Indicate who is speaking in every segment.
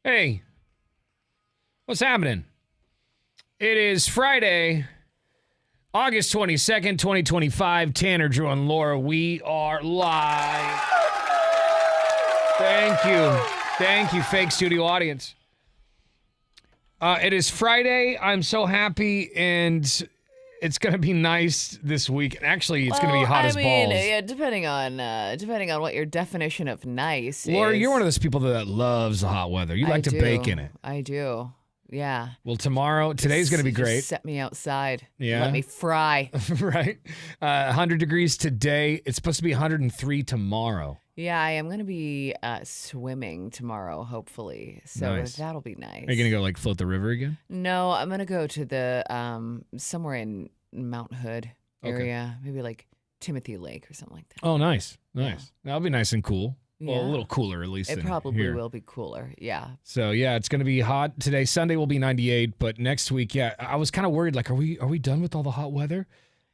Speaker 1: Hey, what's happening? It is Friday, August 22nd, 2025. Tanner, Drew, and Laura, we are live. Thank you. Thank you, fake studio audience. It is Friday. I'm so happy, and it's going to be nice this week. Actually, it's going to be hot as balls.
Speaker 2: Yeah, depending on what your definition of nice
Speaker 1: Laura,
Speaker 2: is.
Speaker 1: you're one of those people that loves the hot weather. You like to bake in it.
Speaker 2: I do. Yeah.
Speaker 1: Well, today's going to be great.
Speaker 2: Just set me outside.
Speaker 1: Yeah.
Speaker 2: Let me fry.
Speaker 1: Right. 100 degrees today. It's supposed to be 103 tomorrow.
Speaker 2: Yeah, I am going to be swimming tomorrow, hopefully. So
Speaker 1: Nice.
Speaker 2: That'll be nice.
Speaker 1: Are you going to go float the river again?
Speaker 2: No, I'm going to go to the somewhere in Mount Hood area, maybe like Timothy Lake or something like that.
Speaker 1: Oh, nice. Nice.
Speaker 2: Yeah.
Speaker 1: That'll be nice and cool. Well, a
Speaker 2: Yeah.
Speaker 1: little cooler at least
Speaker 2: It
Speaker 1: than
Speaker 2: probably
Speaker 1: here.
Speaker 2: will be cooler. Yeah.
Speaker 1: So, yeah, it's going to be hot today. Sunday will be 98, but next week, yeah, I was kind of worried, like, are we done with all the hot weather?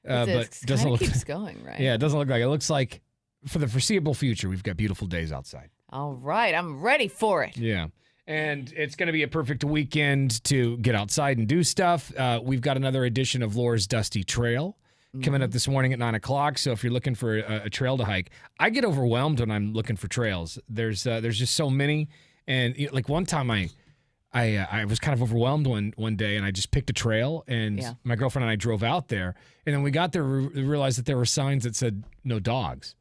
Speaker 2: But it
Speaker 1: doesn't look
Speaker 2: keeps going, right?
Speaker 1: Yeah, it doesn't look like it. Looks like for the foreseeable future, we've got beautiful days outside.
Speaker 2: All right, I'm ready for it.
Speaker 1: Yeah. And it's going to be a perfect weekend to get outside and do stuff. We've got another edition of Laura's Dusty Trail coming up this morning at 9 o'clock. So if you're looking for a trail to hike, I get overwhelmed when I'm looking for trails. There's just so many. And like one time I was kind of overwhelmed one day, and I just picked a trail, and my girlfriend and I drove out there. And then we got there, we realized that there were signs that said no dogs.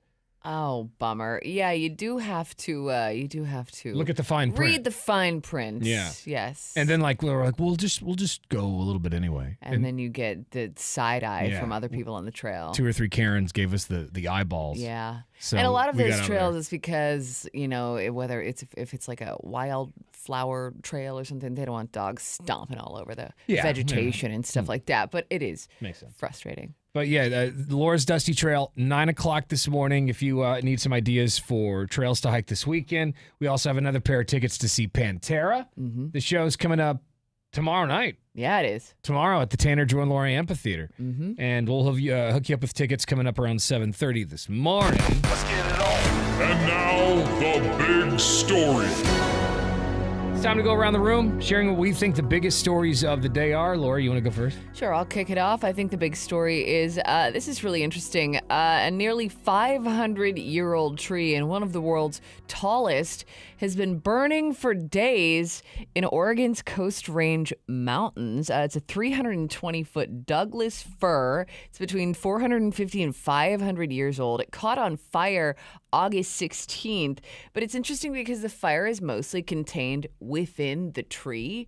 Speaker 2: Oh, bummer. Yeah, you do have to
Speaker 1: Look at the fine print.
Speaker 2: read the fine print.
Speaker 1: Yeah.
Speaker 2: Yes.
Speaker 1: And then we're like, we'll just go a little bit anyway.
Speaker 2: And then you get the side eye
Speaker 1: Yeah.
Speaker 2: from other people on the trail.
Speaker 1: 2 or 3 Karens gave us the eyeballs.
Speaker 2: Yeah.
Speaker 1: So
Speaker 2: and a lot of
Speaker 1: we got
Speaker 2: those
Speaker 1: out
Speaker 2: trails
Speaker 1: there.
Speaker 2: is because, whether it's if it's like a wildflower trail or something, they don't want dogs stomping all over the vegetation and stuff like that. But it is
Speaker 1: Makes sense.
Speaker 2: frustrating.
Speaker 1: But yeah, Laura's Dusty Trail, 9 o'clock this morning. If you need some ideas for trails to hike this weekend, we also have another pair of tickets to see Pantera.
Speaker 2: Mm-hmm.
Speaker 1: The show's coming up tomorrow night.
Speaker 2: Yeah, it is.
Speaker 1: Tomorrow at the Tanner, Drew, and Laura Amphitheater.
Speaker 2: Mm-hmm.
Speaker 1: And we'll hook you up with tickets coming up around 7:30 this morning.
Speaker 3: Let's get it on. And now, the big story.
Speaker 1: It's time to go around the room, sharing what we think the biggest stories of the day are. Laura, you want to go first?
Speaker 2: Sure, I'll kick it off. I think the big story is, this is really interesting. A nearly 500-year-old tree and one of the world's tallest has been burning for days in Oregon's Coast Range Mountains. It's a 320-foot Douglas fir. It's between 450 and 500 years old. It caught on fire August 16th, but it's interesting because the fire is mostly contained within the tree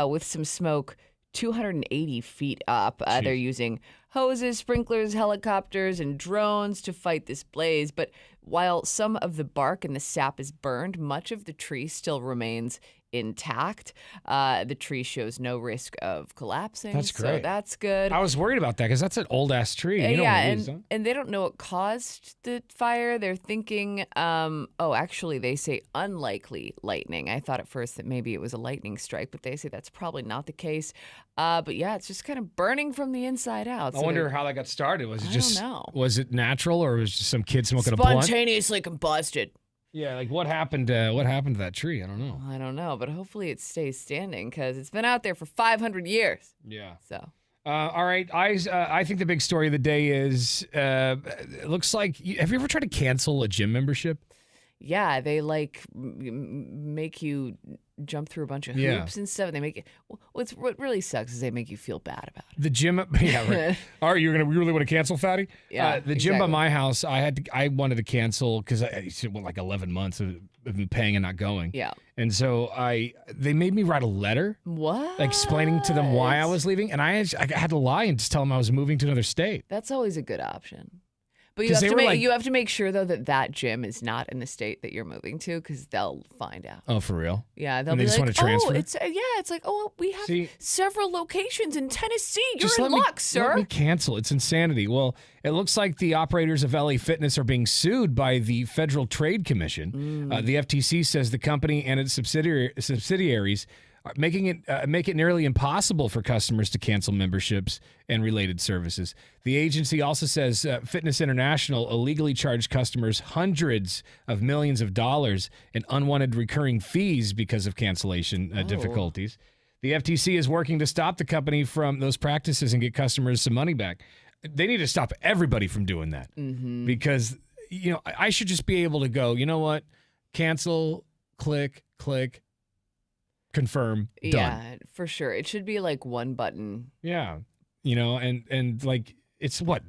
Speaker 2: with some smoke 280 feet up. They're using hoses, sprinklers, helicopters, and drones to fight this blaze. But while some of the bark and the sap is burned, much of the tree still remains intact. The tree shows no risk of collapsing.
Speaker 1: That's great.
Speaker 2: So that's good.
Speaker 1: I was worried about that because that's an old-ass tree. You don't
Speaker 2: Yeah,
Speaker 1: wanna lose that.
Speaker 2: and they don't know what caused the fire. They're thinking, actually, they say unlikely lightning. I thought at first that maybe it was a lightning strike, but they say that's probably not the case. But yeah, it's just kind of burning from the inside out.
Speaker 1: I wonder how that got started. Was it just
Speaker 2: don't know.
Speaker 1: Was it natural, or was it just some kid smoking a blunt?
Speaker 2: Spontaneously combusted.
Speaker 1: Yeah, like what happened? What happened to that tree? I don't know.
Speaker 2: I don't know, but hopefully it stays standing because it's been out there for 500 years.
Speaker 1: Yeah.
Speaker 2: So.
Speaker 1: All right. I think the big story of the day is it looks like. Have you ever tried to cancel a gym membership?
Speaker 2: Yeah, they make you jump through a bunch of hoops and stuff. They make it. What really sucks is they make you feel bad about it.
Speaker 1: The gym, yeah, right. All right, you really want to cancel, Fatty?
Speaker 2: Yeah,
Speaker 1: the gym by
Speaker 2: exactly.
Speaker 1: my house, I wanted to cancel because it went like 11 months of me paying and not going.
Speaker 2: Yeah.
Speaker 1: And so they made me write a letter,
Speaker 2: What?
Speaker 1: explaining to them why I was leaving, and I had to lie and just tell them I was moving to another state.
Speaker 2: That's always a good option. But
Speaker 1: 'Cause they were like-
Speaker 2: you have to make sure though that gym is not in the state that you're moving to because they'll find out.
Speaker 1: Oh, for real?
Speaker 2: Yeah, they'll
Speaker 1: And they
Speaker 2: be
Speaker 1: just
Speaker 2: like,
Speaker 1: want to transfer?
Speaker 2: it's like, we have
Speaker 1: See-
Speaker 2: several locations in Tennessee. You're
Speaker 1: Just
Speaker 2: in
Speaker 1: let me-
Speaker 2: luck, sir.
Speaker 1: Let me cancel. It's insanity. Well, it looks like the operators of LA Fitness are being sued by the Federal Trade Commission. The FTC says the company and its subsidiaries making it make it nearly impossible for customers to cancel memberships and related services. The agency also says Fitness International illegally charged customers hundreds of millions of dollars in unwanted recurring fees because of cancellation difficulties. The FTC is working to stop the company from those practices and get customers some money back. They need to stop everybody from doing that because, I should just be able to go, you know what? Cancel, click, confirm, done.
Speaker 2: Yeah, for sure. It should be like one button.
Speaker 1: Yeah. And like, it's what,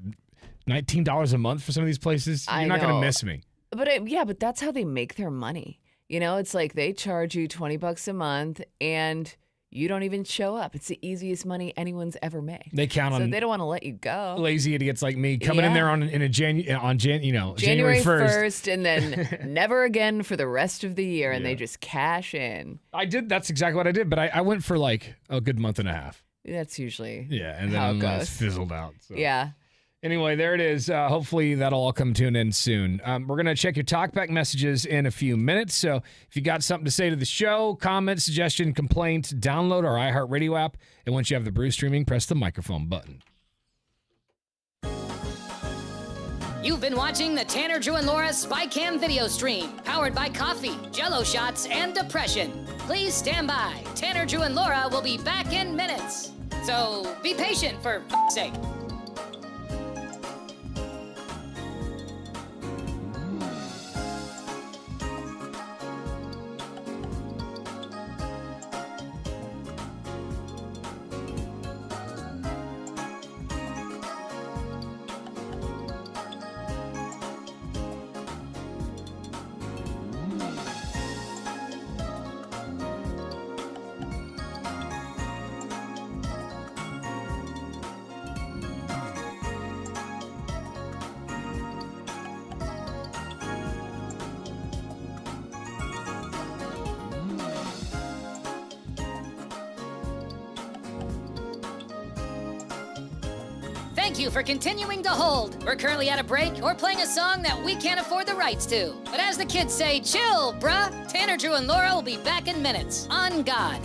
Speaker 1: $19 a month for some of these places? You're not going to miss me.
Speaker 2: But that's how they make their money. It's like they charge you $20 a month and you don't even show up. It's the easiest money anyone's ever made.
Speaker 1: They count on.
Speaker 2: So they don't want to let you go.
Speaker 1: Lazy idiots like me coming in there January
Speaker 2: 1st and then never again for the rest of the year, and they just cash in.
Speaker 1: That's exactly what I did, but I went for like a good month and a half.
Speaker 2: That's usually
Speaker 1: and
Speaker 2: how
Speaker 1: then
Speaker 2: it goes.
Speaker 1: it's fizzled out. So.
Speaker 2: Yeah.
Speaker 1: Anyway, there it is. Hopefully that'll all come to an end soon. We're going to check your talkback messages in a few minutes. So if you got something to say to the show, comment, suggestion, complaint, download our iHeartRadio app. And once you have the brew streaming, press the microphone button.
Speaker 4: You've been watching the Tanner, Drew, and Laura SpyCam video stream, powered by coffee, Jell-O shots, and depression. Please stand by. Tanner, Drew, and Laura will be back in minutes. So be patient, for f***'s sake. Thank you for continuing to hold. We're currently at a break or playing a song that we can't afford the rights to. But as the kids say, chill, bruh. Tanner, Drew, and Laura will be back in minutes. On God.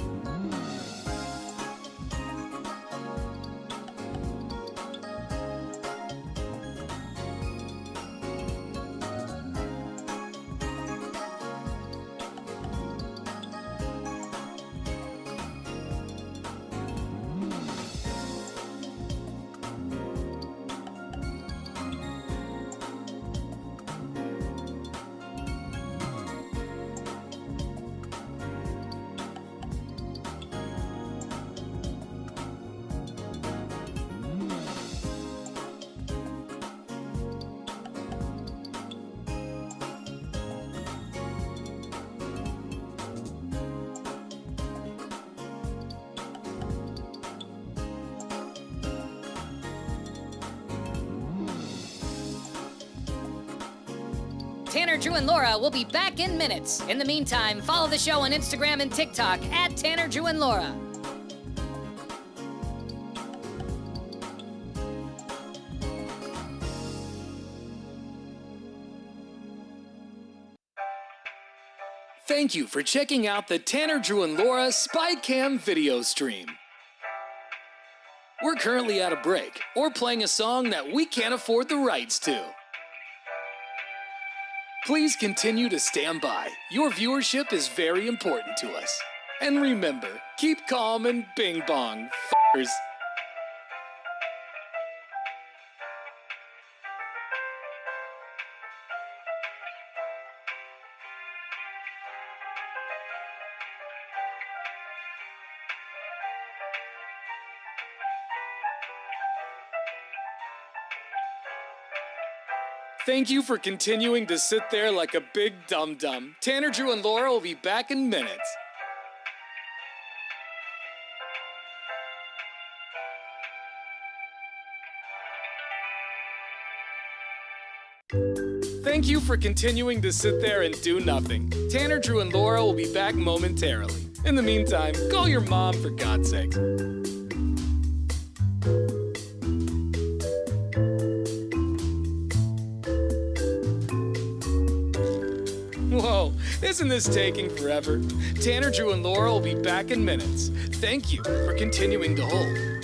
Speaker 4: Tanner, Drew, and Laura will be back in minutes. In the meantime, follow the show on Instagram and TikTok at Tanner, Drew, and Laura.
Speaker 5: Thank you for checking out the Tanner, Drew, and Laura SpyCam video stream. We're currently at a break or playing a song that we can't afford the rights to. Please continue to stand by. Your viewership is very important to us. And remember, keep calm and bing bong, f***ers. Thank you for continuing to sit there like a big dum-dum. Tanner, Drew, and Laura will be back in minutes. Thank you for continuing to sit there and do nothing. Tanner, Drew, and Laura will be back momentarily. In the meantime, call your mom for God's sake. Whoa, Isn't this taking forever? Tanner, Drew, and Laura will be back in minutes. Thank you for continuing to hold.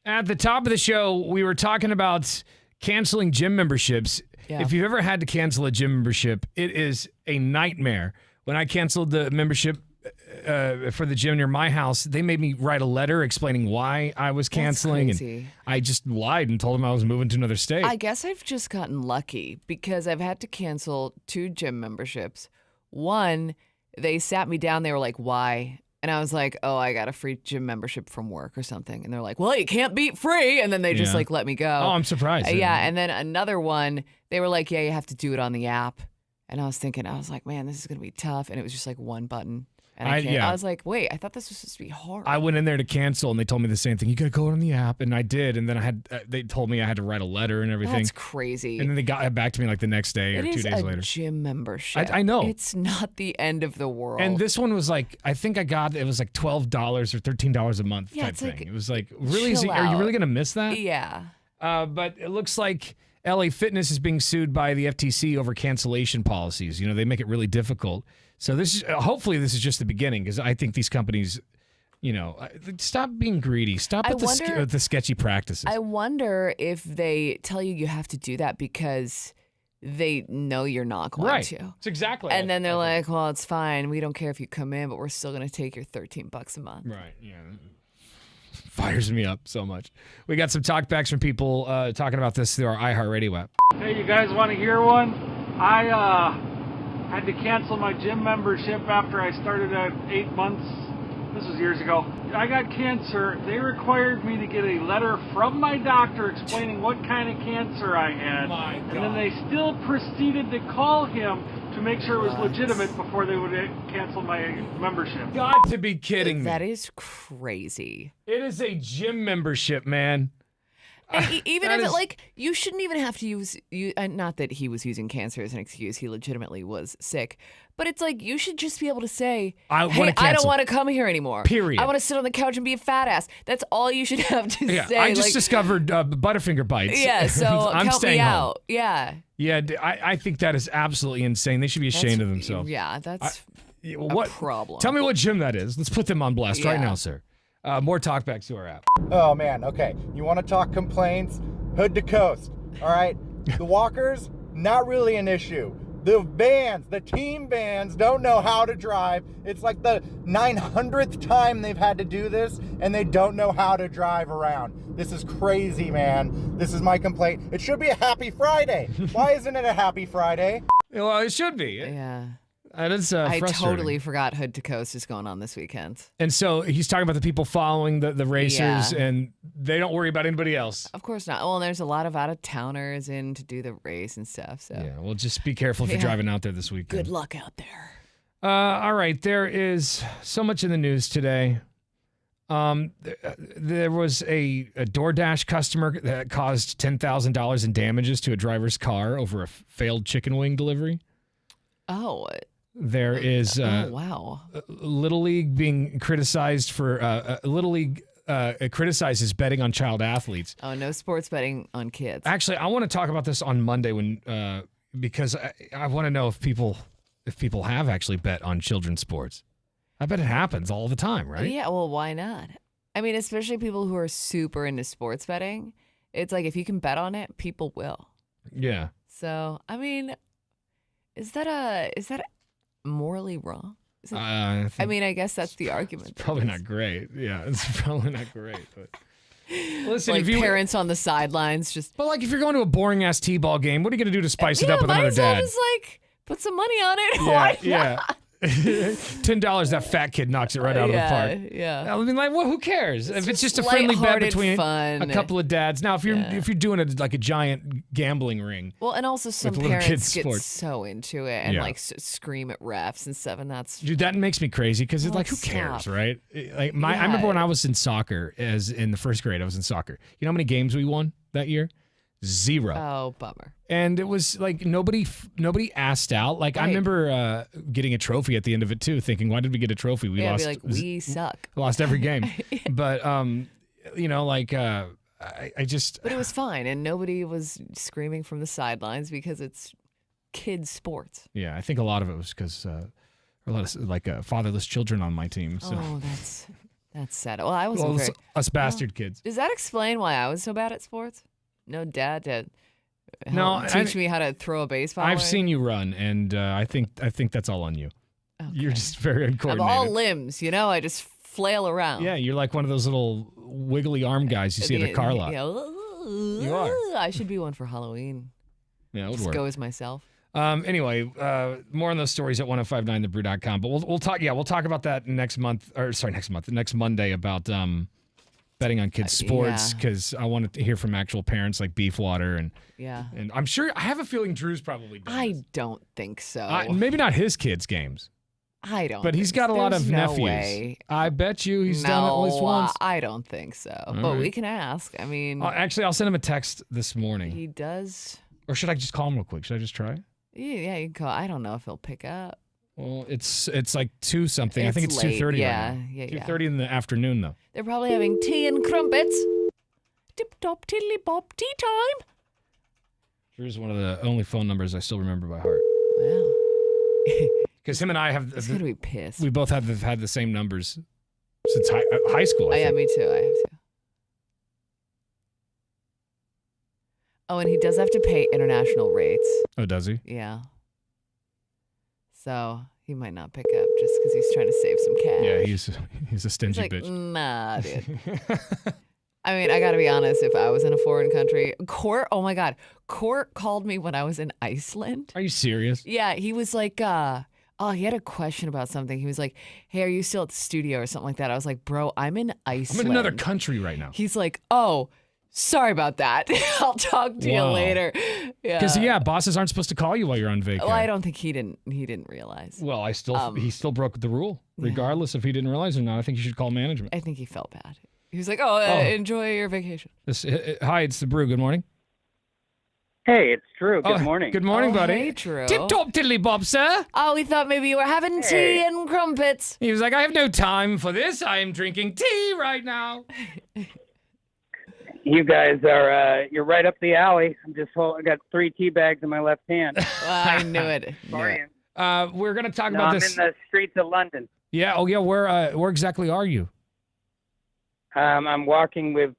Speaker 1: At the top of the show, we were talking about canceling gym memberships.
Speaker 2: Yeah.
Speaker 1: If you've ever had to cancel a gym membership, it is a nightmare. When I canceled the membership for the gym near my house, they made me write a letter explaining why I was canceling.
Speaker 2: That's crazy.
Speaker 1: And I just lied and told them I was moving to another state.
Speaker 2: I guess I've just gotten lucky because I've had to cancel 2 gym memberships. One, they sat me down. They were like, why? And I was like, oh, I got a free gym membership from work or something. And they're like, well, you can't beat free. And then they just like let me go.
Speaker 1: Oh, I'm surprised.
Speaker 2: Yeah. And then another one, they were like, yeah, you have to do it on the app. And I was thinking, I was like, man, this is going to be tough. And it was just like one button. And I was like, wait, I thought this was supposed to be hard.
Speaker 1: I went in there to cancel, and they told me the same thing. You got to go on the app, and I did. And then they told me I had to write a letter and everything.
Speaker 2: That's crazy.
Speaker 1: And then they got back to me like the next day or 2 days later.
Speaker 2: It is a gym membership.
Speaker 1: I know.
Speaker 2: It's not the end of the world.
Speaker 1: And this one was like, I think it was like $12 or $13 a month type thing.
Speaker 2: Like,
Speaker 1: it was like, really?
Speaker 2: chill
Speaker 1: Are you
Speaker 2: out.
Speaker 1: really going to miss that?
Speaker 2: Yeah.
Speaker 1: But it looks like LA Fitness is being sued by the FTC over cancellation policies. You know, they make it really difficult. So this is hopefully this is just the beginning, because I think these companies, you know, stop being greedy. Stop with the sketchy practices.
Speaker 2: I wonder if they tell you have to do that because they know you're not going to.
Speaker 1: It's exactly.
Speaker 2: And then they're like, well, it's fine. We don't care if you come in, but we're still going to take your $13 a month.
Speaker 1: Right. Yeah. Fires me up so much. We got some talkbacks from people talking about this through our iHeartRadio app.
Speaker 6: Hey, you guys want to hear one? I had to cancel my gym membership after I started at 8 months. This was years ago. I got cancer. They required me to get a letter from my doctor explaining what kind of cancer I had. And then they still proceeded to call him to make sure it was legitimate before they would cancel my membership.
Speaker 1: Got to be kidding me.
Speaker 2: That is crazy.
Speaker 1: It is a gym membership, man.
Speaker 2: And even if you shouldn't even have to use not that he was using cancer as an excuse. He legitimately was sick. But it's like, you should just be able to say, hey, I don't want to come here anymore.
Speaker 1: Period.
Speaker 2: I want to sit on the couch and be a fat ass. That's all you should have to say.
Speaker 1: I just discovered Butterfinger bites.
Speaker 2: Yeah, so
Speaker 1: I'm
Speaker 2: count
Speaker 1: staying
Speaker 2: me
Speaker 1: home.
Speaker 2: out. Yeah.
Speaker 1: Yeah, I think that is absolutely insane. They should be ashamed of themselves.
Speaker 2: Yeah, that's
Speaker 1: what
Speaker 2: problem.
Speaker 1: Tell me what gym that is. Let's put them on blast right
Speaker 2: Yeah.
Speaker 1: now, sir. More talkbacks to our app.
Speaker 7: Oh man, okay. You want to talk complaints? Hood to coast, all right? The walkers, not really an issue. The team bands don't know how to drive. It's like the 900th time they've had to do this, and they don't know how to drive around. This is crazy, man. This is my complaint. It should be a happy Friday. Why isn't it a happy Friday?
Speaker 1: Well, it should be.
Speaker 2: Yeah.
Speaker 1: That is
Speaker 2: I
Speaker 1: frustrating.
Speaker 2: totally forgot Hood to Coast is going on this weekend.
Speaker 1: And so he's talking about the people following the racers,
Speaker 2: Yeah.
Speaker 1: and they don't worry about anybody else.
Speaker 2: Of course not. Well, there's a lot of out-of-towners in to do the race and stuff. So
Speaker 1: Yeah, well, just be careful if you're driving out there this weekend.
Speaker 2: good luck out there.
Speaker 1: All right, there is so much in the news today. There was a DoorDash customer that caused $10,000 in damages to a driver's car over a failed chicken wing delivery.
Speaker 2: Oh.
Speaker 1: There is
Speaker 2: wow.
Speaker 1: Little League being criticized for Little League criticizes betting on child athletes.
Speaker 2: Oh, no sports betting on kids.
Speaker 1: Actually, I want to talk about this on Monday because I want to know if people have actually bet on children's sports. I bet it happens all the time, right?
Speaker 2: Yeah, well, why not? I mean, especially people who are super into sports betting. It's like, if you can bet on it, people will.
Speaker 1: Yeah.
Speaker 2: So, I mean, is that morally wrong? I mean, I guess that's the argument.
Speaker 1: Probably not great. Yeah, it's probably not great. But listen,
Speaker 2: like
Speaker 1: if you
Speaker 2: parents on the sidelines just.
Speaker 1: But like, if you're going to a boring ass t-ball game, what are you going to do to spice it
Speaker 2: Yeah,
Speaker 1: up with
Speaker 2: might
Speaker 1: another
Speaker 2: as well
Speaker 1: dad?
Speaker 2: just like put some money on it.
Speaker 1: Yeah,
Speaker 2: Why
Speaker 1: yeah.
Speaker 2: not?
Speaker 1: $10, that fat kid knocks it right out of the park.
Speaker 2: Yeah.
Speaker 1: I mean, like, well, who cares? If it's just a friendly bet
Speaker 2: lighthearted
Speaker 1: between
Speaker 2: fun.
Speaker 1: a couple of dads. Now, if you're doing it like a giant gambling ring.
Speaker 2: Well, and also some
Speaker 1: little kids'
Speaker 2: parents get
Speaker 1: sports.
Speaker 2: so into it and
Speaker 1: Yeah.
Speaker 2: like scream at refs and stuff, and that's
Speaker 1: Dude, that makes me crazy because it's
Speaker 2: Well,
Speaker 1: like, who cares,
Speaker 2: stop.
Speaker 1: right? Like I remember when I was in soccer, as in the first grade, I was in soccer. You know how many games we won that year? 0.
Speaker 2: oh bummer.
Speaker 1: And it was like nobody asked out. Like I
Speaker 2: Right.
Speaker 1: remember getting a trophy at the end of it too, thinking, why did we get a trophy? We
Speaker 2: Yeah,
Speaker 1: lost.
Speaker 2: be like, we suck.
Speaker 1: Lost every game. But you know, like I just.
Speaker 2: But it was fine, and nobody was screaming from the sidelines because it's kids' sports.
Speaker 1: Yeah, I think a lot of it was because a lot of like fatherless children on my team. So
Speaker 2: Oh, that's That's sad. Well, I wasn't very...
Speaker 1: Us bastard kids.
Speaker 2: Does that explain why I was so bad at sports? No dad to teach me how to throw a baseball?
Speaker 1: I've seen you run, and I think that's all on you.
Speaker 2: Okay.
Speaker 1: You're just very uncoordinated.
Speaker 2: I'm all limbs, I just flail around.
Speaker 1: Yeah, you're like one of those little wiggly arm guys you see at a car lot. You are.
Speaker 2: I should be one for Halloween.
Speaker 1: Yeah, it would
Speaker 2: just
Speaker 1: work.
Speaker 2: go as myself.
Speaker 1: Anyway, more on those stories at 1059thebrew.com. But we'll talk. Yeah, we'll talk about that next Monday about betting on kids' sports because I wanted to hear from actual parents like Beefwater and I'm sure I have a feeling Drew's probably done
Speaker 2: I
Speaker 1: this.
Speaker 2: don't think so.
Speaker 1: Maybe not his kids' games.
Speaker 2: I don't.
Speaker 1: But he's got a lot of nephews.
Speaker 2: Way.
Speaker 1: I bet you he's done it at least once.
Speaker 2: I don't think so.
Speaker 1: All
Speaker 2: but
Speaker 1: right.
Speaker 2: we can ask. I mean,
Speaker 1: actually, I'll send him a text this morning.
Speaker 2: He does.
Speaker 1: Or should I just call him real quick? Should I just try?
Speaker 2: Yeah, you can call. I don't know if he'll pick up.
Speaker 1: Well, it's like 2 something. I think it's
Speaker 2: late.
Speaker 1: 2:30 right
Speaker 2: Yeah,
Speaker 1: now.
Speaker 2: yeah.
Speaker 1: 2:30 in the afternoon though.
Speaker 2: They're probably having tea and crumpets. Tip top tiddly bop tea time.
Speaker 1: Here's one of the only phone numbers I still remember by heart.
Speaker 2: Wow.
Speaker 1: Because him and I have.
Speaker 2: He's gonna be pissed.
Speaker 1: We both have had the same numbers since high school.
Speaker 2: Oh, yeah, me too. I have to. Oh, and he does have to pay international rates.
Speaker 1: Oh, does he?
Speaker 2: Yeah. So he might not pick up just because he's trying to save some cash.
Speaker 1: Yeah, he's a stingy
Speaker 2: He's like,
Speaker 1: bitch.
Speaker 2: Nah, dude. I mean, I got to be honest. If I was in a foreign country, Court, oh my God, Court called me when I was in Iceland.
Speaker 1: Are you serious?
Speaker 2: Yeah, he was like, he had a question about something. He was like, hey, are you still at the studio or something like that? I was like, bro, I'm in Iceland.
Speaker 1: I'm in another country right now.
Speaker 2: He's like, oh, sorry about that. I'll talk to you later.
Speaker 1: Because bosses aren't supposed to call you while you're on vacation.
Speaker 2: Well, I don't think he didn't realize.
Speaker 1: Well, he still broke the rule, regardless if he didn't realize or not. I think you should call management.
Speaker 2: I think he felt bad. He was like, enjoy your vacation.
Speaker 1: Hi, it's the Brew. Good morning.
Speaker 8: Hey, it's Drew. Good morning.
Speaker 1: Good morning, buddy.
Speaker 2: Hey, Drew.
Speaker 1: Tip top tiddly bob, sir.
Speaker 2: Oh, we thought maybe you were having tea and crumpets.
Speaker 1: He was like, I have no time for this. I am drinking tea right now.
Speaker 8: You guys are, you're right up the alley. I got 3 tea bags in my left hand.
Speaker 2: I knew it.
Speaker 8: Sorry.
Speaker 1: We're going to talk about this.
Speaker 8: I'm in the streets of London.
Speaker 1: Yeah. Oh, yeah. Where exactly are you?
Speaker 8: I'm walking with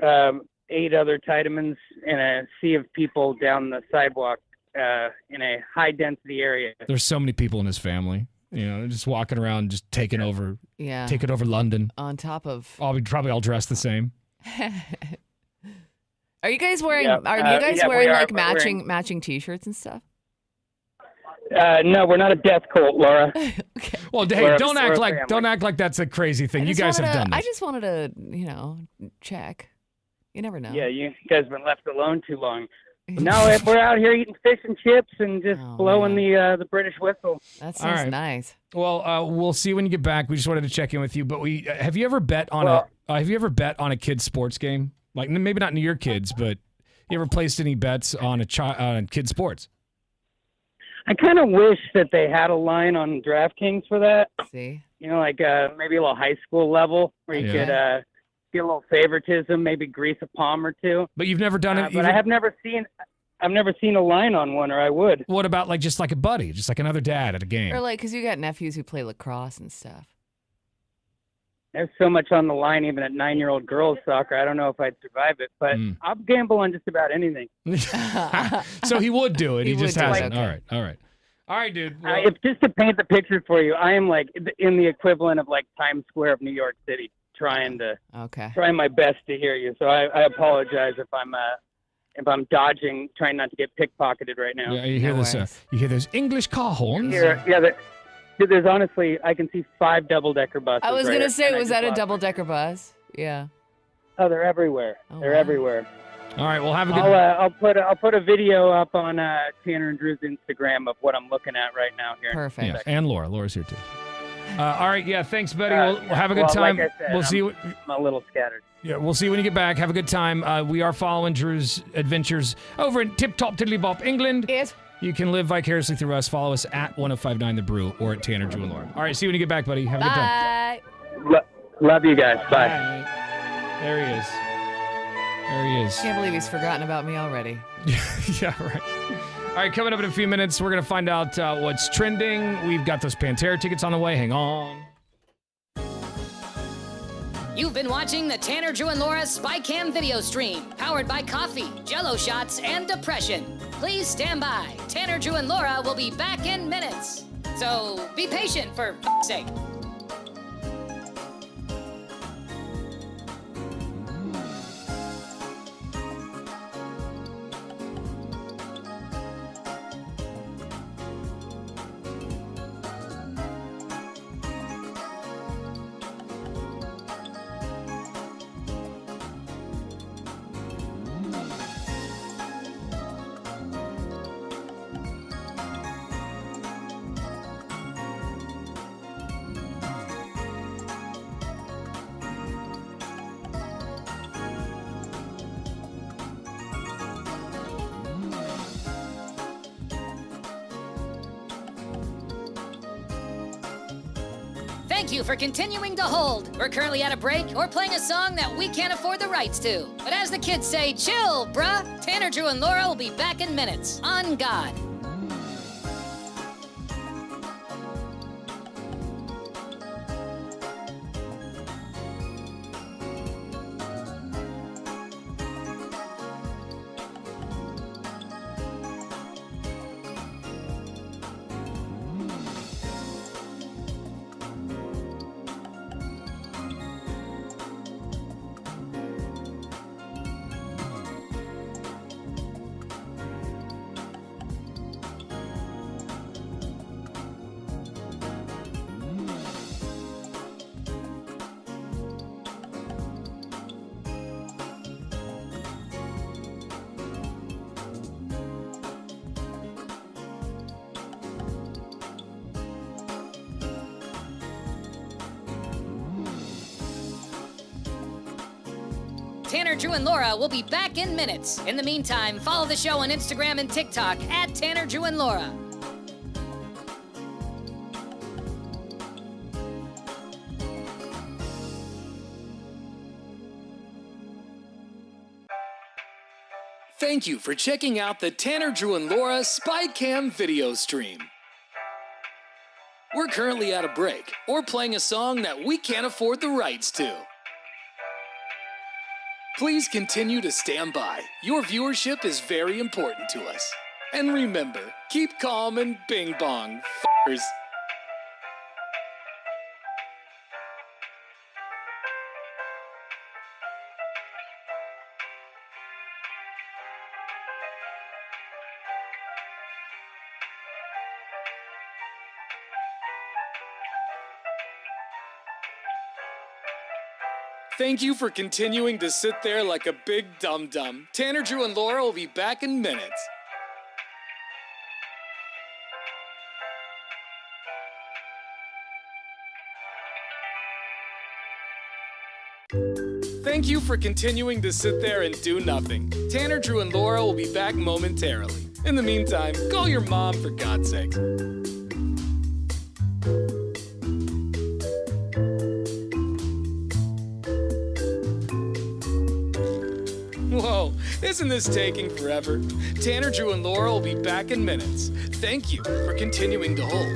Speaker 8: 8 other Titamans in a sea of people down the sidewalk in a high-density area.
Speaker 1: There's so many people in his family. Just walking around, just taking over London.
Speaker 2: On top of...
Speaker 1: Probably all dressed the same.
Speaker 2: Are you guys wearing? Matching T-shirts and stuff?
Speaker 8: No, we're not a death cult, Laura.
Speaker 2: Okay.
Speaker 1: Well, hey, don't act like that's a crazy thing. You guys have done this.
Speaker 2: I just wanted to, check. You never know.
Speaker 8: Yeah, you guys have been left alone too long. No, we're out here eating fish and chips and just blowing the British whistle.
Speaker 2: That sounds nice.
Speaker 1: Well, we'll see when you get back. We just wanted to check in with you. But have you ever bet on a kid's sports game? Like maybe not your kids, but you ever placed any bets on on kids' sports?
Speaker 8: I kind of wish that they had a line on DraftKings for that.
Speaker 2: See,
Speaker 8: like maybe a little high school level where you could get a little favoritism, maybe grease a palm or two.
Speaker 1: But you've never done it.
Speaker 8: But I've never seen a line on one, or I would.
Speaker 1: What about just like a buddy, just like another dad at a game?
Speaker 2: Or because you got nephews who play lacrosse and stuff.
Speaker 8: There's so much on the line, even at 9-year-old girls soccer. I don't know if I'd survive it, but I'll gamble on just about anything.
Speaker 1: So he would do it. He just hasn't.
Speaker 2: Okay.
Speaker 1: All right, dude. Well,
Speaker 8: if just to paint the picture for you, I am like in the equivalent of like Times Square of New York City, trying my best to hear you. So I apologize if I'm dodging, trying not to get pickpocketed right now.
Speaker 1: Yeah, you hear this? You hear those English car horns?
Speaker 8: There's honestly, I can see 5 double-decker buses.
Speaker 2: I was going to say, was that a double-decker bus? Yeah.
Speaker 8: Oh, they're everywhere. They're everywhere.
Speaker 1: All right, well, have a good...
Speaker 8: I'll put a video up on Tanner and Drew's Instagram of what I'm looking at right now here.
Speaker 2: Perfect.
Speaker 1: Yeah, and Laura. Laura's here, too. All right, yeah, thanks, buddy. We'll have a good time.
Speaker 8: Like I said,
Speaker 1: we'll see.
Speaker 8: I'm a little scattered.
Speaker 1: Yeah, we'll see you when you get back. Have a good time. We are following Drew's adventures over in Tip Top Tiddly Bop, England.
Speaker 2: Yes.
Speaker 1: You can live vicariously through us. Follow us at 1059 The Brew or at Tanner, Drew, and Laura. All right, see you when you get back, buddy. Have a good time.
Speaker 2: Bye.
Speaker 8: Love you guys. Bye.
Speaker 1: There he is.
Speaker 2: Can't believe he's forgotten about me already.
Speaker 1: Yeah, right. All right, coming up in a few minutes, we're going to find out what's trending. We've got those Pantera tickets on the way. Hang on.
Speaker 4: You've been watching the Tanner, Drew, and Laura SpyCam video stream, powered by coffee, Jello shots, and depression. Please stand by. Tanner, Drew, and Laura will be back in minutes. So be patient, for f***'s sake. Thank you for continuing to hold. We're currently at a break or playing a song that we can't afford the rights to. But as the kids say, chill, bruh. Tanner, Drew, and Laura will be back in minutes. On God. Tanner, Drew, and Laura will be back in minutes. In the meantime, follow the show on Instagram and TikTok at Tanner, Drew, and Laura.
Speaker 5: Thank you for checking out the Tanner, Drew, and Laura SpyCam video stream. We're currently at a break or playing a song that we can't afford the rights to. Please continue to stand by. Your viewership is very important to us. And remember, keep calm and bing bong, f***ers. Thank you for continuing to sit there like a big dum-dum. Tanner, Drew, and Laura will be back in minutes. Thank you for continuing to sit there and do nothing. Tanner, Drew, and Laura will be back momentarily. In the meantime, call your mom for God's sake. Whoa, isn't this taking forever? Tanner, Drew, and Laura will be back in minutes. Thank you for continuing to hold.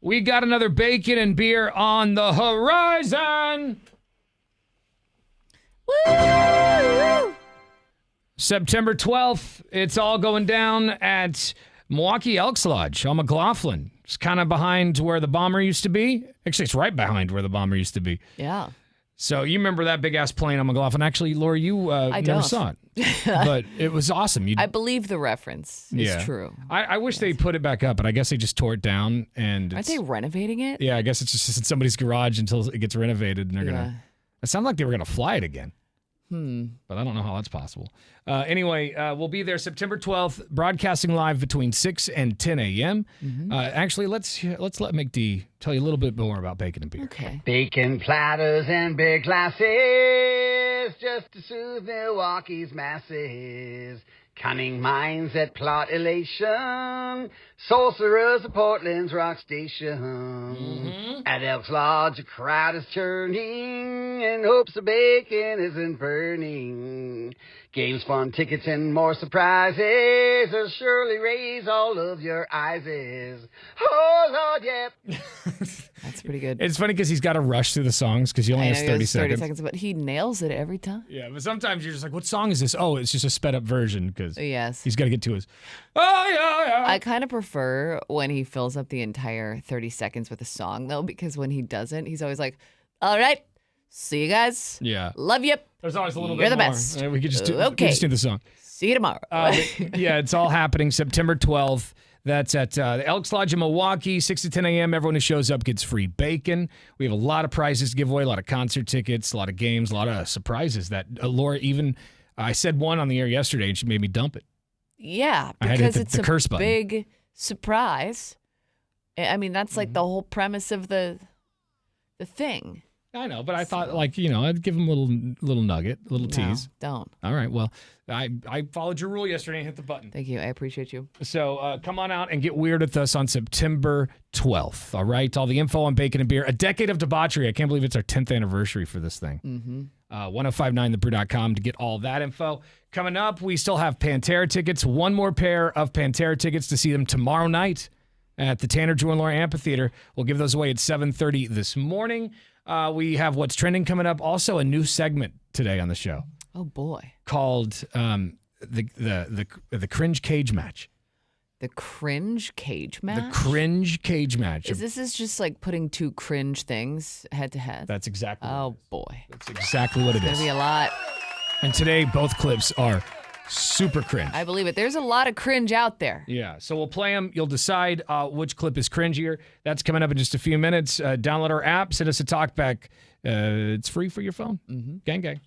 Speaker 1: We got another bacon and beer on the horizon.
Speaker 2: Woo!
Speaker 1: September 12th, it's all going down at Milwaukee Elks Lodge on McLaughlin. It's kind of behind where the Bomber used to be. Actually, it's right behind where the Bomber used to be.
Speaker 2: Yeah.
Speaker 1: So you remember that big-ass plane on McLaughlin. Actually, Laura, you never saw it. But it was awesome.
Speaker 2: I believe the reference is true.
Speaker 1: I wish they put it back up, but I guess they just tore it down. And
Speaker 2: Aren't they renovating it?
Speaker 1: Yeah, I guess it's just in somebody's garage until it gets renovated, and they're going to... It sounded like they were going to fly it again. But I don't know how that's possible. Anyway, we'll be there September 12th, broadcasting live between 6 and 10 a.m. Actually, let's let McD tell you a little bit more about bacon and beer.
Speaker 2: Okay.
Speaker 9: Bacon platters and big glasses, just to soothe Milwaukee's masses. Cunning minds that plot elation, sorcerers of Portland's rock station. At Elks Lodge, a crowd is churning, and hopes the bacon isn't burning. Games, fun, tickets, and more surprises will surely raise all of your eyes. Oh, Lord, yep.
Speaker 2: That's pretty good.
Speaker 1: It's funny because he's got to rush through the songs because he only has 30 seconds.
Speaker 2: But he nails it every time.
Speaker 1: Yeah, but sometimes you're just like, what song is this? Oh, it's just a sped up version because
Speaker 2: yes,
Speaker 1: he's got to get to his, oh, yeah.
Speaker 2: I kind of prefer when he fills up the entire 30 seconds with a song, though, because when he doesn't, he's always like, all right, see you guys.
Speaker 1: Yeah.
Speaker 2: Love you.
Speaker 1: There's always a little
Speaker 2: You're
Speaker 1: bit
Speaker 2: the
Speaker 1: more.
Speaker 2: best.
Speaker 1: We could just do, we just do the song.
Speaker 2: See you tomorrow.
Speaker 1: Yeah, it's all happening September 12th. That's at the Elks Lodge in Milwaukee, 6 to 10 a.m. Everyone who shows up gets free bacon. We have a lot of prizes to give away, a lot of concert tickets, a lot of games, a lot of surprises that Laura even, I said one on the air yesterday and she made me dump it.
Speaker 2: Yeah,
Speaker 1: I had to hit
Speaker 2: because it's
Speaker 1: the curse
Speaker 2: a
Speaker 1: button.
Speaker 2: big surprise. I mean, that's like the whole premise of the thing.
Speaker 1: I know, but I thought, like, I'd give them a little nugget, a little tease.
Speaker 2: Don't.
Speaker 1: All right, well, I followed your rule yesterday and hit the button.
Speaker 2: Thank you. I appreciate you.
Speaker 1: So come on out and get weird with us on September 12th, all right? All the info on bacon and beer. A decade of debauchery. I can't believe it's our 10th anniversary for this thing. 1059thebrew.com to get all that info. Coming up, we still have Pantera tickets. One more pair of Pantera tickets to see them tomorrow night at the Tanner, Drew, and Laura Amphitheater. We'll give those away at 7:30 this morning. We have What's Trending coming up. Also, a new segment today on the show.
Speaker 2: Oh boy!
Speaker 1: Called the cringe cage match.
Speaker 2: The cringe cage match.
Speaker 1: The cringe cage match.
Speaker 2: Is just like putting two cringe things head to head?
Speaker 1: That's exactly.
Speaker 2: Oh boy!
Speaker 1: That's exactly what it is.
Speaker 2: It's gonna be a lot.
Speaker 1: And today, both clips are super cringe.
Speaker 2: I believe it. There's a lot of cringe out there.
Speaker 1: Yeah, so we'll play them. You'll decide which clip is cringier. That's coming up in just a few minutes. Download our app. Send us a talkback. It's free for your phone. Gang, gang.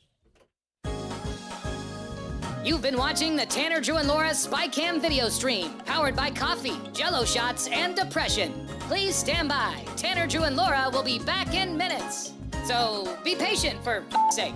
Speaker 4: You've been watching the Tanner, Drew, and Laura SpyCam video stream, powered by coffee, Jell-O shots, and depression. Please stand by. Tanner, Drew, and Laura will be back in minutes. So be patient, for f***'s sake.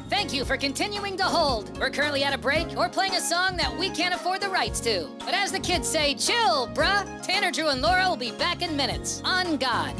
Speaker 4: Thank you for continuing to hold. We're currently at a break or playing a song that we can't afford the rights to. But as the kids say, chill, bruh. Tanner, Drew, and Laura will be back in minutes. On God.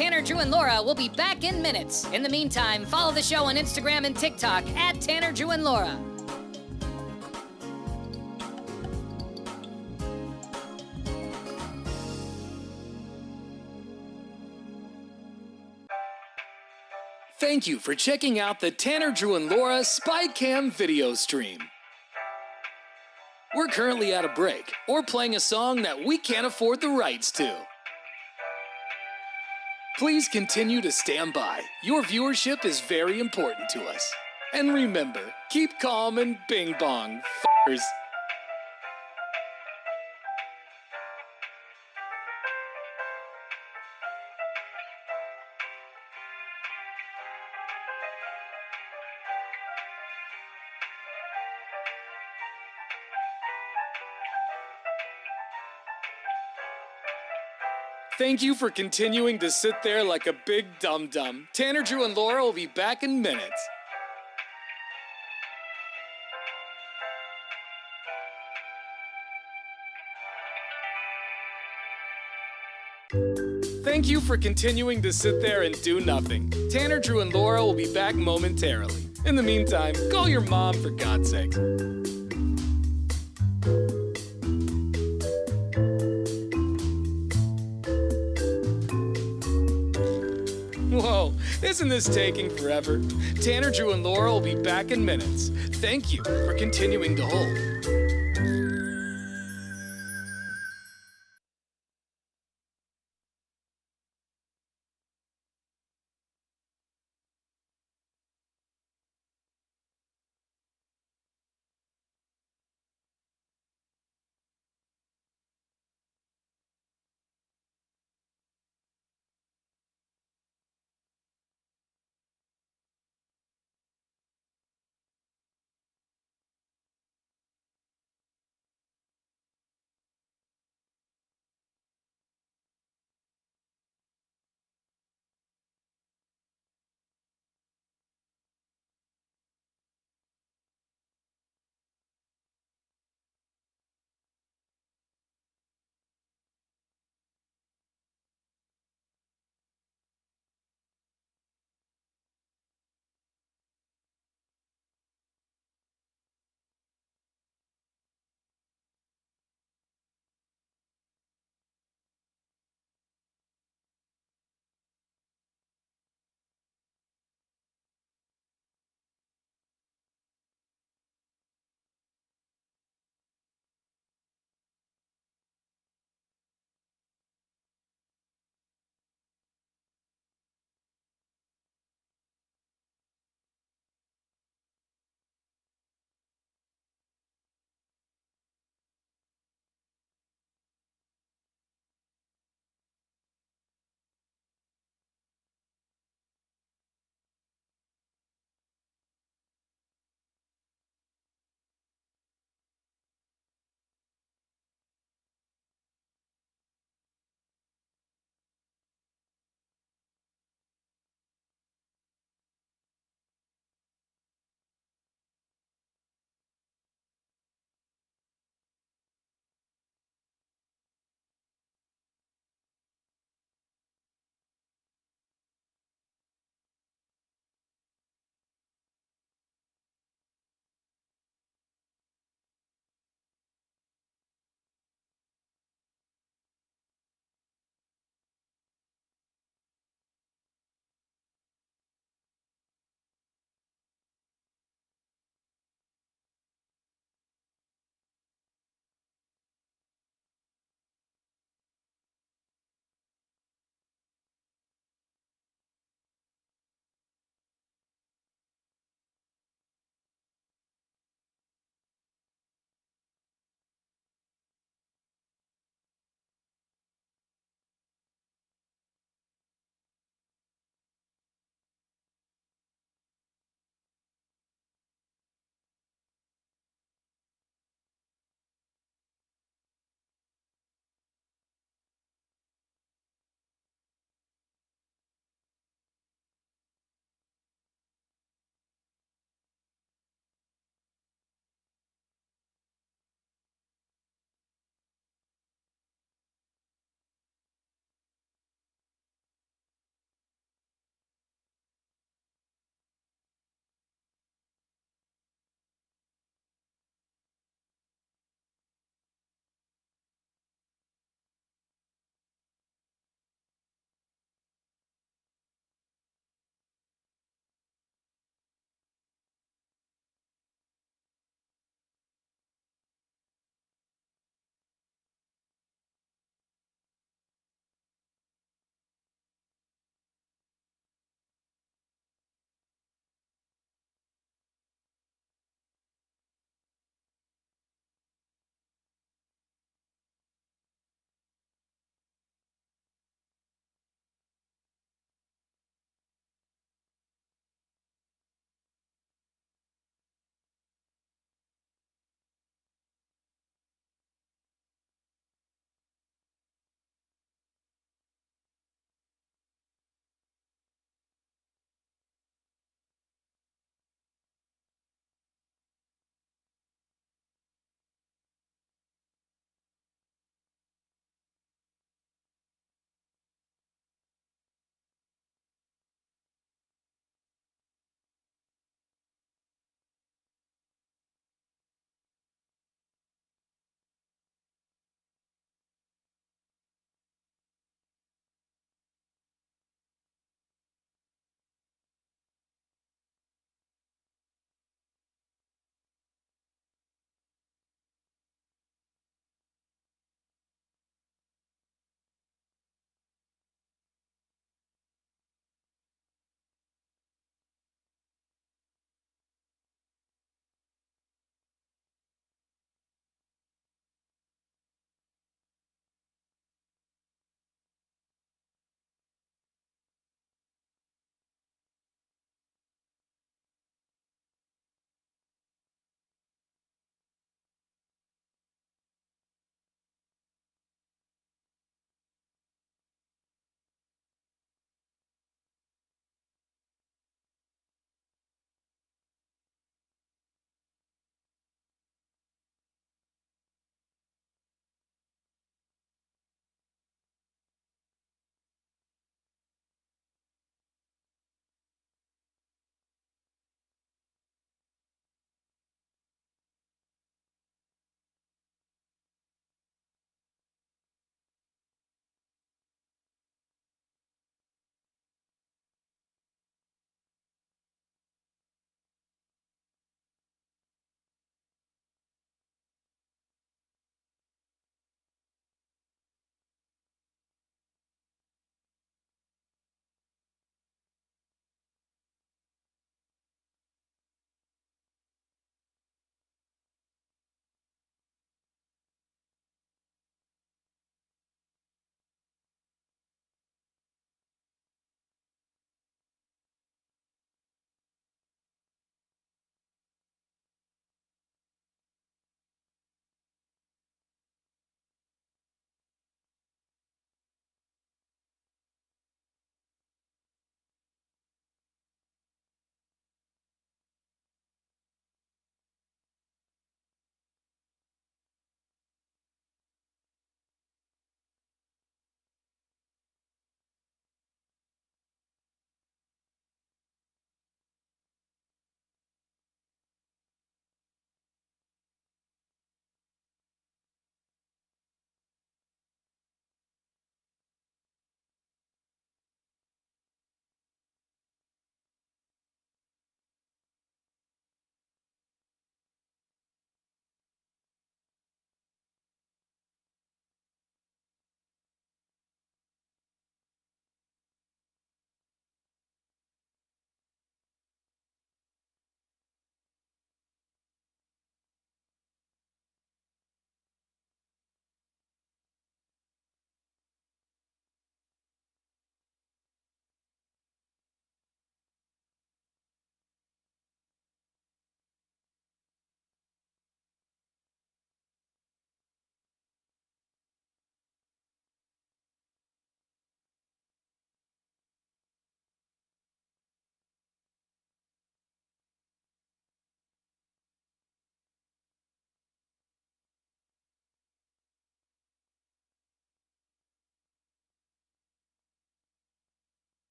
Speaker 4: Tanner, Drew, and Laura will be back in minutes. In the meantime, follow the show on Instagram and TikTok at Tanner, Drew, and Laura.
Speaker 5: Thank you for checking out the Tanner, Drew, and Laura SpyCam video stream. We're currently at a break or playing a song that we can't afford the rights to. Please continue to stand by. Your viewership is very important to us. And remember, keep calm and bing bong, f***ers. Thank you for continuing to sit there like a big dum-dum. Tanner, Drew, and Laura will be back in minutes. Thank you for continuing to sit there and do nothing. Tanner, Drew, and Laura will be back momentarily. In the meantime, call your mom for God's sake. Whoa, isn't this taking forever? Tanner, Drew, and Laura will be back in minutes. Thank you for continuing to hold.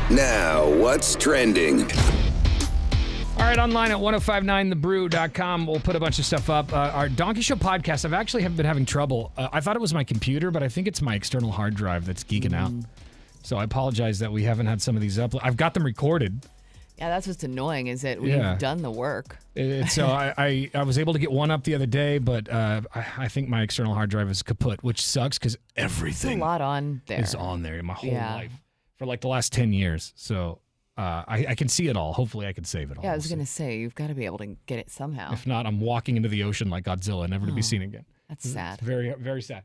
Speaker 10: Now, what's trending?
Speaker 1: All right, online at 1059thebrew.com, we'll put a bunch of stuff up. Our Donkey Show podcast, I've actually been having trouble. I thought it was my computer, but I think it's my external hard drive that's geeking out. So I apologize that we haven't had some of these up. I've got them recorded.
Speaker 2: Yeah, that's what's annoying is that we've done the work.
Speaker 1: So I was able to get one up the other day, but I think my external hard drive is kaput, which sucks because everything
Speaker 2: There's a lot on there.
Speaker 1: is on there my whole life for like the last 10 years. So I can see it all. Hopefully I can save it all.
Speaker 2: Yeah, I was going to say, you've got to be able to get it somehow.
Speaker 1: If not, I'm walking into the ocean like Godzilla, never to be seen again.
Speaker 2: That's sad.
Speaker 1: It's very, very sad.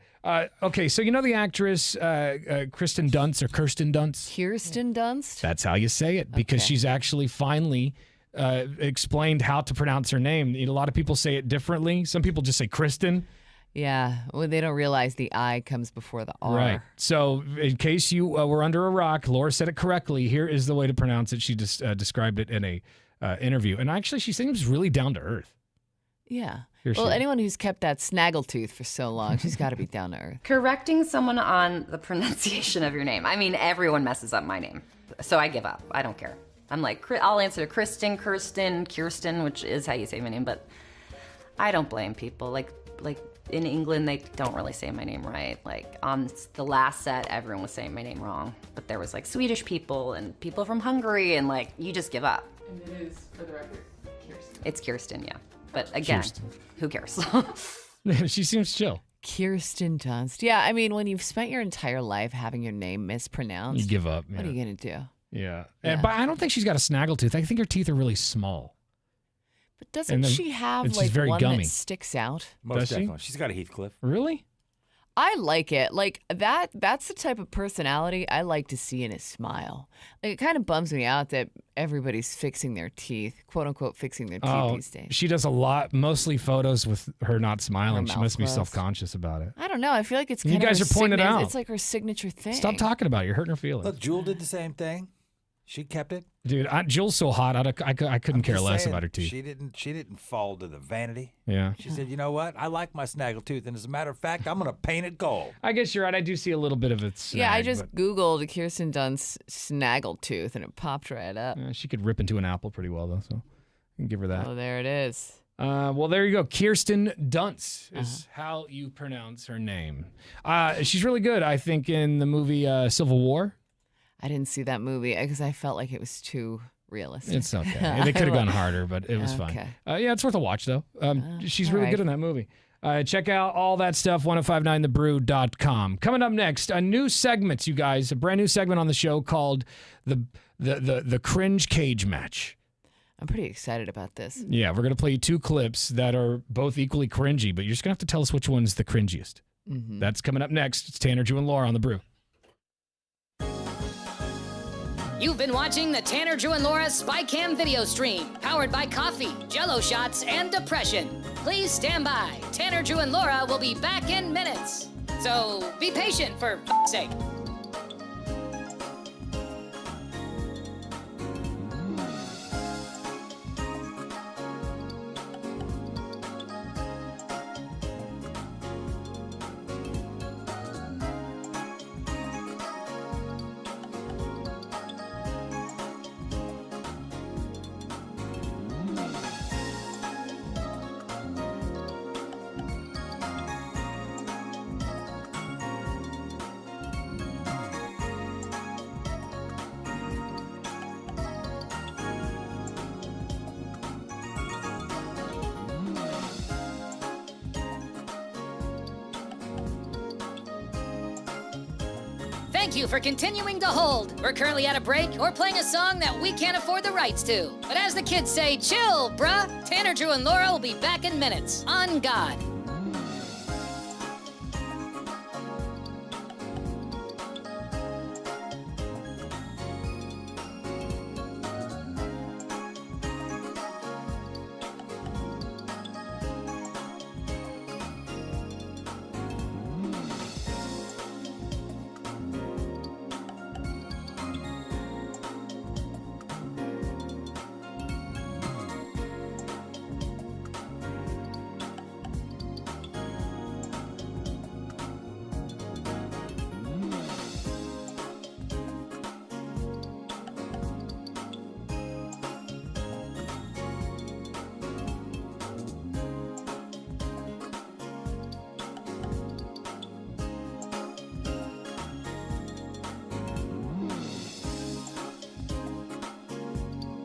Speaker 1: Okay, so you know the actress Kirsten Dunst or Kirsten Dunst?
Speaker 2: Kirsten Dunst?
Speaker 1: That's how you say it, because she's actually finally explained how to pronounce her name. A lot of people say it differently. Some people just say Kristen.
Speaker 2: Yeah, well, they don't realize the I comes before the R.
Speaker 1: Right. So in case you were under a rock, Laura said it correctly. Here is the way to pronounce it. She just described it in a interview. And actually, she seems really down to earth.
Speaker 2: Yeah. Well, anyone who's kept that snaggletooth for so long, she's got to be down to earth.
Speaker 11: Correcting someone on the pronunciation of your name. I mean, everyone messes up my name. So I give up. I don't care. I'm like, I'll answer Kristen, Kirsten, which is how you say my name, but I don't blame people. Like in England, they don't really say my name right. Like on the last set, everyone was saying my name wrong. But there was like Swedish people and people from Hungary, and like, you just give up.
Speaker 2: And it is, for the record, Kirsten.
Speaker 11: It's Kirsten, yeah. But again, who cares?
Speaker 1: She seems chill.
Speaker 2: Kirsten Dunst. Yeah, I mean, when you've spent your entire life having your name mispronounced,
Speaker 1: you give up.
Speaker 2: What are you going to do?
Speaker 1: Yeah. But I don't think she's got a snaggletooth. I think her teeth are really small.
Speaker 2: But doesn't she have like
Speaker 1: very
Speaker 2: one
Speaker 1: gummy.
Speaker 2: that sticks out?
Speaker 12: Most definitely. She's got a Heathcliff.
Speaker 1: Really?
Speaker 2: I like it. Like that's the type of personality I like to see in a smile. Like, it kind of bums me out that everybody's fixing their teeth, quote unquote, fixing their teeth these days.
Speaker 1: She does a lot, mostly photos with her not smiling.
Speaker 2: Her
Speaker 1: She must be
Speaker 2: mouth
Speaker 1: self-conscious about it.
Speaker 2: I don't know. I feel like it's kind
Speaker 1: You
Speaker 2: of
Speaker 1: guys
Speaker 2: her
Speaker 1: are pointing it out.
Speaker 2: It's like her signature thing.
Speaker 1: Stop talking about it. You're hurting her feelings.
Speaker 12: Look, Jewel did the same thing. She kept it.
Speaker 1: Dude, Jill's so hot. I couldn't care less about her teeth.
Speaker 12: She didn't fall to the vanity.
Speaker 1: Yeah.
Speaker 12: She said, you know what? I like my snaggletooth, and as a matter of fact, I'm going to paint it gold.
Speaker 1: I guess you're right. I do see a little bit of it.
Speaker 2: Yeah, I just Googled Kirsten Dunst snaggletooth, and it popped right up.
Speaker 1: She could rip into an apple pretty well, though, so I can give her that.
Speaker 2: Oh, there it is.
Speaker 1: Well, there you go. Kirsten Dunst is how you pronounce her name. She's really good, I think, in the movie Civil War.
Speaker 2: I didn't see that movie because I felt like it was too realistic.
Speaker 1: It's okay. They could have gone harder, but it was fine. Yeah, it's worth a watch, though. She's really good in that movie. Check out all that stuff, 1059thebrew.com. Coming up next, a new segment, you guys, a brand new segment on the show called the Cringe Cage Match.
Speaker 2: I'm pretty excited about this.
Speaker 1: Yeah, we're going to play you two clips that are both equally cringy, but you're just going to have to tell us which one's the cringiest.
Speaker 2: Mm-hmm.
Speaker 1: That's coming up next. It's Tanner, Drew, and Laura on The Brew.
Speaker 4: You've been watching the Tanner, Drew, and Laura SpyCam video stream, powered by coffee, Jell-O shots, and depression. Please stand by. Tanner, Drew, and Laura will be back in minutes. So be patient, for f***'s sake. Thank you for continuing to hold. We're currently at a break or playing a song that we can't afford the rights to. But as the kids say, chill, bruh. Tanner, Drew, and Laura will be back in minutes. On God.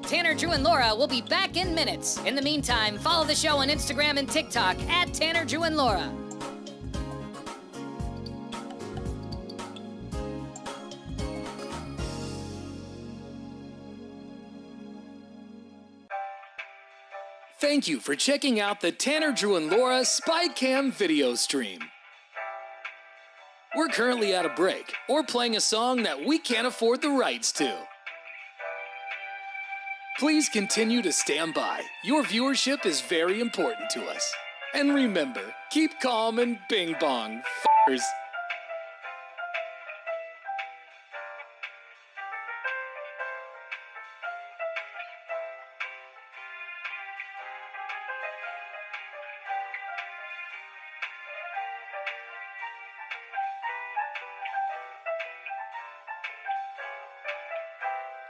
Speaker 4: Tanner, Drew, and Laura will be back in minutes. In the meantime, follow the show on Instagram and TikTok at Tanner, Drew, and Laura.
Speaker 5: Thank you for checking out the Tanner, Drew, and Laura SpyCam video stream. We're currently at a break, or playing a song that we can't afford the rights to. Please continue to stand by. Your viewership is very important to us. And remember, keep calm and bing bong, f***ers.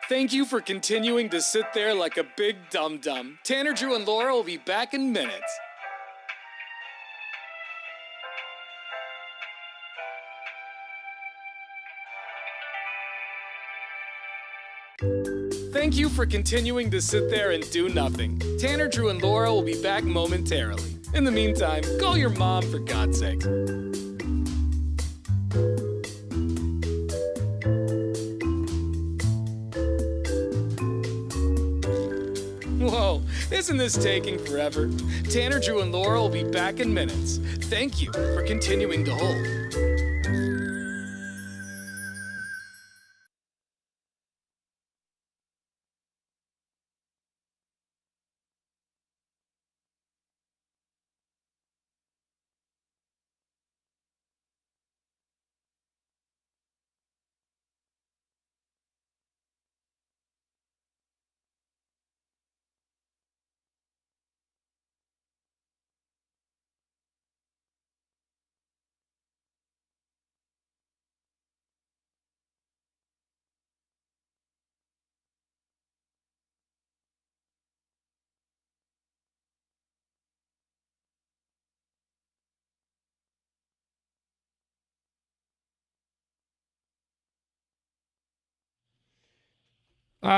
Speaker 5: Thank you for continuing to sit there like a big dum-dum. Tanner, Drew, and Laura will be back in minutes. Thank you for continuing to sit there and do nothing. Tanner, Drew, and Laura will be back momentarily. In the meantime, call your mom for God's sake. Whoa, isn't this taking forever? Tanner, Drew, and Laura will be back in minutes. Thank you for continuing to hold.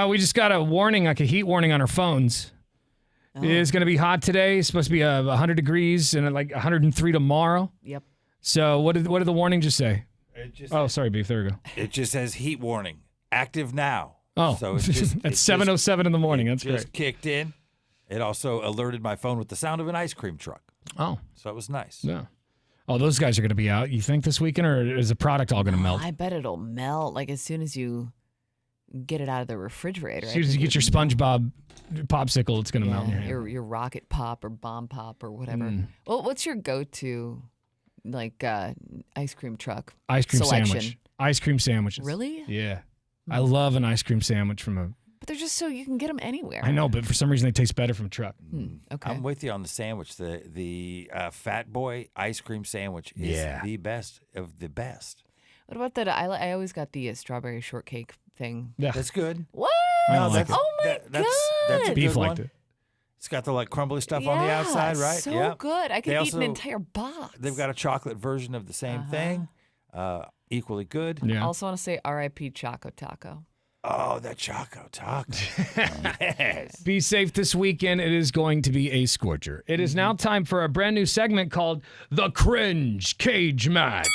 Speaker 1: We just got a warning, like a heat warning on our phones. Oh. It is going to be hot today. It's supposed to be 100 degrees and like 103 tomorrow.
Speaker 2: Yep.
Speaker 1: So what did the warning just say? Sorry, Beef. There we go.
Speaker 12: It just says heat warning, active now.
Speaker 1: Oh,
Speaker 12: so it's just,
Speaker 1: at 7:07 in the morning. That's
Speaker 12: just
Speaker 1: great.
Speaker 12: Kicked in. It also alerted my phone with the sound of an ice cream truck.
Speaker 1: Oh.
Speaker 12: So it was nice.
Speaker 1: Yeah. Oh, those guys are going to be out. You think this weekend, or is the product all going to melt?
Speaker 2: I bet it'll melt like as soon as you get it out of the refrigerator.
Speaker 1: As soon as you get your SpongeBob popsicle, it's going to melt in your hand.
Speaker 2: Your Rocket Pop or Bomb Pop or whatever. Well, what's your go-to, like, ice cream truck
Speaker 1: Ice cream
Speaker 2: selection?
Speaker 1: sandwich. Ice cream sandwiches.
Speaker 2: Really?
Speaker 1: Yeah. I love an ice cream sandwich from a...
Speaker 2: But they're just so you can get them anywhere.
Speaker 1: I know, but for some reason they taste better from a truck.
Speaker 2: Okay.
Speaker 12: I'm with you on the sandwich. The Fat Boy ice cream sandwich is the best of the best.
Speaker 2: What about that? I always got the strawberry shortcake thing.
Speaker 1: Yeah.
Speaker 12: That's good.
Speaker 2: What?
Speaker 1: No, like
Speaker 2: oh my God.
Speaker 12: That's a
Speaker 1: Beef
Speaker 12: good
Speaker 1: liked
Speaker 12: one.
Speaker 1: it.
Speaker 12: It's got the like crumbly stuff on the outside, right?
Speaker 2: So good. I could eat an entire box.
Speaker 12: They've got a chocolate version of the same thing. Equally good.
Speaker 1: Yeah.
Speaker 2: I also want to say R.I.P. Choco Taco.
Speaker 12: Oh, that Choco Taco. Yes.
Speaker 1: Be safe this weekend. It is going to be a scorcher. It is now time for a brand new segment called The Cringe Cage Match.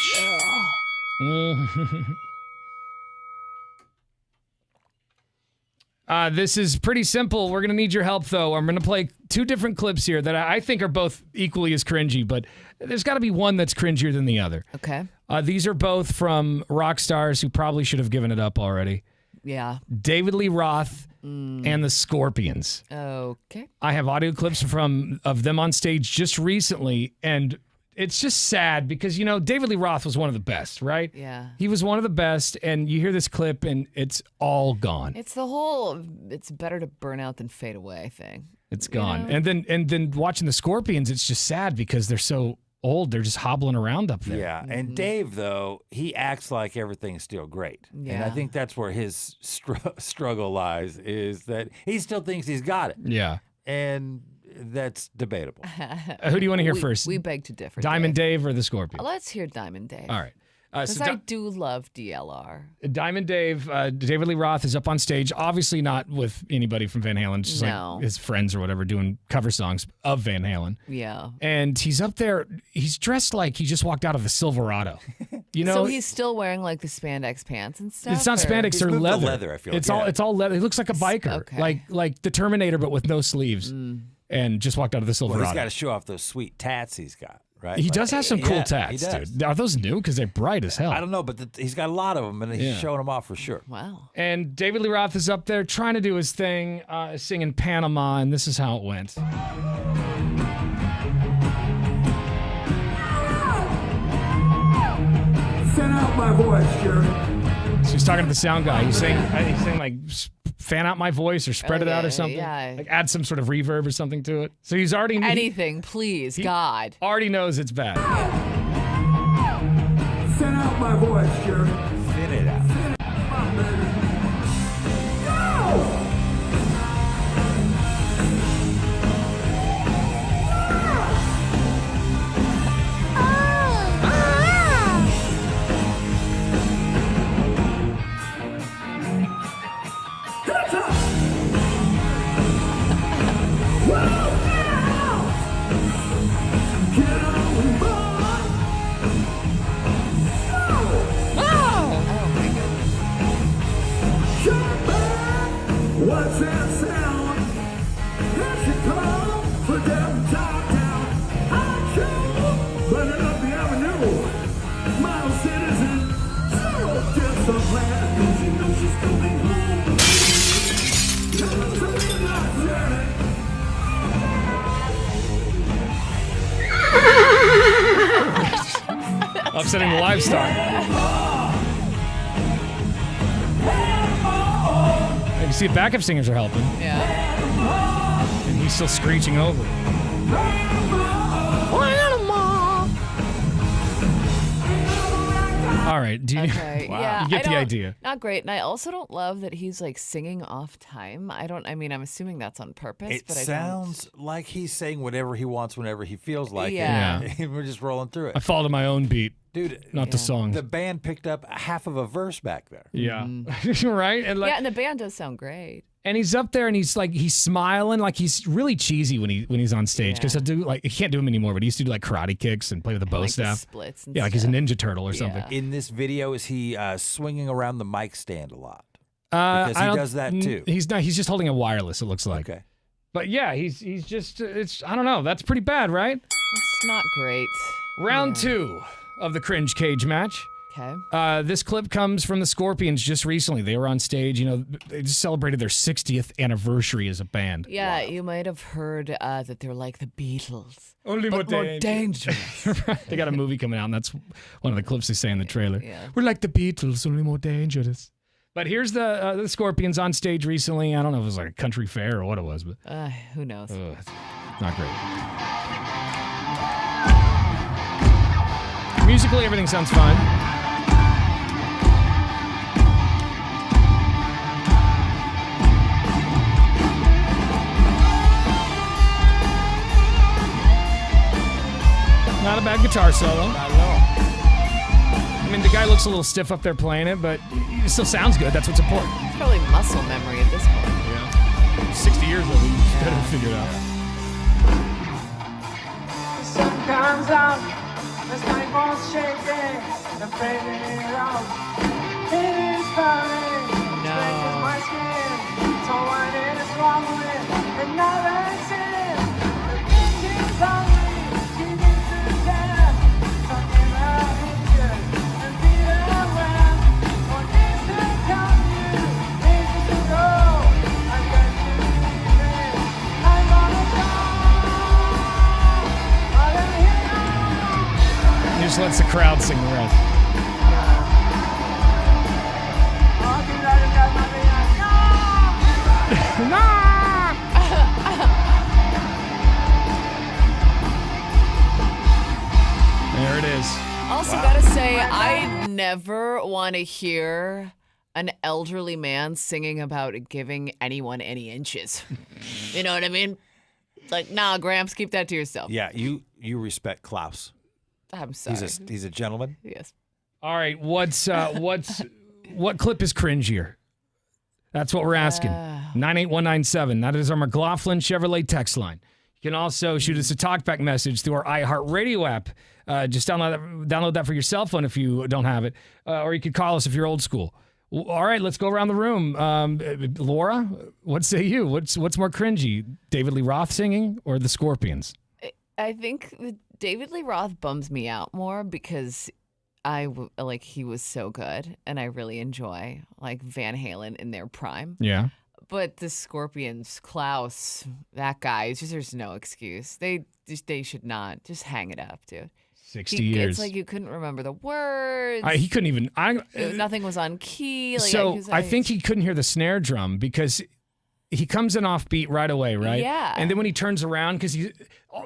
Speaker 1: This is pretty simple. We're going to need your help, though. I'm going to play two different clips here that I think are both equally as cringy, but there's got to be one that's cringier than the other.
Speaker 2: Okay.
Speaker 1: These are both from rock stars who probably should have given it up already.
Speaker 2: Yeah.
Speaker 1: David Lee Roth and the Scorpions.
Speaker 2: Okay.
Speaker 1: I have audio clips of them on stage just recently, and it's just sad because, you know, David Lee Roth was one of the best, right?
Speaker 2: Yeah.
Speaker 1: He was one of the best, and you hear this clip, and it's all gone.
Speaker 2: It's the whole, it's better to burn out than fade away thing.
Speaker 1: It's gone.
Speaker 2: You know?
Speaker 1: And then watching the Scorpions, it's just sad because they're so old. They're just hobbling around up there.
Speaker 12: Yeah, and Dave, though, he acts like everything's still great.
Speaker 2: Yeah.
Speaker 12: And I think that's where his struggle lies, is that he still thinks he's got it.
Speaker 1: Yeah.
Speaker 12: And that's debatable.
Speaker 1: Who do you want to hear first?
Speaker 2: We beg to differ.
Speaker 1: Diamond Dave or the Scorpions?
Speaker 2: Let's hear Diamond Dave.
Speaker 1: All right.
Speaker 2: Because I do love DLR.
Speaker 1: Diamond Dave, David Lee Roth is up on stage, obviously not with anybody from Van Halen, just like his friends or whatever doing cover songs of Van Halen.
Speaker 2: Yeah.
Speaker 1: And he's up there, he's dressed like he just walked out of the Silverado. You know?
Speaker 2: So he's still wearing like the spandex pants and stuff?
Speaker 1: It's not spandex, they're leather.
Speaker 12: Leather, I feel
Speaker 1: it's all leather. He looks like a biker, like the Terminator, but with no sleeves. And just walked out of the Silverado.
Speaker 12: Well, he's got to show off those sweet tats he's got. Right?
Speaker 1: He does have some cool tats,
Speaker 12: he does.
Speaker 1: dude. Are those new? Because they're bright as hell.
Speaker 12: I don't know, but he's got a lot of them, and he's showing them off for sure.
Speaker 2: Wow.
Speaker 1: And David Lee Roth is up there trying to do his thing, singing Panama, and this is how it went.
Speaker 13: Send out my voice, Jerry.
Speaker 1: So he's talking to the sound guy. He's saying like, fan out my voice or spread it out or something.
Speaker 2: Yeah.
Speaker 1: Like add some sort of reverb or something to it. So he's already...
Speaker 2: Anything, please, God.
Speaker 1: Already knows it's bad.
Speaker 13: Send out my voice, Jerry.
Speaker 12: Fit it out.
Speaker 13: What's that sound? Here she comes for them top down. Hot show, burning up the avenue. Model citizen, zero discipline. Don't you know she's coming home? Never to be not journey.
Speaker 1: Upsetting the livestock. You see, backup singers are helping.
Speaker 2: Yeah.
Speaker 1: And he's still screeching over. All right. Do you,
Speaker 2: Okay.
Speaker 1: wow.
Speaker 2: Yeah,
Speaker 1: You get the idea.
Speaker 2: Not great. And I also don't love that he's like singing off time. I'm assuming that's on purpose.
Speaker 12: It
Speaker 2: but
Speaker 12: sounds like he's saying whatever he wants whenever he feels like it.
Speaker 2: Yeah.
Speaker 12: And we're just rolling through it.
Speaker 1: I fall to my own beat.
Speaker 12: Dude,
Speaker 1: not the song.
Speaker 12: The band picked up half of a verse back there.
Speaker 1: Yeah. Right? And
Speaker 2: yeah, and the band does sound great.
Speaker 1: And he's up there and he's smiling like he's really cheesy when he's on stage because he can't do them anymore, but he used to do like karate kicks and play with the bow staff.
Speaker 2: Splits and
Speaker 1: like he's a Ninja Turtle or something.
Speaker 12: In this video, is he swinging around the mic stand a lot? Because he does that too.
Speaker 1: He's not. He's just holding a wireless. It looks like.
Speaker 12: Okay.
Speaker 1: But yeah, he's just. I don't know. That's pretty bad, right?
Speaker 2: It's not great.
Speaker 1: Round 2 of the cringe cage match.
Speaker 2: Okay.
Speaker 1: This clip comes from the Scorpions just recently. They were on stage. They just celebrated their 60th anniversary as a band.
Speaker 2: Yeah, you might have heard that they're like the Beatles.
Speaker 1: Only
Speaker 2: but
Speaker 1: more
Speaker 2: dangerous.
Speaker 1: They got a movie coming out, and that's one of the clips they say in the trailer.
Speaker 2: Yeah.
Speaker 1: We're like the Beatles, only more dangerous. But here's the Scorpions on stage recently. I don't know if it was like a country fair or what it was, but
Speaker 2: who knows?
Speaker 1: It's not great. Musically, everything sounds fine. Not a bad guitar solo.
Speaker 12: Not at all.
Speaker 1: I mean, the guy looks a little stiff up there playing it, but it still sounds good. That's what's important.
Speaker 2: It's probably muscle memory at this point.
Speaker 1: Yeah. 60 years of it. You better figure it out.
Speaker 13: The sun comes out, the my bones shaking, the fading out. It is burning, breaking my skin. So what is wrong with another sin? The thing is hungry, she needs to death. Something about picture and be aware. What needs to come you, needs to go. I got to leave it, I'm gonna go.
Speaker 1: He just lets the crowd sing the rest. There it is.
Speaker 2: Also, gotta say, I never want to hear an elderly man singing about giving anyone any inches. You know what I mean? Like, nah, Gramps, keep that to yourself.
Speaker 12: Yeah, you respect Klaus.
Speaker 2: I'm sorry.
Speaker 12: He's a gentleman.
Speaker 2: Yes.
Speaker 1: All right, what clip is cringier? That's what we're asking. 98197. That is our McLaughlin Chevrolet text line. You can also shoot us a talkback message through our iHeartRadio app. Just download that for your cell phone if you don't have it, or you could call us if you're old school. All right, let's go around the room. Laura, what say you? What's more cringy, David Lee Roth singing or the Scorpions?
Speaker 2: I think David Lee Roth bums me out more because he was so good, and I really enjoy like Van Halen in their prime.
Speaker 1: Yeah.
Speaker 2: But the Scorpions, Klaus, that guy, there's no excuse. They should not just hang it up, dude.
Speaker 1: 60 years.
Speaker 2: It's like you couldn't remember the words.
Speaker 1: He couldn't even.
Speaker 2: Nothing was on key.
Speaker 1: I think he couldn't hear the snare drum because he comes in off beat right away, right?
Speaker 2: Yeah.
Speaker 1: And then when he turns around, because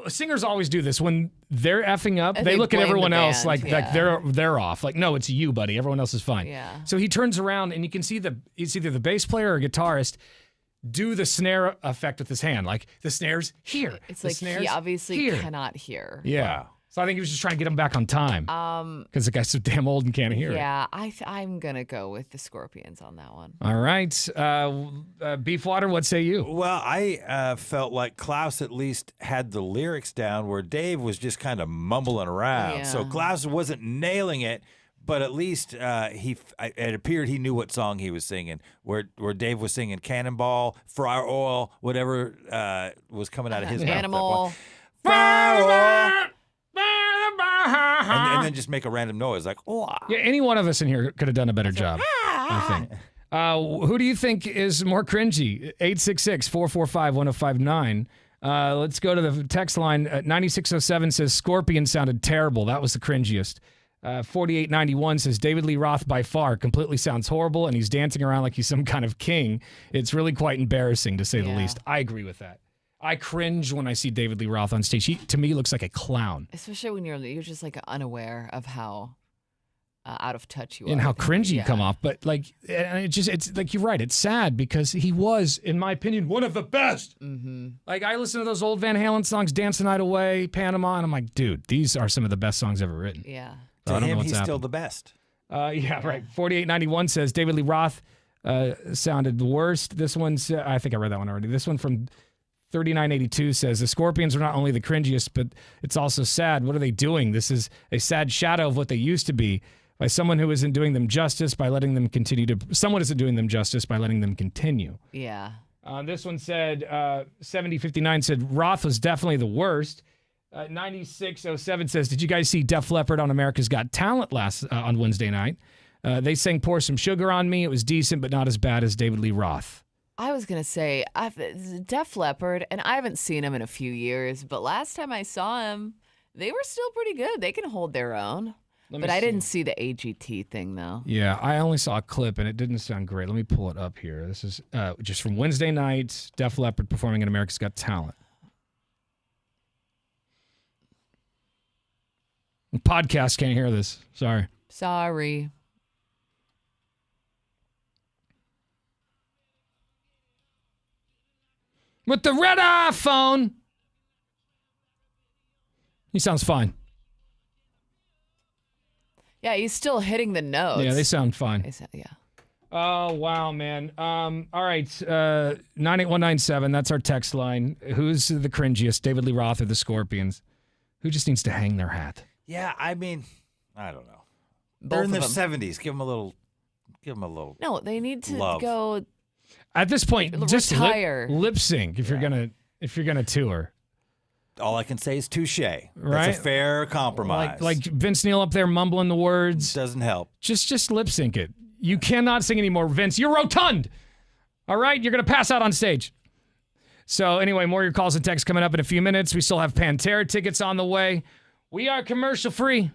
Speaker 1: singers always do this when they're effing up, they look at everyone else like they're off. Like, no, it's you, buddy. Everyone else is fine.
Speaker 2: Yeah.
Speaker 1: So he turns around and you can see it's either the bass player or guitarist do the snare effect with his hand, like the snare's here.
Speaker 2: It's like he obviously cannot hear.
Speaker 1: Yeah. Wow. So I think he was just trying to get him back on time. Because the guy's so damn old and can't hear it.
Speaker 2: Yeah, I'm going to go with the Scorpions on that one.
Speaker 1: All right. Beefwater, what say you?
Speaker 12: Well, I felt like Klaus at least had the lyrics down where Dave was just kind of mumbling around.
Speaker 2: Yeah.
Speaker 12: So Klaus wasn't nailing it, but at least it appeared he knew what song he was singing, where Dave was singing Cannonball, Fire Oil, whatever was coming out of his mouth.
Speaker 2: Animal.
Speaker 12: Fire Oil. And then just make a random noise like, oh.
Speaker 1: Yeah, any one of us in here could have done a better job, I think. Who do you think is more cringy? 866-445-1059. Let's go to the text line. 9607 says Scorpion sounded terrible. That was the cringiest. 4891 says David Lee Roth by far completely sounds horrible, and he's dancing around like he's some kind of king. It's really quite embarrassing, to say the least. I agree with that. I cringe when I see David Lee Roth on stage. He, to me, looks like a clown.
Speaker 2: Especially when you're just like unaware of how out of touch you are.
Speaker 1: And how cringy you come off. But like, it's like, you're right. It's sad because he was, in my opinion, one of the best.
Speaker 2: Mm-hmm.
Speaker 1: Like, I listen to those old Van Halen songs, Dance the Night Away, Panama, and I'm like, dude, these are some of the best songs ever written.
Speaker 2: Yeah.
Speaker 1: So
Speaker 12: to him, he's still the best.
Speaker 1: Yeah, right. 4891 says David Lee Roth sounded the worst. This one's, I think I read that one already. This one from 3982 says the Scorpions are not only the cringiest, but it's also sad. What are they doing? This is a sad shadow of what they used to be. By someone who isn't doing them justice by letting them continue to. Someone isn't doing them justice by letting them continue.
Speaker 2: Yeah.
Speaker 1: This one said 7059 said Roth was definitely the worst. 9607 says, did you guys see Def Leppard on America's Got Talent on Wednesday night? They sang Pour Some Sugar on Me. It was decent, but not as bad as David Lee Roth.
Speaker 2: I was going to say, Def Leppard, and I haven't seen him in a few years, but last time I saw him, they were still pretty good. They can hold their own. But I didn't see the AGT thing, though.
Speaker 1: Yeah, I only saw a clip, and it didn't sound great. Let me pull it up here. This is just from Wednesday night, Def Leppard performing at America's Got Talent. The podcast can't hear this. Sorry.
Speaker 2: Sorry.
Speaker 1: With the red iPhone. He sounds fine.
Speaker 2: Yeah, he's still hitting the notes.
Speaker 1: Yeah, they sound fine.
Speaker 2: Yeah.
Speaker 1: Oh, wow, man. All right. 98197, that's our text line. Who's the cringiest, David Lee Roth or the Scorpions? Who just needs to hang their hat?
Speaker 12: Yeah, I mean, I don't know. They're in their 70s. Give them a little.
Speaker 2: No, they need to
Speaker 12: love.
Speaker 2: go.
Speaker 1: At this point, just
Speaker 2: retire.
Speaker 1: lip sync if you're gonna tour.
Speaker 12: All I can say is touche.
Speaker 1: Right?
Speaker 12: That's a fair compromise.
Speaker 1: Like Vince Neil up there mumbling the words.
Speaker 12: Doesn't help.
Speaker 1: Just lip sync it. You cannot sing anymore, Vince. You're rotund. All right? You're going to pass out on stage. So anyway, more of your calls and texts coming up in a few minutes. We still have Pantera tickets on the way. We are commercial free.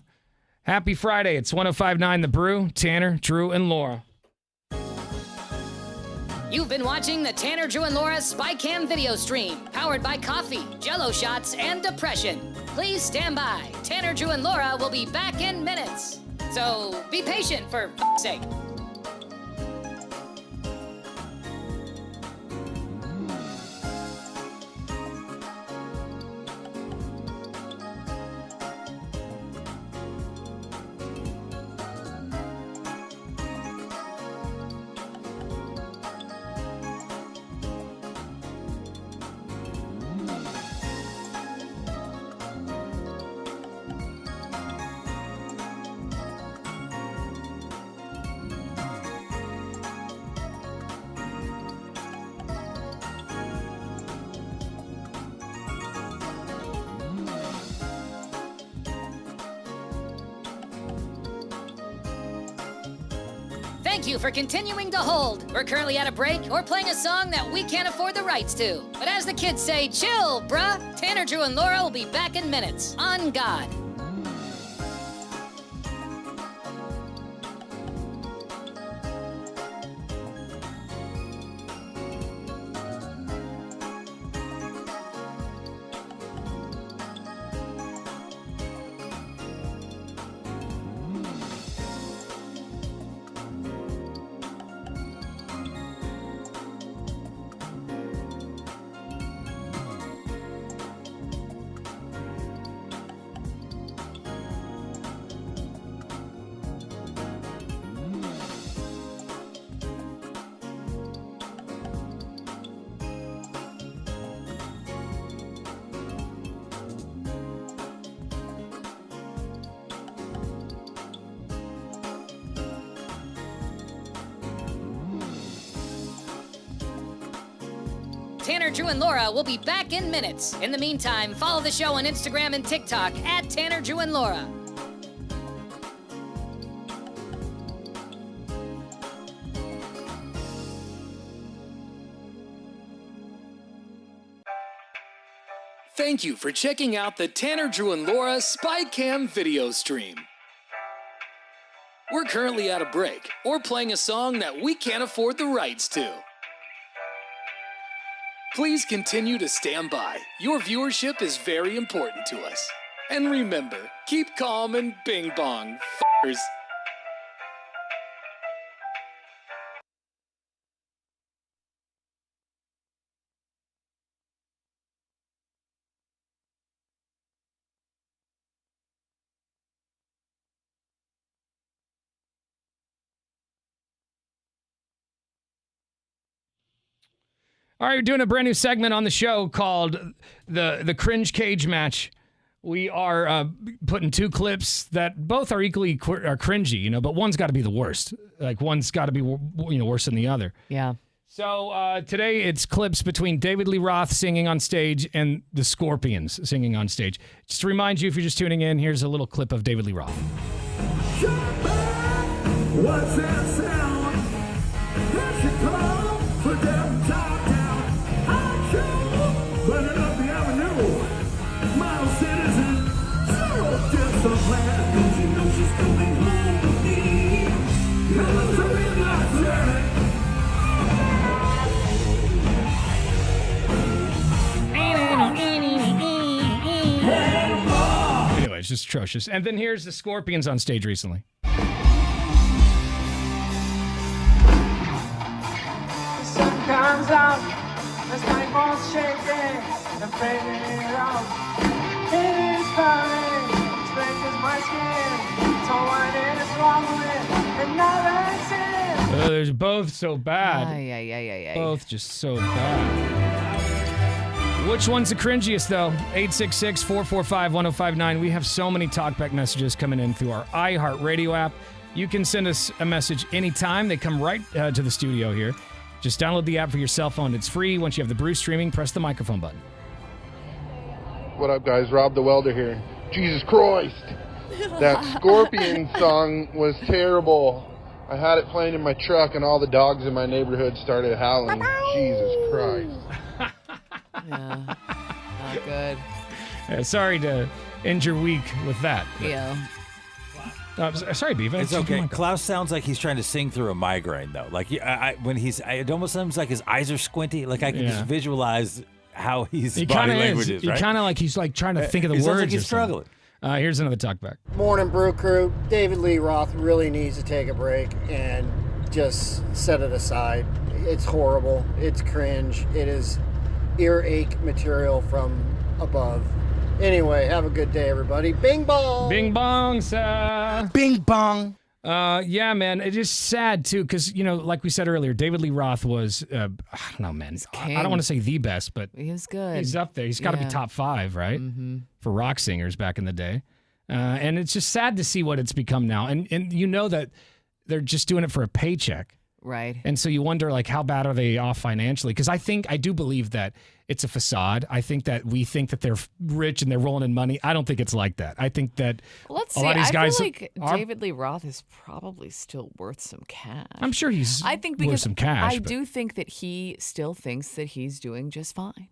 Speaker 1: Happy Friday. It's 105.9 The Brew. Tanner, Drew, and Laura.
Speaker 4: You've been watching the Tanner, Drew, and Laura SpyCam video stream, powered by coffee, Jell-O shots, and depression. Please stand by. Tanner, Drew, and Laura will be back in minutes. So be patient, for f***'s sake. Thank you for continuing to hold. We're currently at a break or playing a song that we can't afford the rights to. But as the kids say, chill, bruh. Tanner, Drew, and Laura will be back in minutes. On God. Tanner, Drew, and Laura will be back in minutes. In the meantime, follow the show on Instagram and TikTok at Tanner, Drew, and Laura.
Speaker 5: Thank you for checking out the Tanner, Drew, and Laura SpyCam video stream. We're currently at a break or playing a song that we can't afford the rights to. Please continue to stand by. Your viewership is very important to us. And remember, keep calm and bing bong, f***ers.
Speaker 1: All right, we're doing a brand new segment on the show called the Cringe Cage Match. We are putting two clips that both are equally cringy, but one's got to be the worst. Like one's got to be worse than the other.
Speaker 2: Yeah.
Speaker 1: So today it's clips between David Lee Roth singing on stage and the Scorpions singing on stage. Just to remind you, if you're just tuning in, here's a little clip of David Lee Roth.
Speaker 13: What's that sound? That's your call for them top down. I'm running up the avenue. Model citizen, zero discipline. Don't you know she's coming home with me? Military blaster.
Speaker 1: Anyway, it's just atrocious. And then here's the Scorpions on stage recently.
Speaker 13: Comes out, the spike balls shaking, the fading out. It is powering, strength is my skin, so what is wrong with it, and now that's it.
Speaker 1: They're both so bad. Both just so bad. Which one's the cringiest, though? 866-445-1059. We have so many talkback messages coming in through our iHeartRadio app. You can send us a message anytime. They come right to the studio here. Just download the app for your cell phone. It's free. Once you have the Brew streaming, press the microphone button.
Speaker 14: What up, guys? Rob the Welder here. Jesus Christ. That Scorpion song was terrible. I had it playing in my truck, and all the dogs in my neighborhood started howling. Jesus Christ.
Speaker 2: Yeah, not good.
Speaker 1: Sorry to end your week with that.
Speaker 2: Yeah.
Speaker 1: Sorry, Beaver.
Speaker 12: It's okay. Klaus sounds like he's trying to sing through a migraine, though. Like it almost sounds like his eyes are squinty. Like I can just visualize how his body language is.
Speaker 1: Right? Kind of like he's like trying to think of the words.
Speaker 12: Sounds like he's struggling.
Speaker 1: Here's another talkback.
Speaker 15: Morning, Brew Crew. David Lee Roth really needs to take a break and just set it aside. It's horrible. It's cringe. It is earache material from above. Anyway, have a good day, everybody. Bing bong.
Speaker 1: Bing bong, sir.
Speaker 15: Bing bong.
Speaker 1: Yeah, man. It is sad too, because like we said earlier, David Lee Roth was I don't know, man. I don't want to say the best, but
Speaker 2: he was good.
Speaker 1: He's up there. He's got to be top 5, right? Mm-hmm. For rock singers back in the day. And it's just sad to see what it's become now. And you know that they're just doing it for a paycheck.
Speaker 2: Right.
Speaker 1: And so you wonder, like, how bad are they off financially? Because I do believe that it's a facade. I think that we think that they're rich and they're rolling in money. I don't think it's like that. I think that
Speaker 2: Let's
Speaker 1: a
Speaker 2: see.
Speaker 1: lot of these guys
Speaker 2: feel like David Lee Roth is probably still worth some cash.
Speaker 1: I'm sure he's worth some cash.
Speaker 2: I do think that he still thinks that he's doing just fine.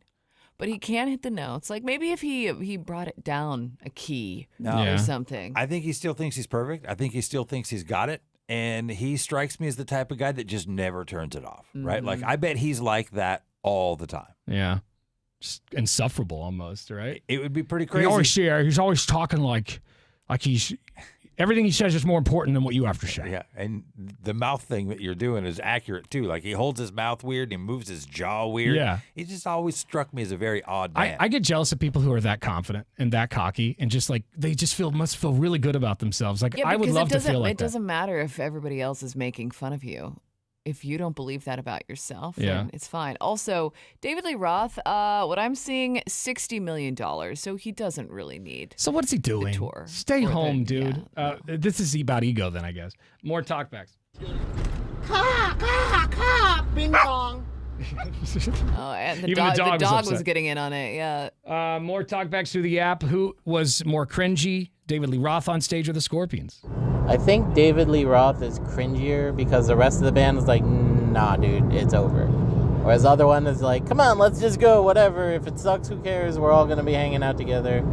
Speaker 2: But he can't hit the notes. Like, maybe if he brought it down a key or something.
Speaker 12: I think he still thinks he's perfect. I think he still thinks he's got it. And he strikes me as the type of guy that just never turns it off, right? Like, I bet he's like that all the time.
Speaker 1: Yeah. Just insufferable almost, right?
Speaker 12: It would be pretty crazy.
Speaker 1: He's always talking like he's everything he says is more important than what you have to say.
Speaker 12: Yeah, and the mouth thing that you're doing is accurate too. Like, he holds his mouth weird, and he moves his jaw weird.
Speaker 1: Yeah.
Speaker 12: He just always struck me as a very odd man.
Speaker 1: I get jealous of people who are that confident and that cocky and just like they just must feel really good about themselves. Like, I would love to feel like
Speaker 2: that. It doesn't matter if everybody else is making fun of you. If you don't believe that about yourself, then it's fine. Also, David Lee Roth, what I'm seeing, $60 million. So he doesn't really need.
Speaker 1: So what's he doing?
Speaker 2: Tour.
Speaker 1: Stay home, dude. This is about ego then, I guess. More talkbacks.
Speaker 15: Bing bong.
Speaker 2: Oh, and
Speaker 1: Even the dog
Speaker 2: was getting in on it. Yeah.
Speaker 1: More talkbacks through the app. Who was more cringy? David Lee Roth on stage or the Scorpions?
Speaker 16: I think David Lee Roth is cringier because the rest of the band is like, nah, dude, it's over. Whereas the other one is like, come on, let's just go, whatever. If it sucks, who cares? We're all going to be hanging out together.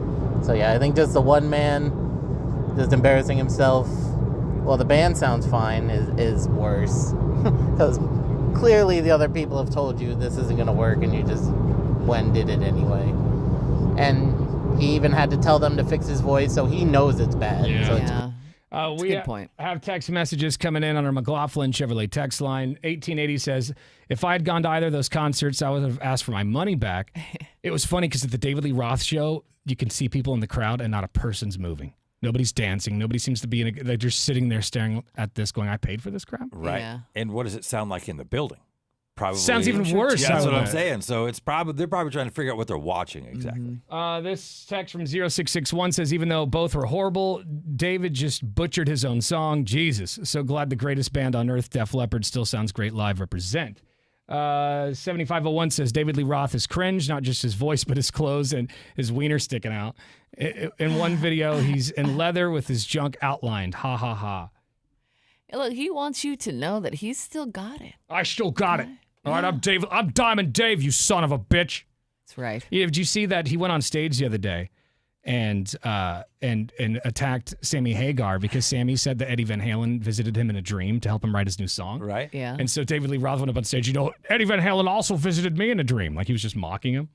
Speaker 16: So yeah, I think just the one man just embarrassing himself. Well, the band sounds fine is worse. Because clearly the other people have told you this isn't going to work and you just went and did it anyway. And he even had to tell them to fix his voice, so he knows it's bad.
Speaker 1: Yeah.
Speaker 16: So
Speaker 2: That's
Speaker 1: we
Speaker 2: a good point.
Speaker 1: Have text messages coming in on our McLaughlin Chevrolet text line. 1880 says, if I had gone to either of those concerts, I would have asked for my money back. It was funny because at the David Lee Roth show, you can see people in the crowd and not a person's moving. Nobody's dancing. Nobody seems to be they're just sitting there staring at this going, I paid for this crap?
Speaker 12: Right.
Speaker 2: Yeah.
Speaker 12: And what does it sound like in the building? Probably
Speaker 1: Sounds even worse.
Speaker 12: Yeah, that's what I'm saying. So they're probably trying to figure out what they're watching exactly.
Speaker 1: This text from 0661 says, even though both were horrible, David just butchered his own song. Jesus. So glad the greatest band on earth, Def Leppard, still sounds great live. Represent. 7501 says, David Lee Roth is cringe, not just his voice, but his clothes and his wiener sticking out. In one video, he's in leather with his junk outlined. Ha, ha, ha.
Speaker 2: Look, he wants you to know that he's still got it.
Speaker 1: I still got it. All right, I'm Dave. I'm Diamond Dave, you son of a bitch.
Speaker 2: That's right.
Speaker 1: Yeah, did you see that he went on stage the other day and attacked Sammy Hagar because Sammy said that Eddie Van Halen visited him in a dream to help him write his new song?
Speaker 12: Right.
Speaker 2: Yeah.
Speaker 1: And so David Lee Roth went up on stage, Eddie Van Halen also visited me in a dream. Like he was just mocking him.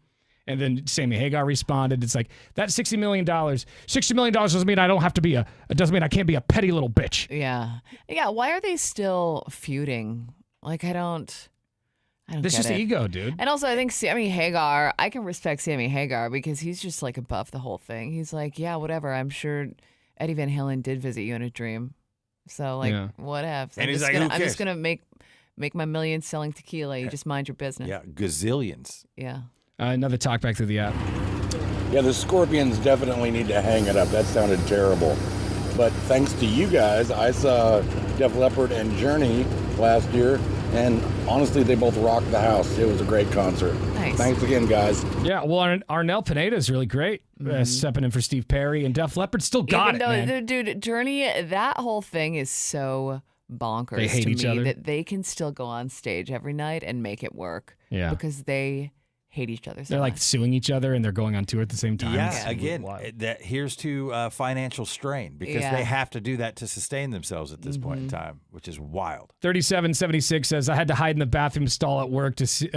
Speaker 1: And then Sammy Hagar responded, it's like, that $60 million doesn't mean I don't have to be it doesn't mean I can't be a petty little bitch.
Speaker 2: Yeah. Yeah, why are they still feuding? Like, I don't
Speaker 1: This is ego, dude.
Speaker 2: And also, I think Sammy Hagar, I can respect Sammy Hagar because he's just like above the whole thing. He's like, yeah, whatever. I'm sure Eddie Van Halen did visit you in a dream. So, like, whatever.
Speaker 12: And he's like, who cares?
Speaker 2: I'm just going to make my millions selling tequila. You just mind your business.
Speaker 12: Yeah, gazillions.
Speaker 2: Yeah.
Speaker 1: Another talk back through the app.
Speaker 17: Yeah, the Scorpions definitely need to hang it up. That sounded terrible. But thanks to you guys, I saw Def Leppard and Journey last year, and honestly, they both rocked the house. It was a great concert.
Speaker 2: Nice.
Speaker 17: Thanks again, guys.
Speaker 1: Yeah, well, Arnel Pineda is really great. Stepping in for Steve Perry, and Def Leppard still got man.
Speaker 2: Dude, Journey, that whole thing is so bonkers
Speaker 1: They hate
Speaker 2: to
Speaker 1: each
Speaker 2: me
Speaker 1: other.
Speaker 2: that they can still go on stage every night and make it work.
Speaker 1: Yeah.
Speaker 2: Because they hate each other so
Speaker 1: They're like
Speaker 2: much.
Speaker 1: suing each other, and they're going on tour at the same time.
Speaker 12: Yeah,
Speaker 1: It's
Speaker 12: again,
Speaker 1: wild.
Speaker 12: here's to financial strain because
Speaker 2: Yeah.
Speaker 12: they have to do that to sustain themselves at this point in time, which is wild.
Speaker 1: 3776 says, I had to hide in the bathroom stall at work to see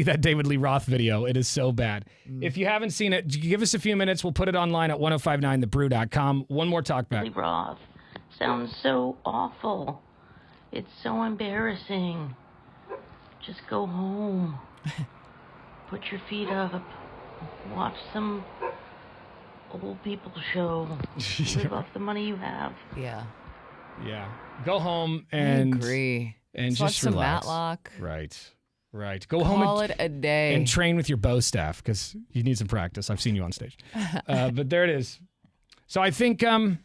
Speaker 1: that David Lee Roth video. It is so bad. If you haven't seen it, give us a few minutes. We'll put it online at 1059thebrew.com. One more talk back.
Speaker 18: David Lee Roth sounds so awful. It's so embarrassing. Just go home. Put your feet up. Watch some old people show. Live off the money you have.
Speaker 2: Yeah.
Speaker 1: Yeah. Go home and
Speaker 2: agree.
Speaker 1: And
Speaker 2: Let's
Speaker 1: just
Speaker 2: watch some
Speaker 1: relax.
Speaker 2: Matlock.
Speaker 1: Right. Go home
Speaker 2: Call
Speaker 1: and,
Speaker 2: it a day.
Speaker 1: and train with your bow staff because you need some practice. I've seen you on stage. But there it is. So I think
Speaker 2: I don't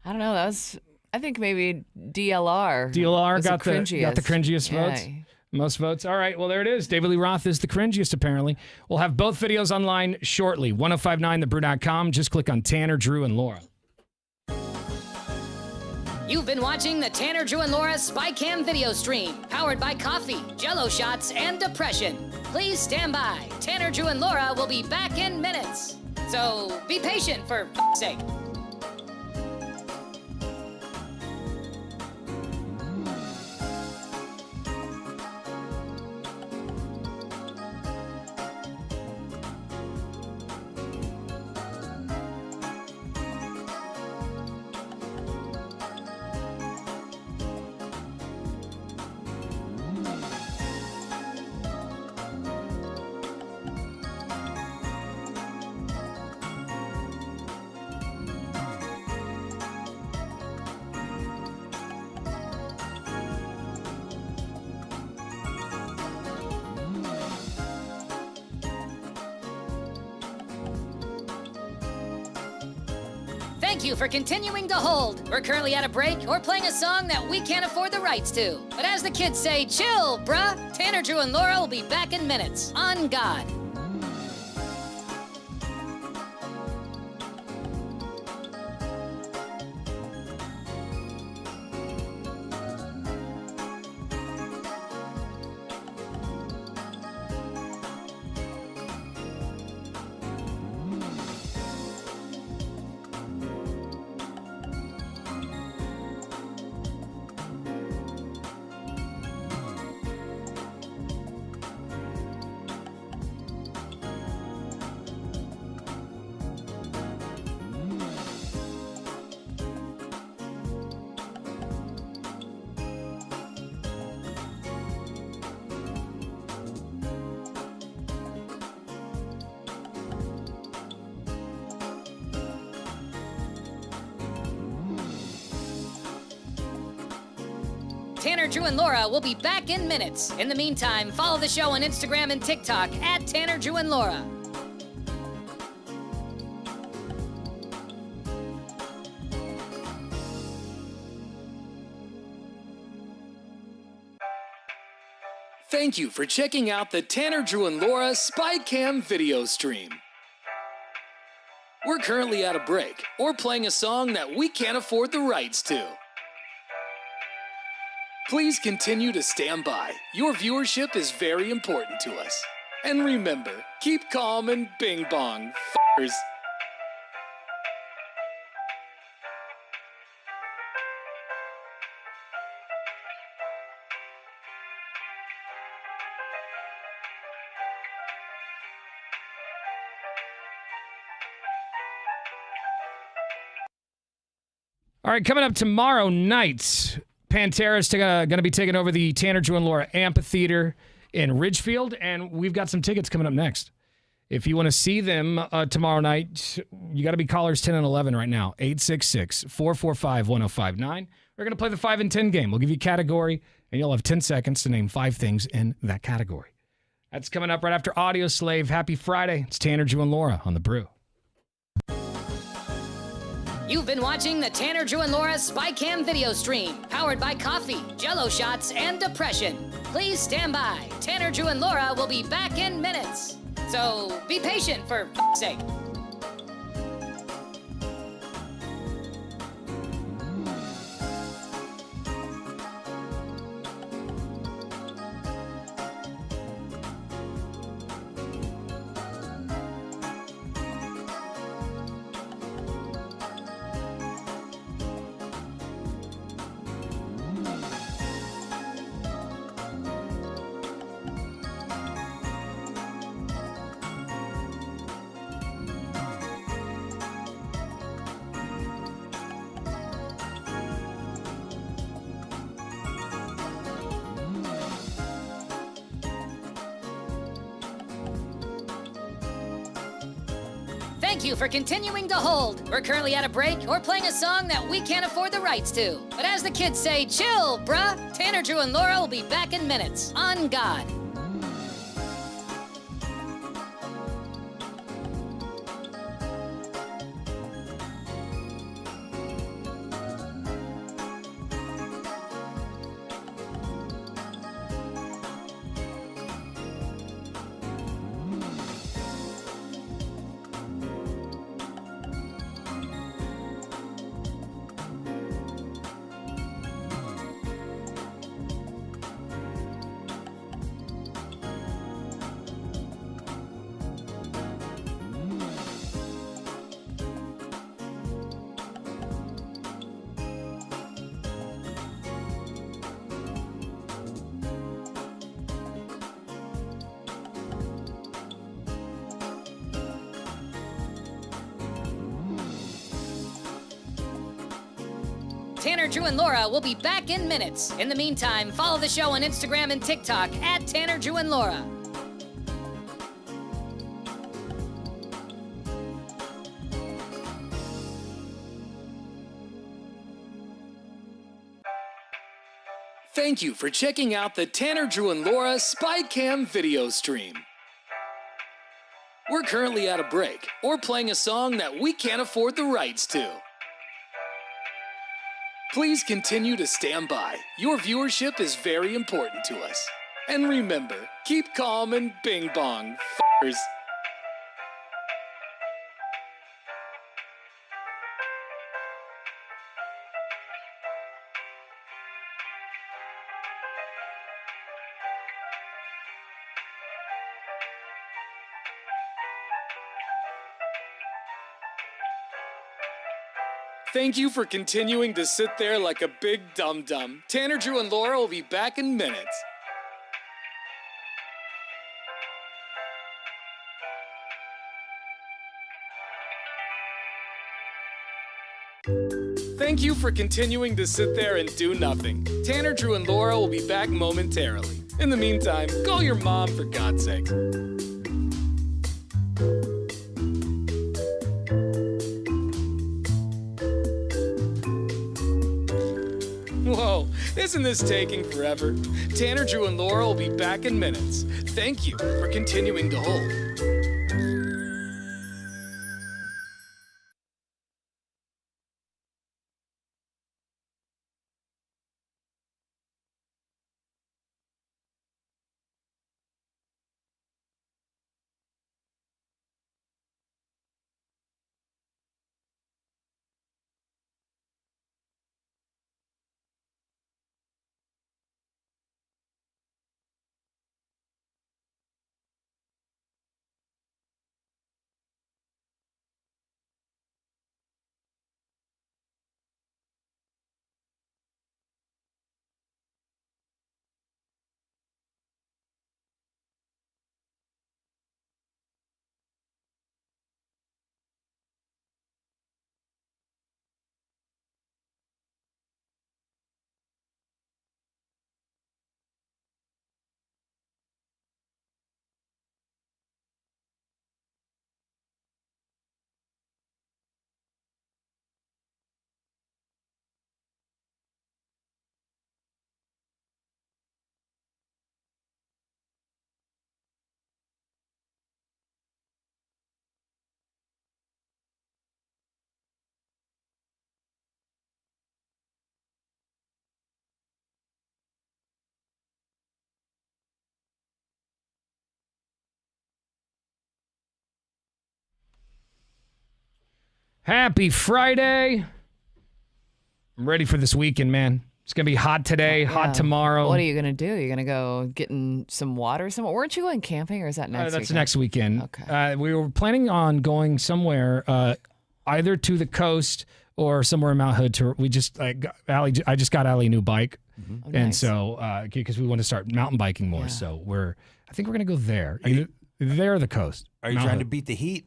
Speaker 2: know. That was I think maybe DLR.
Speaker 1: DLR
Speaker 2: was
Speaker 1: got the cringiest
Speaker 2: Yeah.
Speaker 1: votes. Most votes. All right, well, there it is. David Lee Roth is the cringiest, apparently. We'll have both videos online shortly. 1059thebrew.com. Just click on Tanner, Drew, and Laura.
Speaker 4: You've been watching the Tanner, Drew, and Laura SpyCam video stream, powered by coffee, Jell-O shots, and depression. Please stand by. Tanner, Drew, and Laura will be back in minutes. So be patient, for f***'s sake. Thank you for continuing to hold. We're currently at a break or playing a song that we can't afford the rights to. But as the kids say, chill, bruh. Tanner, Drew, and Laura will be back in minutes. On God. Tanner, Drew, and Laura will be back in minutes. In the meantime, follow the show on Instagram and TikTok at Tanner, Drew, and Laura.
Speaker 5: Thank you for checking out the Tanner, Drew, and Laura SpyCam video stream. We're currently at a break or playing a song that we can't afford the rights to. Please continue to stand by. Your viewership is very important to us. And remember, keep calm and bing bong, f***ers.
Speaker 1: All right, coming up tomorrow night, Pantera's going to be taking over the Tanner, Drew, and Laura Amphitheater in Ridgefield, and we've got some tickets coming up next. If you want to see them tomorrow night, you got to be callers 10 and 11 right now, 866-445-1059. We're going to play the 5 and 10 game. We'll give you a category, and you'll have 10 seconds to name 5 things in that category. That's coming up right after Audio Slave. Happy Friday. It's Tanner, Drew, and Laura on The Brew.
Speaker 4: You've been watching the Tanner, Drew, and Laura SpyCam video stream, powered by coffee, Jell-O shots, and depression. Please stand by. Tanner, Drew, and Laura will be back in minutes. So be patient, for f***'s sake. Thank you for continuing to hold. We're currently at a break or playing a song that we can't afford the rights to. But as the kids say, chill, bruh. Tanner, Drew, and Laura will be back in minutes. On God. Tanner, Drew, and Laura will be back in minutes. In the meantime, follow the show on Instagram and TikTok at Tanner, Drew, and Laura.
Speaker 5: Thank you for checking out the Tanner, Drew, and Laura SpyCam video stream. We're currently at a break or playing a song that we can't afford the rights to. Please continue to stand by. Your viewership is very important to us. And remember, keep calm and bing bong, f***ers. Thank you for continuing to sit there like a big dum-dum. Tanner, Drew, and Laura will be back in minutes. Thank you for continuing to sit there and do nothing. Tanner, Drew, and Laura will be back momentarily. In the meantime, call your mom for God's sake. Whoa, isn't this taking forever? Tanner, Drew, and Laura will be back in minutes. Thank you for continuing to hold.
Speaker 1: Happy Friday. I'm ready for this weekend, man. It's going to be hot today, hot tomorrow.
Speaker 2: What are you going to do? You're going to go get in some water somewhere? Weren't you going camping, or is that next weekend?
Speaker 1: That's next weekend.
Speaker 2: Okay.
Speaker 1: We were planning on going somewhere, either to the coast or somewhere in Mount Hood. I just got Allie a new bike.
Speaker 2: Oh,
Speaker 1: and
Speaker 2: nice.
Speaker 1: so, because we want to start mountain biking more. So I think we're going to go there. Either there or the coast.
Speaker 12: Are you
Speaker 1: Mount
Speaker 12: trying
Speaker 1: Hood.
Speaker 12: to beat the heat?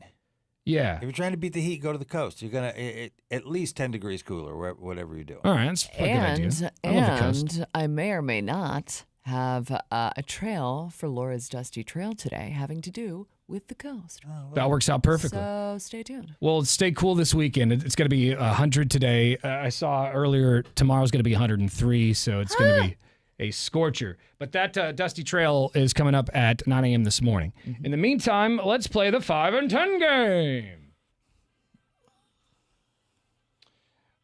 Speaker 1: Yeah.
Speaker 12: If you're trying to beat the heat, go to the coast. You're going to at least 10 degrees cooler, whatever you do.
Speaker 1: All right, that's a good idea. I love the coast.
Speaker 2: And I may or may not have a trail for Laura's Dusty Trail today having to do with the coast.
Speaker 1: That works out perfectly.
Speaker 2: So stay tuned.
Speaker 1: Well, stay cool this weekend. It's going to be 100 today. I saw earlier tomorrow's going to be 103, so it's going to be a scorcher. But that Dusty Trail is coming up at 9 a.m. this morning. In the meantime, let's play the 5 and 10 game.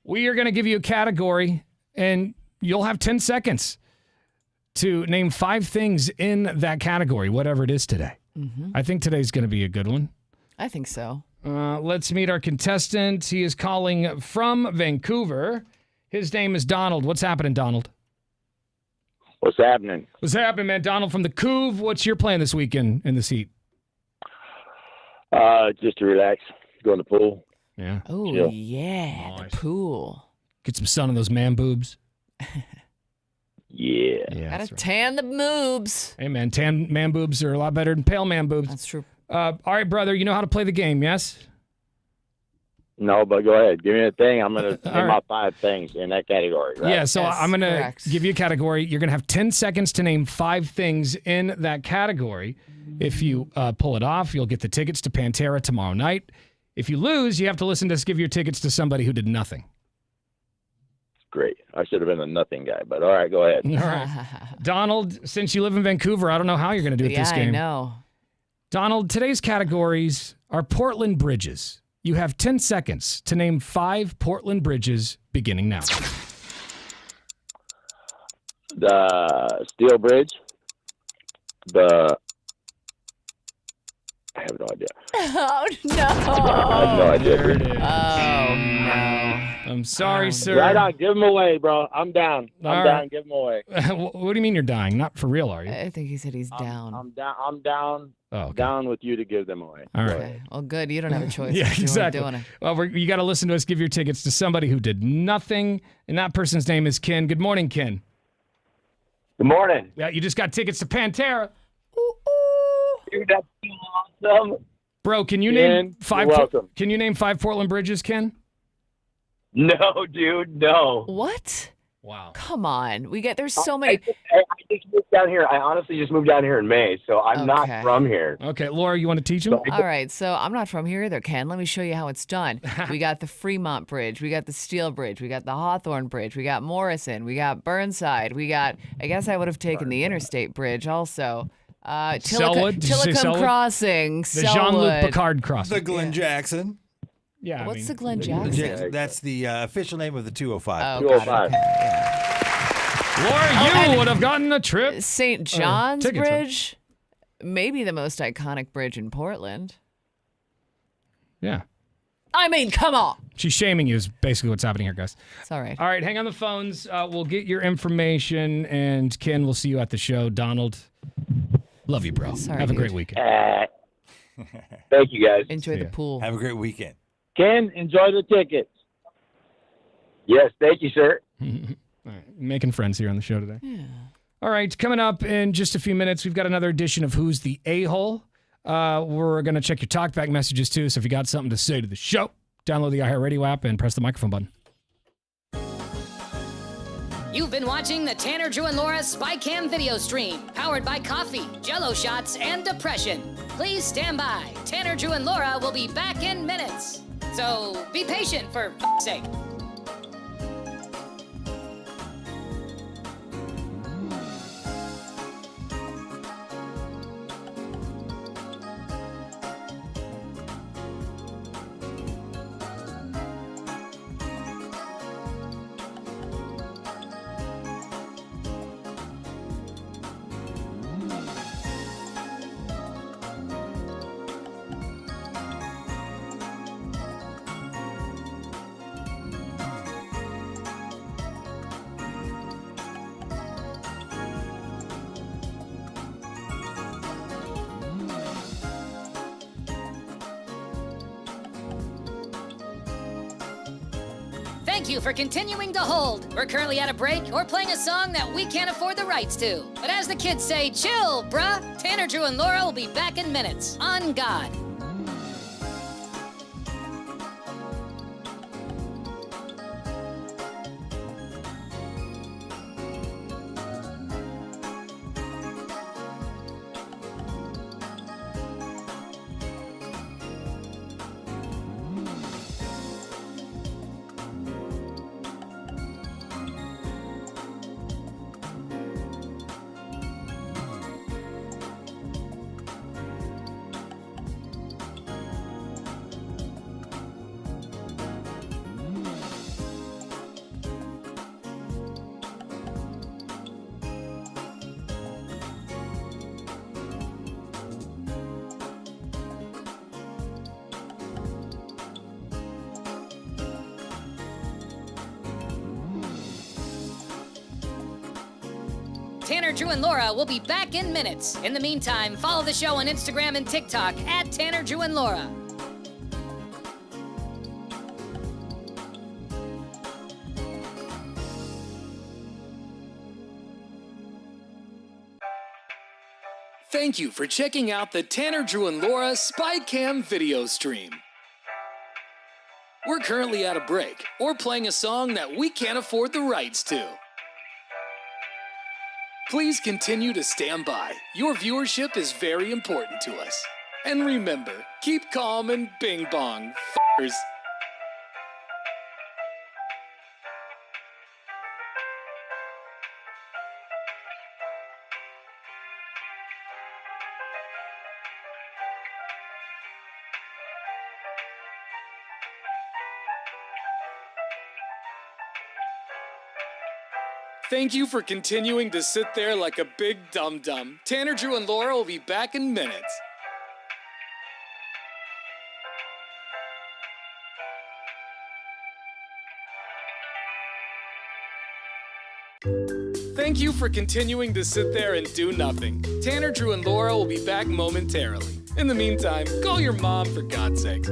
Speaker 1: We are going to give you a category, and you'll have 10 seconds to name 5 things in that category, whatever it is today. I think today's going to be a good one.
Speaker 2: I think so.
Speaker 1: Let's meet our contestant. He is calling from Vancouver. His name is Donald. What's happening, Donald?
Speaker 19: What's happening?
Speaker 1: What's happening, man? Donald from the Couve. What's your plan this weekend in this heat?
Speaker 19: Just to relax, go in the pool.
Speaker 1: Yeah.
Speaker 2: Oh,
Speaker 19: Chill.
Speaker 2: yeah, the pool.
Speaker 1: Get some sun on those man boobs.
Speaker 19: Yeah.
Speaker 2: Gotta tan the moobs.
Speaker 1: Hey, man, tan man boobs are a lot better than pale man boobs.
Speaker 2: That's true.
Speaker 1: All right, brother, you know how to play the game, yes?
Speaker 19: No, but go ahead. Give me a thing. I'm going to
Speaker 1: All
Speaker 19: name
Speaker 1: right.
Speaker 19: out 5 things in that category. Right?
Speaker 1: Yeah, so I'm going to give you a category. You're going to have 10 seconds to name 5 things in that category. If you pull it off, you'll get the tickets to Pantera tomorrow night. If you lose, you have to listen to us give your tickets to somebody who did nothing.
Speaker 19: Great. I should have been a nothing guy, but all right, go ahead.
Speaker 1: All right. Donald, since you live in Vancouver, I don't know how you're going to do it this game.
Speaker 2: Yeah, I know.
Speaker 1: Donald, today's categories are Portland bridges. You have 10 seconds to name 5 Portland bridges beginning now.
Speaker 19: The Steel Bridge. I have no idea.
Speaker 2: Oh, no.
Speaker 19: I have no idea.
Speaker 1: There it is.
Speaker 2: Oh, no.
Speaker 1: I'm sorry, sir.
Speaker 19: Right on. Give them away, bro. I'm down.
Speaker 1: All
Speaker 19: I'm
Speaker 1: right.
Speaker 19: down. Give them away.
Speaker 1: What do you mean you're dying? Not for real, are you?
Speaker 2: I think he said he's down.
Speaker 19: I'm down. I'm down.
Speaker 1: Oh, okay.
Speaker 19: Down with you to give them away.
Speaker 1: All right.
Speaker 2: Okay. Well, good. You don't have a choice.
Speaker 1: Yeah,
Speaker 2: if you
Speaker 1: exactly.
Speaker 2: weren't doing it.
Speaker 1: Well, you got to listen to us give your tickets to somebody who did nothing, and that person's name is Ken. Good morning, Ken.
Speaker 19: Good morning.
Speaker 1: Yeah, you just got tickets to Pantera.
Speaker 19: Dude, that's so awesome.
Speaker 1: Bro, can you
Speaker 19: Ken,
Speaker 1: name 5?
Speaker 19: you're welcome.
Speaker 1: Can you name 5 Portland bridges, Ken?
Speaker 19: No, dude, no.
Speaker 2: What?
Speaker 1: Wow.
Speaker 2: Come on. There's so many.
Speaker 19: I just moved down here. I honestly just moved down here in May, so I'm not
Speaker 2: Okay.
Speaker 19: from here.
Speaker 1: Okay, Laura, you want to teach him?
Speaker 2: All right, so I'm not from here either, Ken. Let me show you how it's done. We got the Fremont Bridge. We got the Steel Bridge. We got the Hawthorne Bridge. We got Morrison. We got Burnside. We got, I guess I would have taken the Interstate Bridge also.
Speaker 1: Selwood? Did you say
Speaker 2: Tillicum
Speaker 1: Selwood?
Speaker 2: Crossing.
Speaker 1: The Jean-Luc
Speaker 2: Selwood.
Speaker 1: Picard crossing.
Speaker 12: The Glenn Jackson.
Speaker 1: Yeah.
Speaker 2: What's the Glenn Jackson?
Speaker 12: That's the official name of the 205.
Speaker 2: Oh, got it. Okay,
Speaker 1: Laura, you would have gotten a trip.
Speaker 2: St. John's
Speaker 1: tickets, right?
Speaker 2: Bridge, maybe the most iconic bridge in Portland.
Speaker 1: Yeah.
Speaker 2: I mean, come on.
Speaker 1: She's shaming you is basically what's happening here, guys.
Speaker 2: It's all right.
Speaker 1: All right, hang on the phones. We'll get your information, and Ken, we'll see you at the show. Donald, love you, bro.
Speaker 2: Sorry,
Speaker 1: Have a
Speaker 2: dude.
Speaker 1: great weekend.
Speaker 19: Thank you, guys.
Speaker 2: Enjoy the pool.
Speaker 12: Have a great weekend.
Speaker 19: Ken, enjoy the tickets. Yes, thank you, sir.
Speaker 1: All right, making friends here on the show today. Yeah. All right, coming up in just a few minutes, we've got another edition of Who's the A-Hole. We're going to check your talkback messages, too, so if you got something to say to the show, download the iHeartRadio app and press the microphone button.
Speaker 4: You've been watching the Tanner, Drew, and Laura SpyCam video stream, powered by coffee, Jell-O shots, and depression. Please stand by. Tanner, Drew, and Laura will be back in minutes. So be patient, for f***'s sake. Thank you for continuing to hold. We're currently at a break or playing a song that we can't afford the rights to. But as the kids say, chill, bruh. Tanner, Drew, and Laura will be back in minutes. On God. Tanner, Drew, and Laura will be back in minutes. In the meantime, follow the show on Instagram and TikTok at Tanner, Drew, and Laura.
Speaker 5: Thank you for checking out the Tanner, Drew, and Laura SpyCam video stream. We're currently at a break or playing a song that we can't afford the rights to. Please continue to stand by. Your viewership is very important to us. And remember, keep calm and bing bong, f***ers. Thank you for continuing to sit there like a big dum-dum. Tanner, Drew, and Laura will be back in minutes. Thank you for continuing to sit there and do nothing. Tanner, Drew, and Laura will be back momentarily. In the meantime, call your mom for God's sake.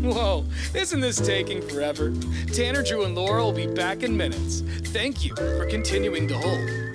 Speaker 5: Whoa, isn't this taking forever? Tanner, Drew, and Laura will be back in minutes. Thank you for continuing to hold.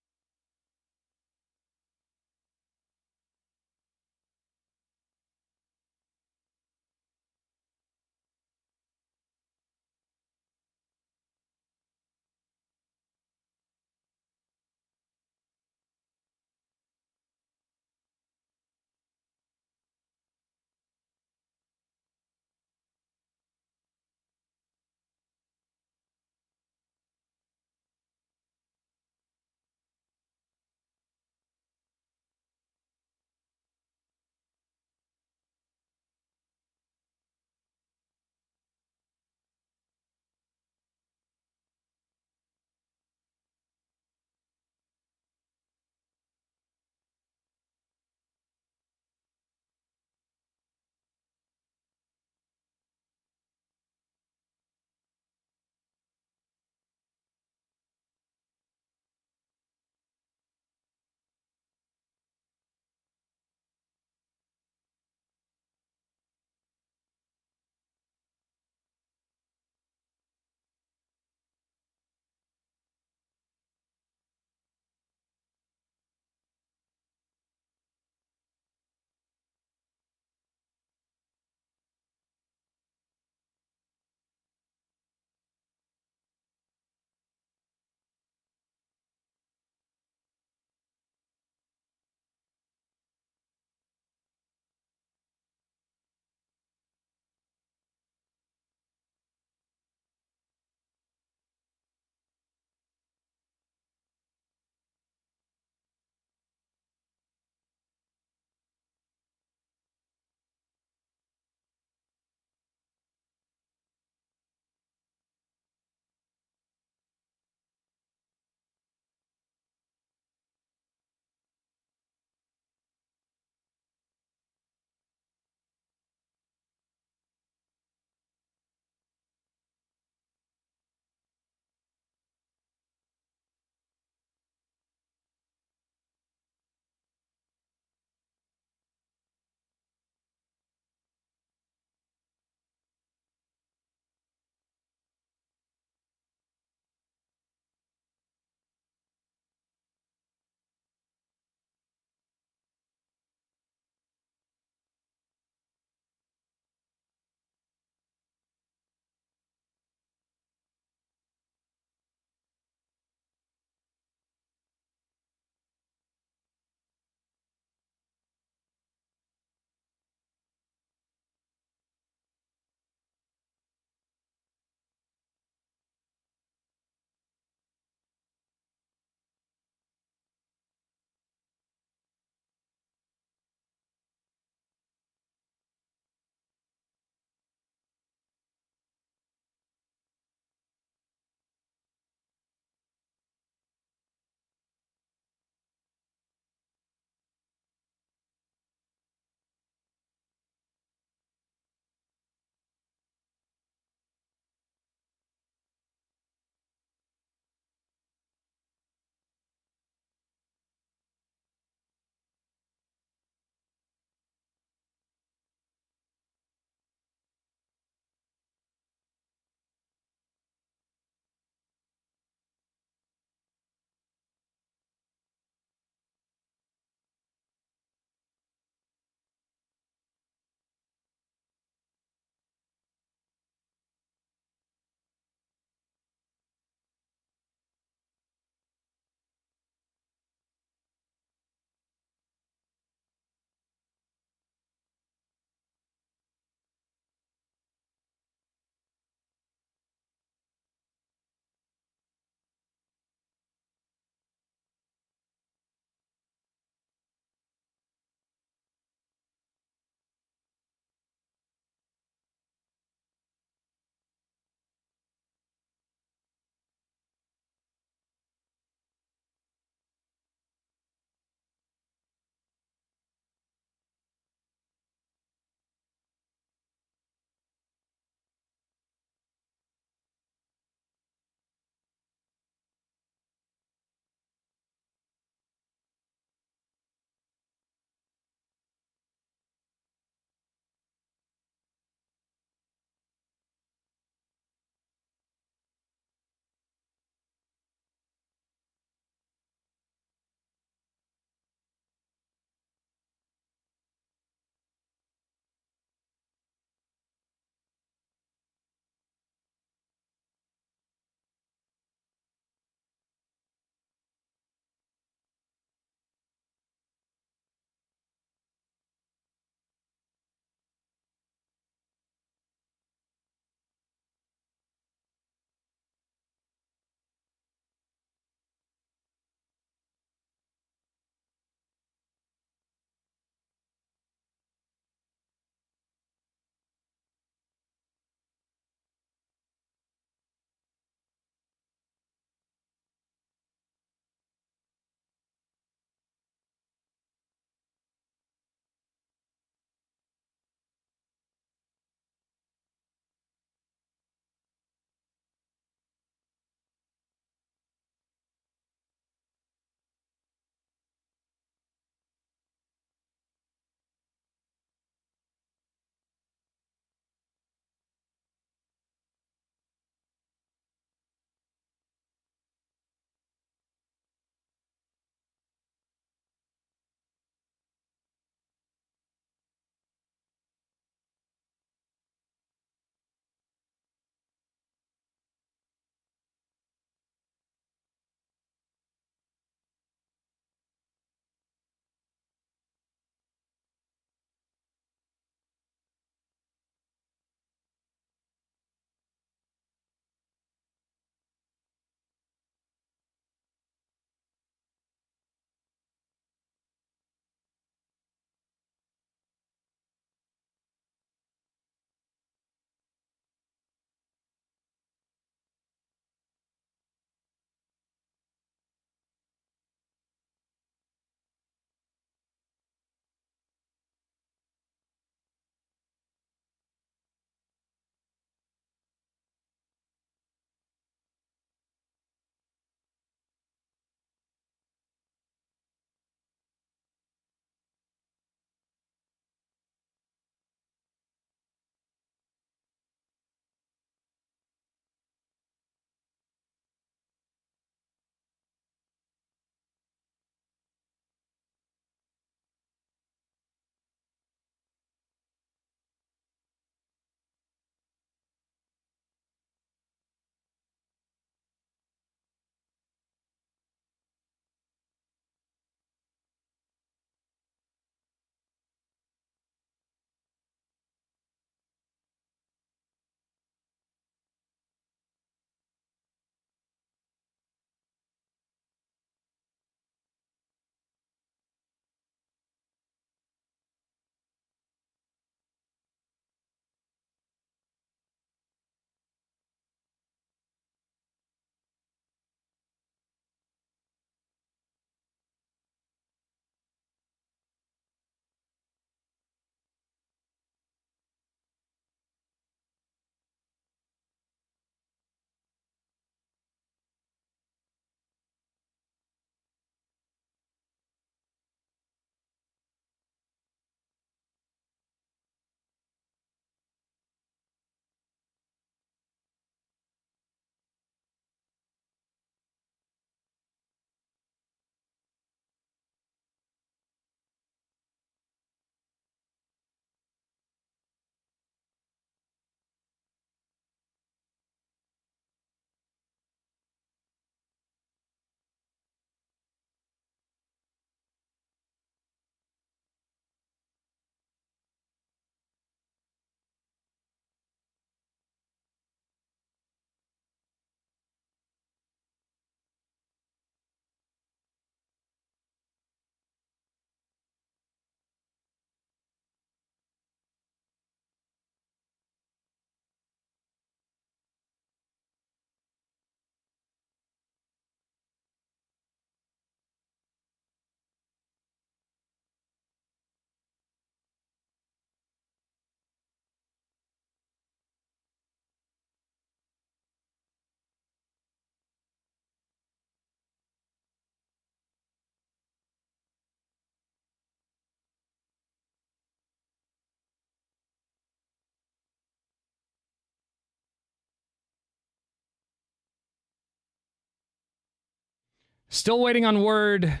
Speaker 1: Still waiting on word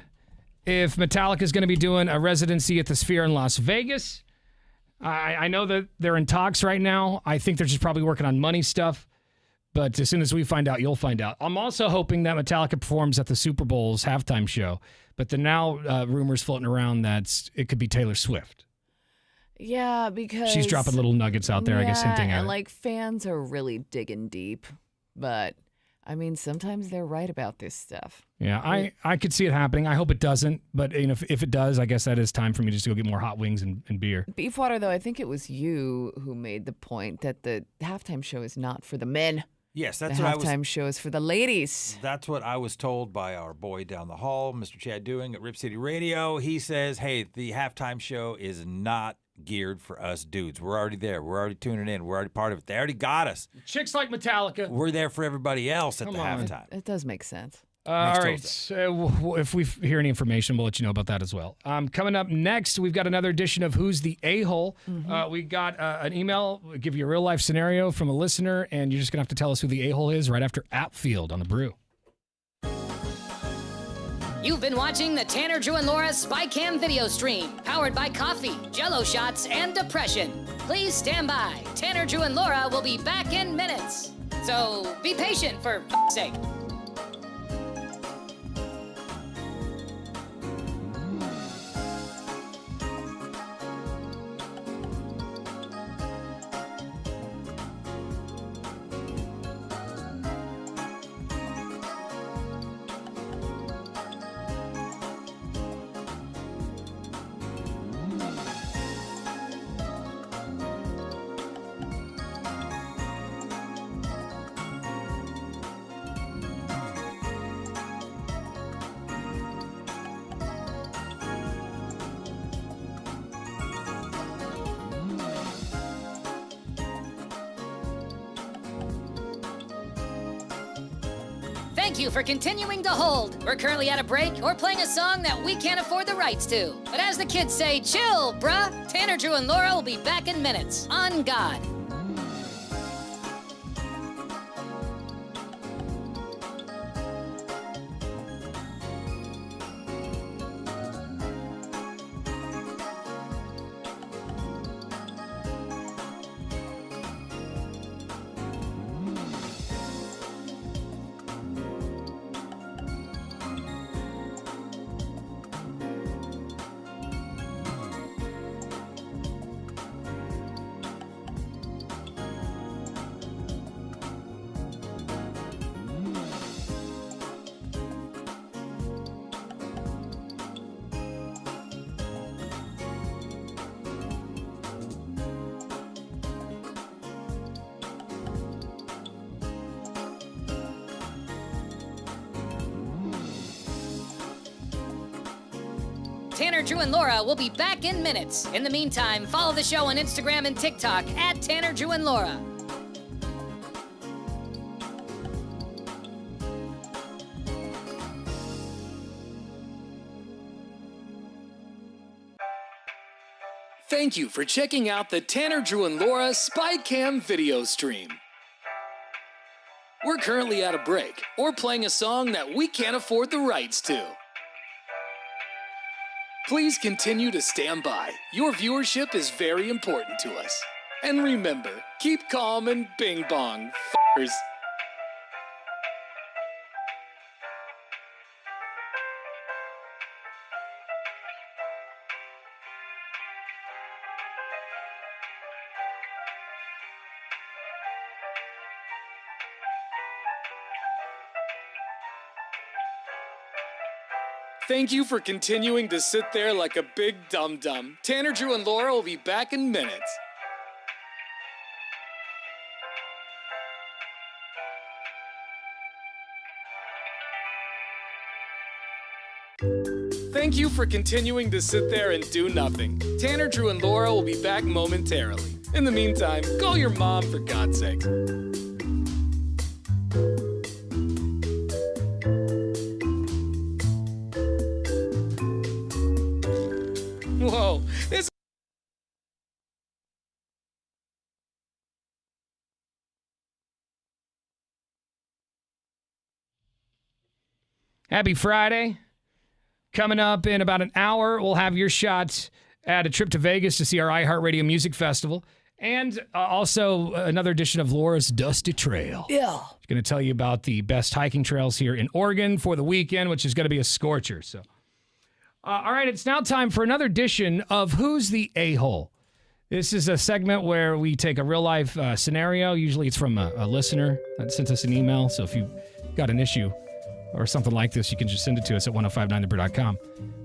Speaker 1: if Metallica is going to be doing a residency at the Sphere in Las Vegas. I know that they're in talks right now. I think they're just probably working on money stuff. But as soon as we find out, you'll find out. I'm also hoping that Metallica performs at the Super Bowl's halftime show. But there are now rumors floating around that it could be Taylor Swift.
Speaker 2: Yeah, because
Speaker 1: She's dropping little nuggets out there, I guess, hinting at
Speaker 2: and
Speaker 1: it.
Speaker 2: like fans are really digging deep. But I mean, sometimes they're right about this stuff.
Speaker 1: Yeah, I could see it happening. I hope it doesn't. But if it does, I guess that is time for me just to go get more hot wings and beer.
Speaker 2: Beefwater, though, I think it was you who made the point that the halftime show is not for the men.
Speaker 12: Yes, that's
Speaker 2: the
Speaker 12: what I was.
Speaker 2: halftime show is for the ladies.
Speaker 12: That's what I was told by our boy down the hall, Mr. Chad Doing at Rip City Radio. He says, hey, the halftime show is not geared for us dudes. We're already there. We're already tuning in. We're already part of it. They already got us.
Speaker 1: Chicks like Metallica.
Speaker 12: We're there for everybody else at the halftime.
Speaker 2: It does make sense.
Speaker 1: All right. So if we hear any information, we'll let you know about that as well. Coming up next, we've got another edition of Who's the A-Hole. We got an email, we'll give you a real life scenario from a listener, and you're just going to have to tell us who the A-Hole is right after Outfield on The Brew.
Speaker 4: You've been watching the Tanner, Drew, and Laura SpyCam video stream, powered by coffee, Jello shots, and depression. Please stand by. Tanner, Drew, and Laura will be back in minutes. So be patient, for f***'s sake. Thank you for continuing to hold. We're currently at a break or playing a song that we can't afford the rights to. But as the kids say, chill, bruh. Tanner, Drew, and Laura will be back in minutes. On God. Tanner, Drew, and Laura will be back in minutes. In the meantime, follow the show on Instagram and TikTok at Tanner, Drew, and Laura.
Speaker 5: Thank you for checking out the Tanner, Drew, and Laura SpyCam video stream. We're currently at a break or playing a song that we can't afford the rights to. Please continue to stand by. Your viewership is very important to us. And remember, keep calm and bing bong, f***ers. Thank you for continuing to sit there like a big dum-dum. Tanner, Drew, and Laura will be back in minutes. Thank you for continuing to sit there and do nothing. Tanner, Drew, and Laura will be back momentarily. In the meantime, call your mom for God's sake. Whoa, this...
Speaker 1: Happy Friday. Coming up in about an hour, we'll have your shot at a trip to Vegas to see our iHeartRadio Music Festival. And also another edition of Laura's Dusty Trail.
Speaker 2: Yeah.
Speaker 1: She's going to tell you about the best hiking trails here in Oregon for the weekend, which is going to be a scorcher. So, all right, it's now time for another edition of Who's the A-Hole? This is a segment where we take a real-life scenario. Usually it's from a listener that sent us an email. So if you've got an issue or something like this, you can just send it to us at 1059thebrew.com.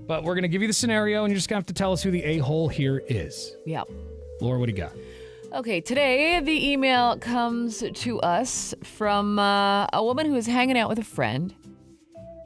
Speaker 1: But we're going to give you the scenario, and you're just going to have to tell us who the A-Hole here is.
Speaker 2: Yep.
Speaker 1: Laura, what do you got?
Speaker 2: Okay, today the email comes to us from a woman who was hanging out with a friend.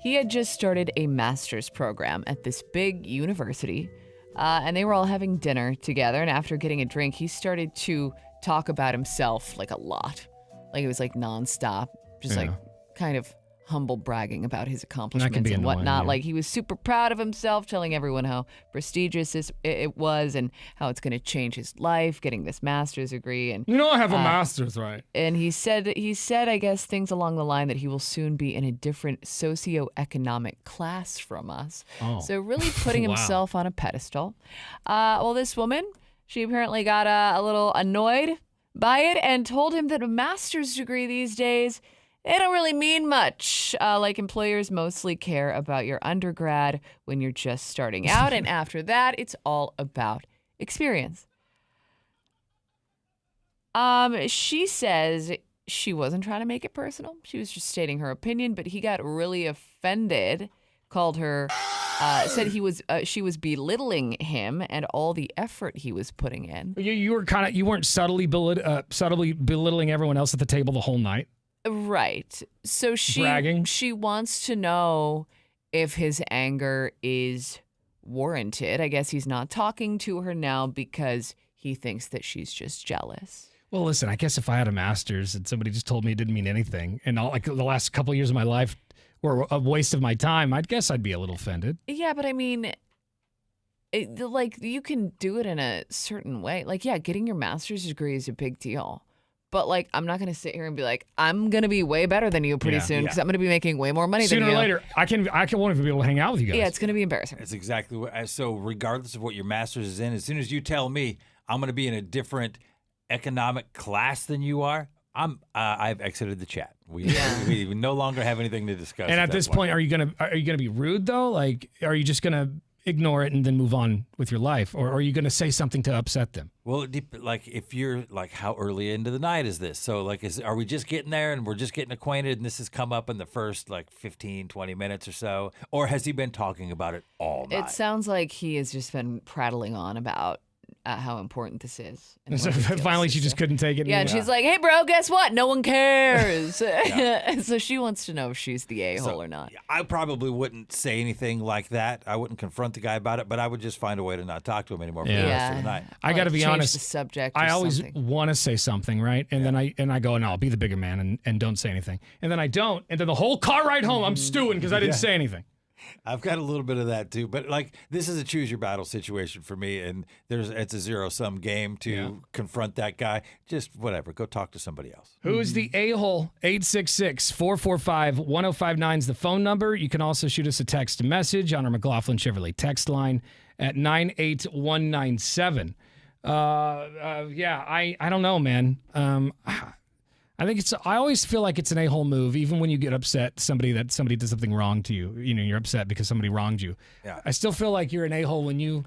Speaker 2: He had just started a master's program at this big university, and they were all having dinner together. And after getting a drink, he started to talk about himself like a lot. Like it was like nonstop, just like kind of humble bragging about his accomplishments and whatnot. Like he was super proud of himself, telling everyone how prestigious it was and how it's going to change his life, getting this master's degree. And
Speaker 1: I have a master's, right?
Speaker 2: And he said, I guess, things along the line that he will soon be in a different socioeconomic class from us.
Speaker 1: Oh.
Speaker 2: So really putting himself on a pedestal. Well, this woman, she apparently got a little annoyed by it and told him that a master's degree these days, they don't really mean much. Like employers mostly care about your undergrad when you're just starting out. And after that, it's all about experience. She says she wasn't trying to make it personal. She was just stating her opinion, but he got really offended, called her, said she was belittling him and all the effort he was putting in.
Speaker 1: You weren't subtly belittling everyone else at the table the whole night?
Speaker 2: Right. So she wants to know if his anger is warranted. I guess he's not talking to her now because he thinks that she's just jealous.
Speaker 1: Well, listen, I guess if I had a master's and somebody just told me it didn't mean anything, and like the last couple of years of my life were a waste of my time, I guess I'd be a little offended.
Speaker 2: Yeah, but I mean, like you can do it in a certain way. Like, yeah, getting your master's degree is a big deal. But, like, I'm not going to sit here and be like, I'm going to be way better than you pretty soon because I'm going to be making way more money than you.
Speaker 1: Sooner or later, I won't even be able to hang out with you guys.
Speaker 2: Yeah, it's going to be embarrassing.
Speaker 12: That's exactly what. So regardless of what your master's is in, as soon as you tell me I'm going to be in a different economic class than you are, I've exited the chat. We no longer have anything to discuss.
Speaker 1: And at this point, are you gonna be rude though? Like, are you just gonna ignore it and then move on with your life, or are you going to say something to upset them?
Speaker 12: Well, like if you're like, how early into the night is this? So like, are we just getting there and we're just getting acquainted and this has come up in the first like 15, 20 minutes or so? Or has he been talking about it all night?
Speaker 2: It sounds like he has just been prattling on about how important this is.
Speaker 1: And so finally she just couldn't take it.
Speaker 2: Yeah, and she's like, hey, bro, guess what? No one cares. So she wants to know if she's the a-hole or not.
Speaker 12: I probably wouldn't say anything like that. I wouldn't confront the guy about it, but I would just find a way to not talk to him anymore for the rest of the night.
Speaker 1: I got to be honest.
Speaker 2: The subject.
Speaker 1: I always want to say something, right? And then I go, no, I'll be the bigger man and don't say anything. And then I don't. And then the whole car ride home, I'm stewing because I didn't say anything.
Speaker 12: I've got a little bit of that too, but like this is a choose your battle situation for me, and it's a zero-sum game to confront that guy. Just whatever, go talk to somebody else.
Speaker 1: Who's the a-hole? 866-445-1059 is the phone number. You can also shoot us a text message on our McLaughlin Chevrolet text line at 98197. I don't know, man. I think I always feel like it's an a-hole move, even when you get upset somebody does something wrong to you. You know, you're upset because somebody wronged you.
Speaker 12: Yeah.
Speaker 1: I still feel like you're an a-hole when you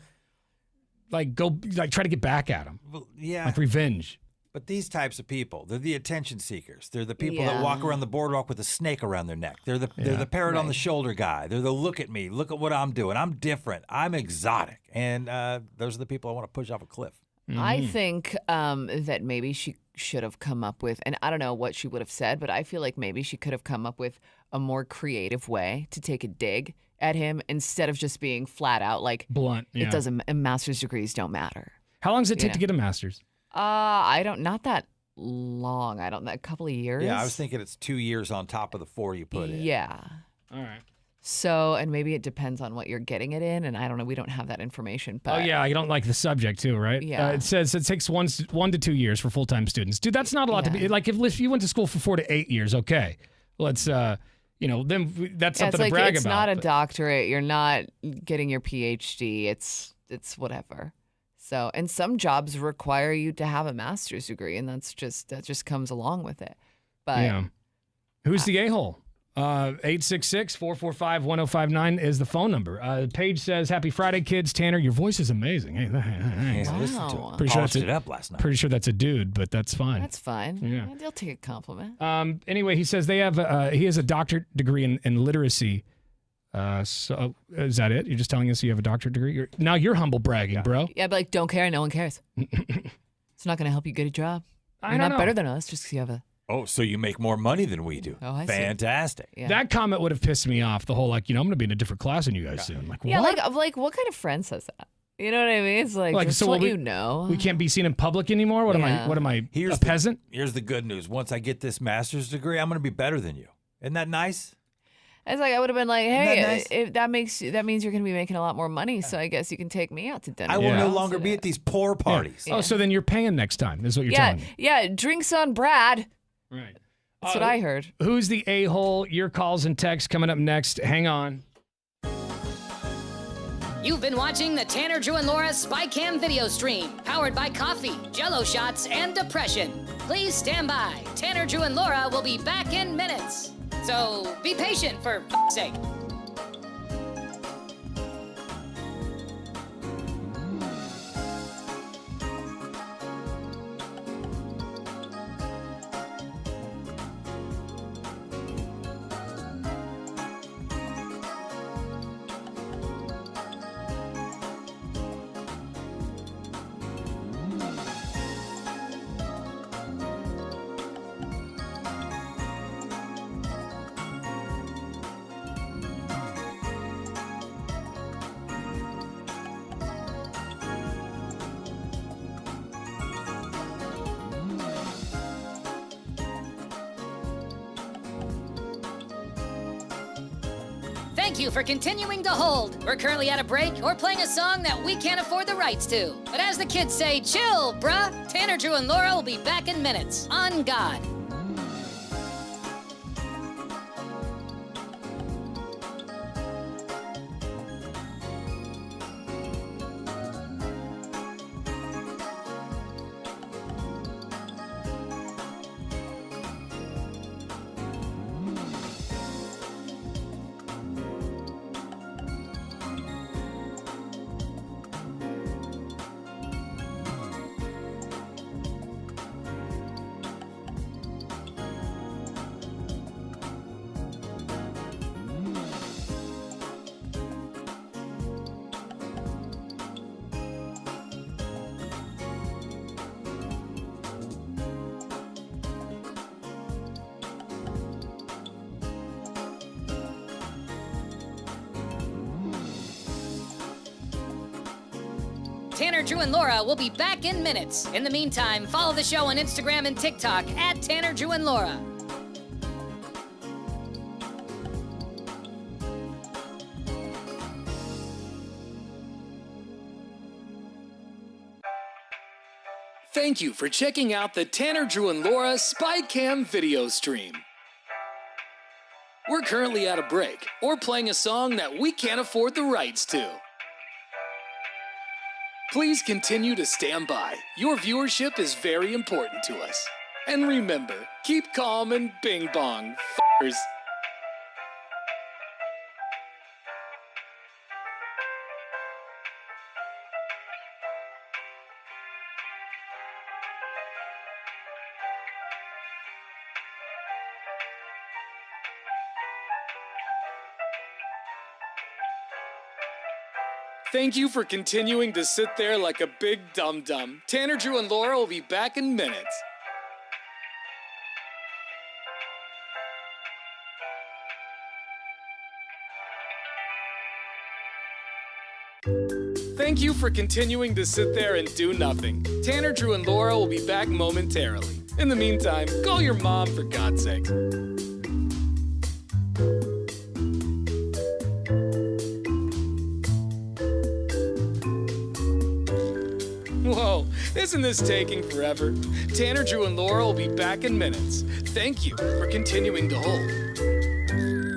Speaker 1: try to get back at them.
Speaker 12: Well, yeah.
Speaker 1: Like revenge.
Speaker 12: But these types of people, they're the attention seekers. They're the people that walk around the boardwalk with a snake around their neck. They're the parrot on the shoulder guy. They're the look at me, look at what I'm doing. I'm different. I'm exotic. And those are the people I want to push off a cliff.
Speaker 2: Mm-hmm. I think that maybe she should have come up with, and I don't know what she would have said, but I feel like maybe she could have come up with a more creative way to take a dig at him instead of just being flat out like
Speaker 1: blunt. Yeah.
Speaker 2: It doesn't. Master's degrees don't matter.
Speaker 1: How long does it take to get a master's?
Speaker 2: Not that long. A couple of years.
Speaker 12: Yeah, I was thinking it's 2 years on top of the 4 you put in.
Speaker 2: Yeah.
Speaker 1: All right.
Speaker 2: So, and maybe it depends on what you're getting it in, and I don't know. We don't have that information. But
Speaker 1: you don't like the subject too, right?
Speaker 2: Yeah.
Speaker 1: It says it takes 1 to 2 years for full-time students. Dude, that's not a lot to be. Like if you went to school for 4 to 8 years, okay. Let's then that's something
Speaker 2: it's
Speaker 1: to
Speaker 2: like,
Speaker 1: brag
Speaker 2: it's
Speaker 1: about.
Speaker 2: not a
Speaker 1: but-
Speaker 2: doctorate. You're not getting your PhD. It's whatever. So, and some jobs require you to have a master's degree, and that just comes along with it. But
Speaker 1: Yeah. Who's the a-hole? 866-445-1059 is the phone number. Paige says, "Happy Friday, kids. Tanner, your voice is amazing." Hey, thanks.
Speaker 12: I listened to it.
Speaker 1: Pretty sure
Speaker 12: Polished
Speaker 1: that's
Speaker 12: it up last night.
Speaker 1: Pretty sure that's a dude, but that's fine.
Speaker 2: that's fine.
Speaker 1: Yeah.
Speaker 2: They'll take a compliment.
Speaker 1: Anyway, he says he has a doctorate degree in literacy. So is that it? You're just telling us you have a doctorate degree? Now you're humble bragging, bro.
Speaker 2: Yeah, but don't care. No one cares. It's not going to help you get a job. You're
Speaker 1: don't
Speaker 2: not
Speaker 1: know.
Speaker 2: better than us just because you have a.
Speaker 12: Oh, so you make more money than we do.
Speaker 2: Oh, I see.
Speaker 12: Fantastic.
Speaker 2: Yeah.
Speaker 1: That comment would have pissed me off. The whole I'm going to be in a different class than you guys soon. Like,
Speaker 2: Yeah,
Speaker 1: what?
Speaker 2: like what kind of friend says that? You know what I mean? It's like just
Speaker 1: so
Speaker 2: what
Speaker 1: we,
Speaker 2: you know.
Speaker 1: we can't be seen in public anymore. What
Speaker 2: Yeah.
Speaker 1: am I? A peasant?
Speaker 12: Here's the good news. Once I get this master's degree, I'm going to be better than you. Isn't that nice?
Speaker 2: It's like I would have been like,
Speaker 12: Isn't that
Speaker 2: hey,
Speaker 12: nice?
Speaker 2: if that means you're going to be making a lot more money, so I guess you can take me out to dinner.
Speaker 12: I will no longer be at these poor parties.
Speaker 1: Oh, so then you're paying next time, is what you're
Speaker 2: Yeah,
Speaker 1: telling me.
Speaker 2: yeah. Drinks on Brad.
Speaker 1: Right.
Speaker 2: That's what I heard.
Speaker 1: Who's the a-hole? Your calls and texts coming up next. Hang on.
Speaker 4: You've been watching the Tanner, Drew, and Laura SpyCam video stream, powered by coffee, Jello shots, and depression. Please stand by. Tanner, Drew, and Laura will be back in minutes. So be patient, for f***'s sake. Thank you for continuing to hold. We're currently at a break or playing a song that we can't afford the rights to. But as the kids say, chill, bruh. Tanner, Drew, and Laura will be back in minutes. On God. Tanner, Drew, and Laura will be back in minutes. In the meantime, follow the show on Instagram and TikTok at Tanner, Drew, and Laura.
Speaker 5: Thank you for checking out the Tanner, Drew, and Laura SpyCam video stream. We're currently at a break or playing a song that we can't afford the rights to. Please continue to stand by. Your viewership is very important to us. And remember, keep calm and bing bong, f***ers. Thank you for continuing to sit there like a big dum-dum. Tanner, Drew, and Laura will be back in minutes. Thank you for continuing to sit there and do nothing. Tanner, Drew, and Laura will be back momentarily. In the meantime, call your mom for God's sake. Whoa, isn't this taking forever? Tanner, Drew, and Laura will be back in minutes. Thank you for continuing to hold.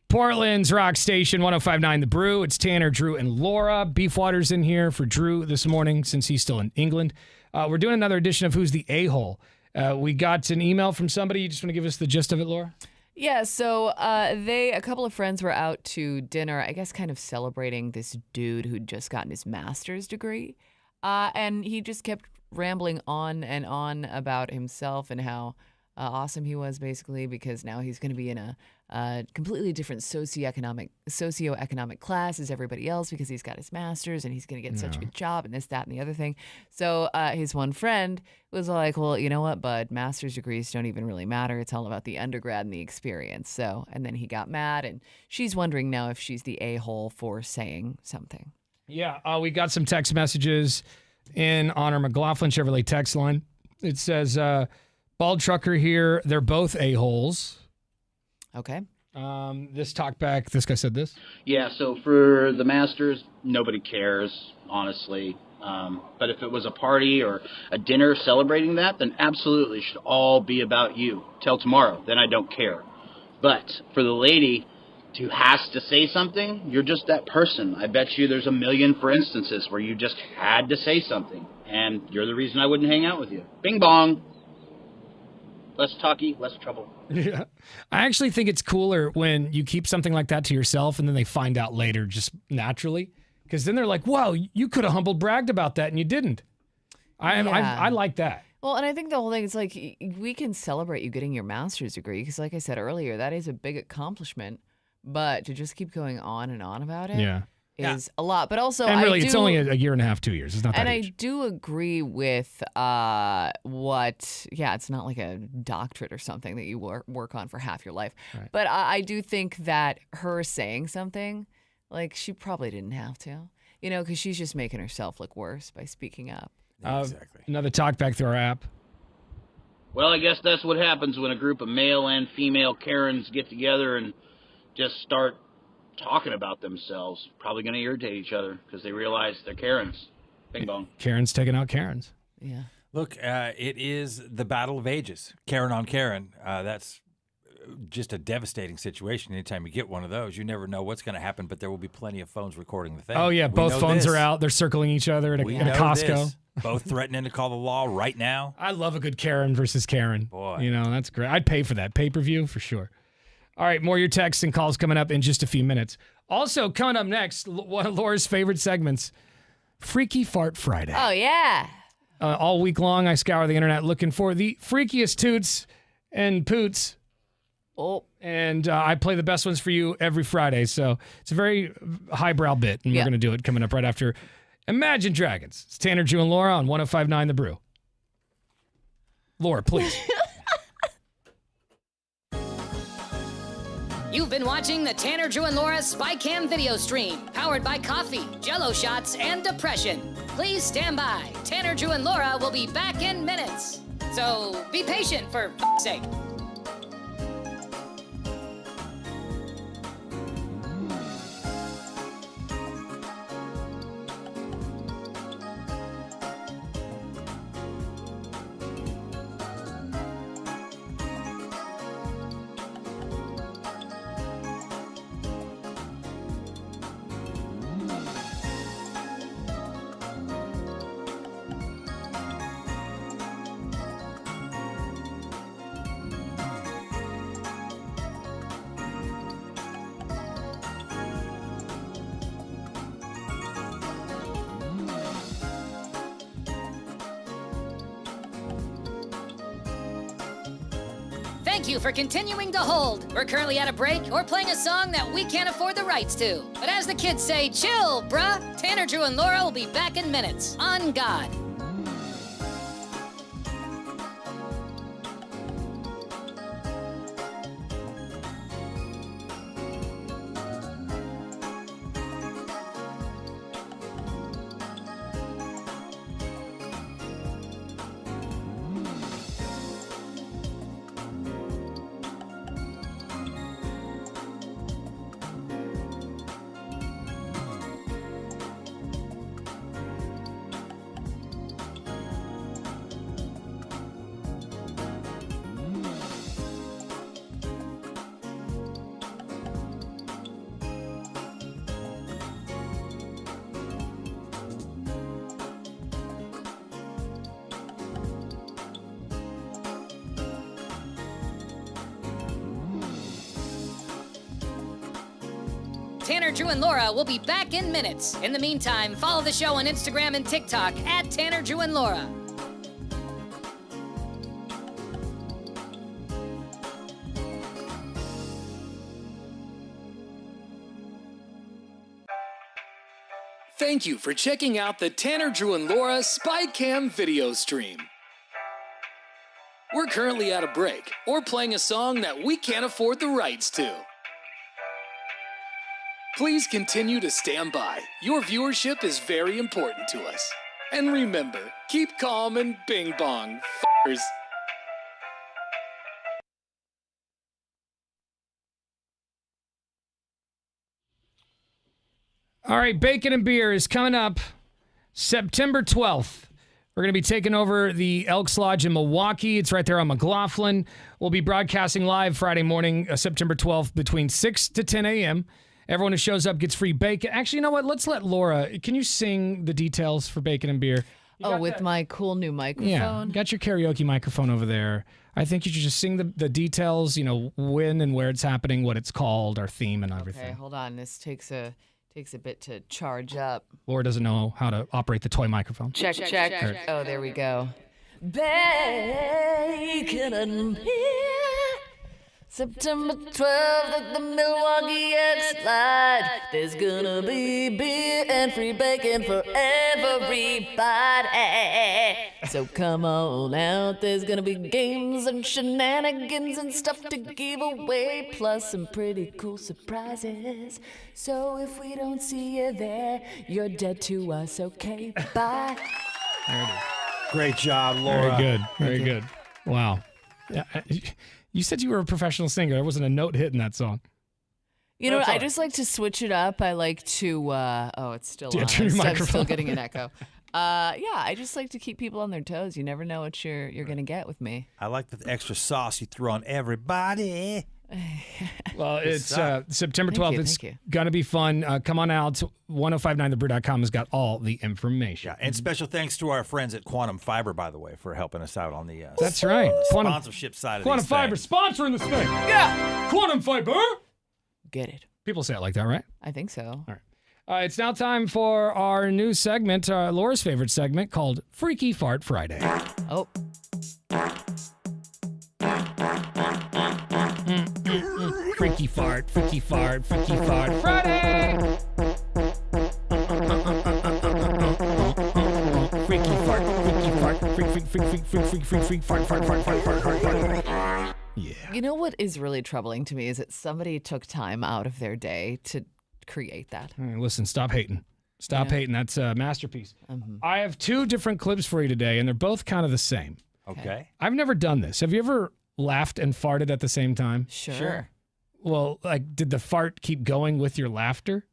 Speaker 1: Portland's Rock Station 105.9 The Brew. It's Tanner, Drew, and Laura. Beefwater's in here for Drew this morning since he's still in England. We're doing another edition of Who's the A-Hole. We got an email from somebody. You just want to give us the gist of it, Laura?
Speaker 2: Yeah, so a couple of friends were out to dinner, I guess kind of celebrating this dude who'd just gotten his master's degree. And he just kept rambling on and on about himself and how awesome he was, basically, because now he's going to be in a completely different socioeconomic class as everybody else because he's got his master's and he's going to get such a good job and this, that, and the other thing. So his one friend was like, well, you know what, bud, master's degrees don't even really matter. It's all about the undergrad and the experience. So, and then he got mad, and she's wondering now if she's the a-hole for saying something.
Speaker 1: Yeah, we got some text messages in on our McLaughlin Chevrolet text line. It says, Bald Trucker here, they're both a-holes.
Speaker 2: Okay.
Speaker 1: This talkback, this guy said this.
Speaker 20: Yeah, so for the Masters, nobody cares, honestly. But if it was a party or a dinner celebrating that, then absolutely should all be about you. Till tomorrow, then I don't care. But for the lady who has to say something, you're just that person. I bet you there's a million for instances where you just had to say something, and you're the reason I wouldn't hang out with you. Bing bong. Less talky, less trouble.
Speaker 1: Yeah. I actually think it's cooler when you keep something like that to yourself and then they find out later just naturally. Because then they're like, wow, you could have humble bragged about that and you didn't. I like that.
Speaker 2: Well, and I think the whole thing is like, we can celebrate you getting your master's degree because like I said earlier, that is a big accomplishment. But to just keep going on and on about it is a lot. But also,
Speaker 1: and really, it's only a year and a half, 2 years. It's not that
Speaker 2: And
Speaker 1: age.
Speaker 2: I do agree with it's not like a doctorate or something that you work on for half your life.
Speaker 1: Right.
Speaker 2: But I do think that her saying something, like she probably didn't have to, because she's just making herself look worse by speaking up.
Speaker 1: Exactly. Another talk back through our app.
Speaker 20: Well, I guess that's what happens when a group of male and female Karens get together and just start talking about themselves. Probably going to irritate each other because they realize they're Karens. Bing bong.
Speaker 1: Karen's taking out Karens.
Speaker 2: Yeah.
Speaker 12: Look, it is the battle of ages. Karen on Karen. That's just a devastating situation. Anytime you get one of those, you never know what's going to happen, but there will be plenty of phones recording the thing.
Speaker 1: Oh, yeah. Both phones are out. They're circling each other at a Costco.
Speaker 12: This. Both threatening to call the law right now.
Speaker 1: I love a good Karen versus Karen.
Speaker 12: Boy.
Speaker 1: That's great. I'd pay for that pay-per-view for sure. All right, more of your texts and calls coming up in just a few minutes. Also, coming up next, one of Laura's favorite segments, Freaky Fart Friday.
Speaker 2: Oh, yeah.
Speaker 1: All week long, I scour the internet looking for the freakiest toots and poots.
Speaker 2: Oh.
Speaker 1: And I play the best ones for you every Friday. So it's a very highbrow bit, and we're going to do it coming up right after Imagine Dragons. It's Tanner, Drew, and Laura on 105.9 The Brew. Laura, please.
Speaker 4: You've been watching the Tanner, Drew, and Laura SpyCam video stream, powered by coffee, Jell-O shots, and depression. Please stand by. Tanner, Drew, and Laura will be back in minutes. So be patient, for f***'s sake. Thank you for continuing to hold. We're currently at a break or playing a song that we can't afford the rights to. But as the kids say, chill, bruh. Tanner, Drew, and Laura will be back in minutes. On God. Tanner, Drew, and Laura will be back in minutes. In the meantime, follow the show on Instagram and TikTok at Tanner, Drew, and Laura.
Speaker 5: Thank you for checking out the Tanner, Drew, and Laura SpyCam video stream. We're currently at a break or playing a song that we can't afford the rights to. Please continue to stand by. Your viewership is very important to us. And remember, keep calm and bing bong, f***ers.
Speaker 1: All right, Bacon and Beer is coming up September 12th. We're going to be taking over the Elks Lodge in Milwaukee. It's right there on McLaughlin. We'll be broadcasting live Friday morning, September 12th, between 6 to 10 a.m. Everyone who shows up gets free bacon. Actually, you know what? Let's let Laura. Can you sing the details for Bacon and Beer?
Speaker 2: With my cool new microphone?
Speaker 1: Yeah, got your karaoke microphone over there. I think you should just sing the details, when and where it's happening, what it's called, our theme and everything.
Speaker 2: Okay, hold on. This takes a bit to charge up.
Speaker 1: Laura doesn't know how to operate the toy microphone.
Speaker 2: Check. Oh, there we go. Bacon and Beer. September 12th at the Milwaukee Elks Lodge. There's gonna be beer and free bacon for everybody. So come on out. There's gonna be games and shenanigans and stuff to give away, plus some pretty cool surprises. So if we don't see you there, you're dead to us, okay? Bye.
Speaker 1: There it is.
Speaker 12: Great job, Laura.
Speaker 1: Very good. Very good. Wow. Yeah, you said you were a professional singer. There wasn't a note hit in that song.
Speaker 2: You know what? I just like to switch it up. I like to, it's still on.
Speaker 1: Turn your
Speaker 2: I'm
Speaker 1: microphone.
Speaker 2: still getting an echo. I just like to keep people on their toes. You never know what you're going to get with me.
Speaker 12: I like the extra sauce you threw on everybody.
Speaker 1: Well, it's September 12th. It's going to be fun. Come on out. 1059thebrew.com has got all the information.
Speaker 12: Yeah, and special thanks to our friends at Quantum Fiber, by the way, for helping us out on the
Speaker 1: That's right.
Speaker 12: sponsorship side of
Speaker 1: Quantum
Speaker 12: these
Speaker 1: Fiber
Speaker 12: things.
Speaker 1: sponsoring this thing. Yeah. Quantum Fiber.
Speaker 2: Get it.
Speaker 1: People say it like that, right?
Speaker 2: I think so.
Speaker 1: All right. It's now time for our new segment, Laura's favorite segment, called Freaky Fart Friday.
Speaker 2: Oh.
Speaker 1: Freaky fart, freaky fart, freaky fart Friday! Freaky fart, freaky fart, freak, fart. Yeah.
Speaker 2: You know what is really troubling to me is that somebody took time out of their day to create that.
Speaker 1: All right, listen, stop hating. Stop hating. That's a masterpiece. I have two different clips for you today, and they're both kind of the same.
Speaker 12: Okay.
Speaker 1: I've never done this. Have you ever laughed and farted at the same time?
Speaker 2: Sure.
Speaker 1: Well, did the fart keep going with your laughter?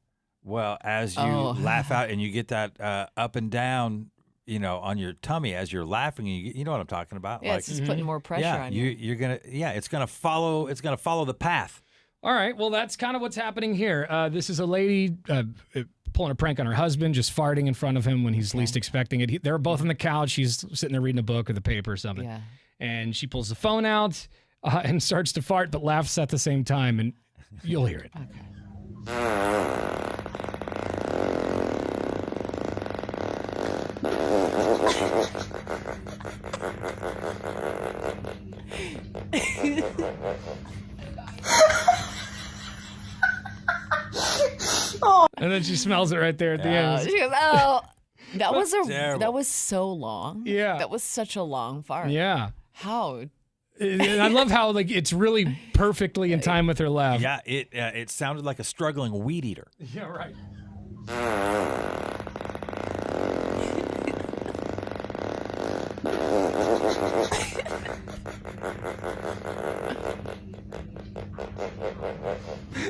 Speaker 12: Well, as you laugh out and you get that up and down, on your tummy as you're laughing, you know what I'm talking about.
Speaker 2: Yeah, it's just putting more pressure on you.
Speaker 12: You're gonna, it's gonna follow the path.
Speaker 1: All right. Well, that's kind of what's happening here. This is a lady pulling a prank on her husband, just farting in front of him when he's least expecting it. They're both on the couch. She's sitting there reading a book or the paper or something.
Speaker 2: Yeah.
Speaker 1: And she pulls the phone out and starts to fart, but laughs at the same time, and you'll hear it. And then she smells it right there at the end.
Speaker 2: She goes, oh, that was so long.
Speaker 1: Yeah.
Speaker 2: That was such a long fart.
Speaker 1: Yeah.
Speaker 2: How?
Speaker 1: And I love how it's really perfectly in time with her laugh.
Speaker 12: Yeah, it sounded like a struggling weed eater.
Speaker 1: Yeah, right.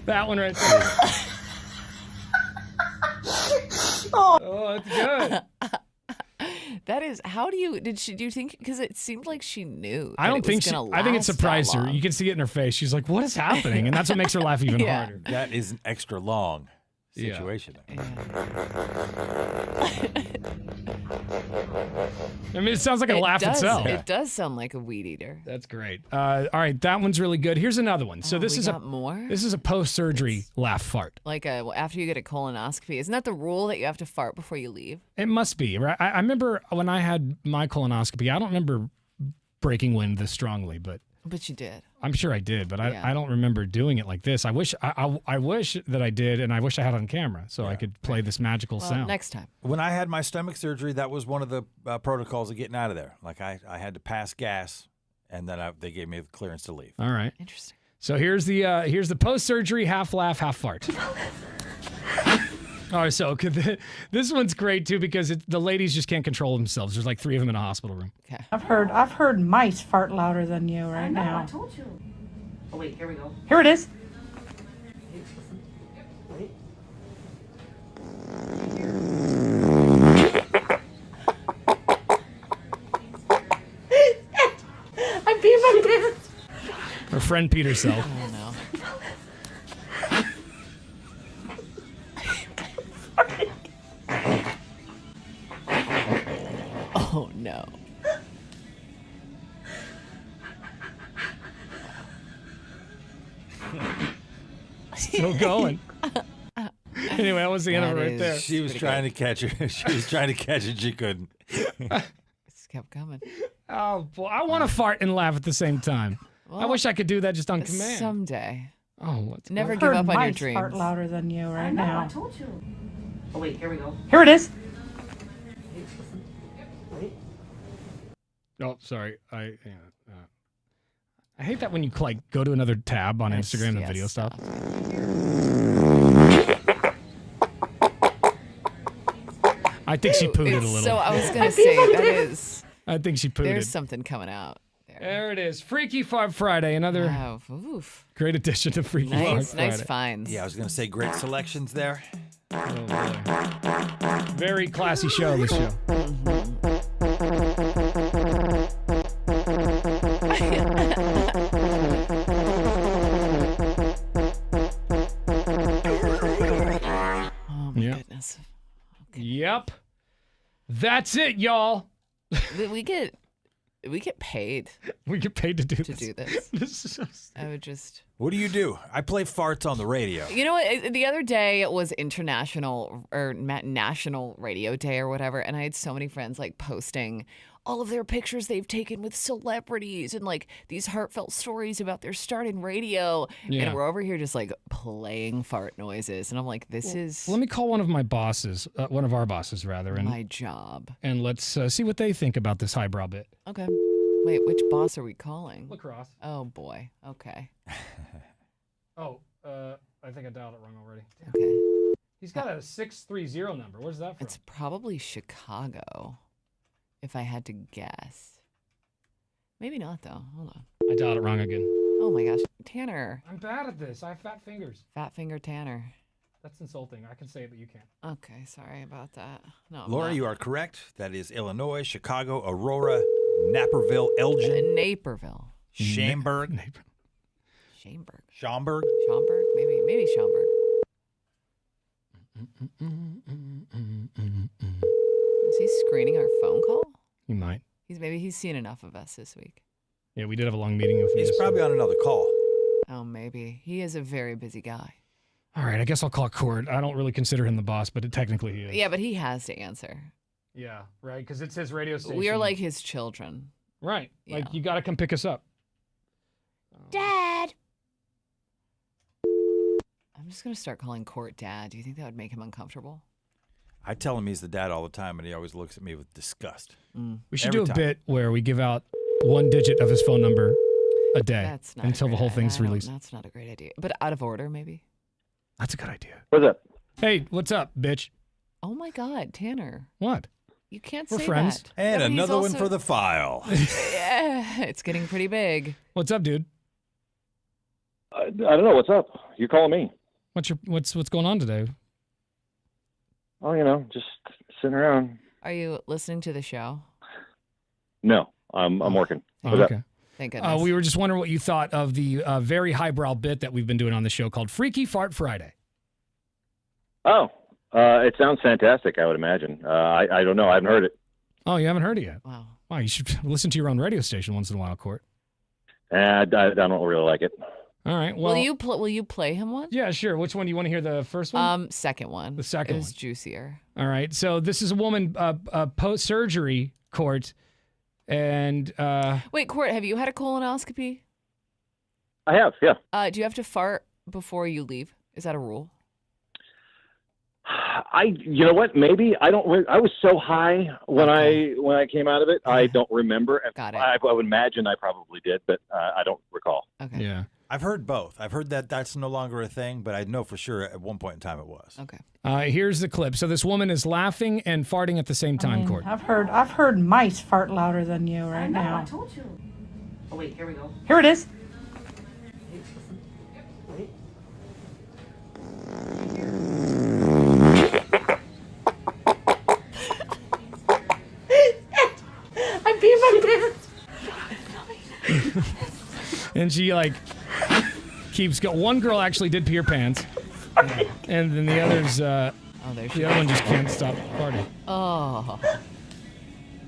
Speaker 1: That one right there. Oh, that's good.
Speaker 2: That is, how do you think, because it seemed like she knew.
Speaker 1: I don't think I think it surprised her.
Speaker 2: long.
Speaker 1: You can see it in her face. She's like, what is happening? And that's what makes her laugh even harder.
Speaker 12: That isn't extra long. situation.
Speaker 1: I mean, it sounds like a laugh itself.
Speaker 2: It does sound like a weed eater.
Speaker 1: That's great. All right, that one's really good. Here's another one. So this
Speaker 2: we
Speaker 1: is
Speaker 2: got more?
Speaker 1: This is a post-surgery laugh fart.
Speaker 2: Like after you get a colonoscopy. Isn't that the rule that you have to fart before you leave?
Speaker 1: It must be, right? I remember when I had my colonoscopy, I don't remember breaking wind this strongly, but
Speaker 2: you did.
Speaker 1: I'm sure I did, but I don't remember doing it like this. I wish I wish that I did, and I wish I had it on camera so I could play this magical sound.
Speaker 2: Next time.
Speaker 12: When I had my stomach surgery, that was one of the protocols of getting out of there. Like I had to pass gas, and then they gave me the clearance to leave.
Speaker 1: All right.
Speaker 2: Interesting.
Speaker 1: So here's the post-surgery half laugh, half fart. All right, so this one's great too because the ladies just can't control themselves. There's like 3 of them in a hospital room.
Speaker 2: Okay.
Speaker 21: I've heard mice fart louder than you right now.
Speaker 11: I told you. Oh wait, here we go.
Speaker 21: Here it is.
Speaker 11: Wait.
Speaker 21: I peed my pants.
Speaker 1: Her friend peed herself.
Speaker 2: Oh no. Oh no.
Speaker 1: Still going. Anyway, that was the end of it right there.
Speaker 12: She was trying to catch her. She was trying to catch it. She couldn't.
Speaker 2: Just kept coming.
Speaker 1: Oh boy, I want to fart and laugh at the same time. I wish I could do that just on command.
Speaker 2: Someday.
Speaker 1: Oh, what's
Speaker 2: Never
Speaker 21: I've
Speaker 2: give
Speaker 21: heard
Speaker 2: up on your
Speaker 21: mice
Speaker 2: dreams.
Speaker 21: fart louder than you right now.
Speaker 11: I told you. Oh wait, here we go.
Speaker 21: Here it is.
Speaker 11: Wait.
Speaker 1: Oh, sorry. I hate that when you like go to another tab on Instagram and video stuff. I think she pooed it a little.
Speaker 2: So I was gonna say that is.
Speaker 1: I think she pooed
Speaker 2: There's
Speaker 1: it.
Speaker 2: something coming out.
Speaker 1: There it is. Freaky Fart Friday. Another great addition to Freaky Fart Friday.
Speaker 2: Nice finds.
Speaker 12: Yeah, I was going to say great selections there.
Speaker 1: Oh, boy. Very classy show, this show.
Speaker 2: Oh my goodness.
Speaker 1: Yep. That's it, y'all.
Speaker 2: We get paid.
Speaker 1: We get paid to do
Speaker 2: this.
Speaker 1: This is so
Speaker 2: I would just.
Speaker 12: What do you do? I play farts on the radio.
Speaker 2: You know what? The other day was International or National Radio Day or whatever, and I had so many friends like posting all of their pictures they've taken with celebrities and like these heartfelt stories about their start in radio.
Speaker 1: Yeah.
Speaker 2: And we're over here just like playing fart noises, and I'm like, this is
Speaker 1: Let me call one of my bosses, one of our bosses rather, and
Speaker 2: my job.
Speaker 1: And let's see what they think about this highbrow bit.
Speaker 2: Okay. Wait, which boss are we calling?
Speaker 1: Lacrosse.
Speaker 2: Oh boy. Okay.
Speaker 1: Oh, I think I dialed it wrong already.
Speaker 2: Okay.
Speaker 1: He's got a 630 number. Where's that from?
Speaker 2: It's probably Chicago, if I had to guess. Maybe not though. Hold on.
Speaker 1: I dialed it wrong again.
Speaker 2: Oh my gosh, Tanner.
Speaker 1: I'm bad at this. I have fat fingers.
Speaker 2: Fat finger Tanner.
Speaker 1: That's insulting. I can say it, but you can't.
Speaker 2: Okay, sorry about that. No, I'm
Speaker 12: Laura,
Speaker 2: not.
Speaker 12: you are correct. That is Illinois, Chicago, Aurora, Naperville, Elgin,
Speaker 2: Naperville.
Speaker 12: Schaumburg.
Speaker 2: Schaumburg.
Speaker 12: Schaumburg.
Speaker 2: Schaumburg? Maybe Schaumburg. Is he screening our phone call?
Speaker 1: He might.
Speaker 2: Maybe he's seen enough of us this week.
Speaker 1: Yeah, we did have a long meeting with him.
Speaker 12: He's probably on another call.
Speaker 2: Oh, maybe. He is a very busy guy.
Speaker 1: All right, I guess I'll call Court. I don't really consider him the boss, but technically he is.
Speaker 2: Yeah, but he has to answer.
Speaker 1: Yeah, right, because it's his radio station.
Speaker 2: We are like his children.
Speaker 1: Right.
Speaker 2: Yeah.
Speaker 1: Like, you got to come pick us up.
Speaker 2: Dad! I'm just going to start calling Court Dad. Do you think that would make him uncomfortable?
Speaker 12: I tell him he's the dad all the time, and he always looks at me with disgust.
Speaker 1: We should
Speaker 12: Every
Speaker 1: do a
Speaker 12: time.
Speaker 1: bit where we give out one digit of his phone number a day
Speaker 2: That's not
Speaker 1: until
Speaker 2: a
Speaker 1: the
Speaker 2: great
Speaker 1: whole
Speaker 2: idea.
Speaker 1: thing's released.
Speaker 2: That's not a great idea. But out of order, maybe?
Speaker 1: That's a good idea.
Speaker 19: What's up?
Speaker 1: Hey, what's up, bitch?
Speaker 2: Oh my God, Tanner.
Speaker 1: What?
Speaker 2: You can't
Speaker 1: We're
Speaker 2: say
Speaker 1: friends.
Speaker 2: that.
Speaker 12: And
Speaker 2: Yeah, but he's
Speaker 12: another one
Speaker 2: also-
Speaker 12: for the file.
Speaker 2: Yeah, it's getting pretty big.
Speaker 1: What's up, dude?
Speaker 19: I don't know. What's up? You're calling me.
Speaker 1: What's going on today?
Speaker 19: Oh, you know, just sitting around.
Speaker 2: Are you listening to the show?
Speaker 19: No, I'm working.
Speaker 1: Oh,
Speaker 19: What's up?
Speaker 1: okay.
Speaker 2: Thank goodness.
Speaker 1: We were just wondering what you thought of the very highbrow bit that we've been doing on the show called Freaky Fart Friday.
Speaker 3: Oh, it sounds fantastic, I would imagine. I don't know. I haven't heard it.
Speaker 1: Oh, you haven't heard it yet? Wow, you should listen to your own radio station once in a while, Court.
Speaker 3: I don't really like it.
Speaker 1: All right. Well,
Speaker 2: will you play him one?
Speaker 1: Yeah, sure. Which one do you want to hear? The first one?
Speaker 2: Second one.
Speaker 1: The second
Speaker 2: It was
Speaker 1: one.
Speaker 2: juicier.
Speaker 1: All right. So this is a woman post-surgery, Court, and
Speaker 2: Wait, Court, have you had a colonoscopy?
Speaker 3: I have, yeah.
Speaker 2: Do you have to fart before you leave? Is that a rule?
Speaker 3: You know what? Maybe I don't. I was so high when I came out of it. I don't remember.
Speaker 2: Got it.
Speaker 3: I would imagine I probably did, but I don't recall.
Speaker 2: Okay.
Speaker 1: Yeah.
Speaker 12: I've heard both. I've heard that that's no longer a thing, but I know for sure at one point in time it was.
Speaker 2: Okay.
Speaker 1: Here's the clip. So this woman is laughing and farting at the same time, Court.
Speaker 21: I've heard mice fart louder than you right now.
Speaker 11: I told you. Oh wait, here we go.
Speaker 21: Here it is. I peed my pants.
Speaker 1: And she keeps going. One girl actually did pee her pants, and then the others. The other one just can't stop farting.
Speaker 2: Oh.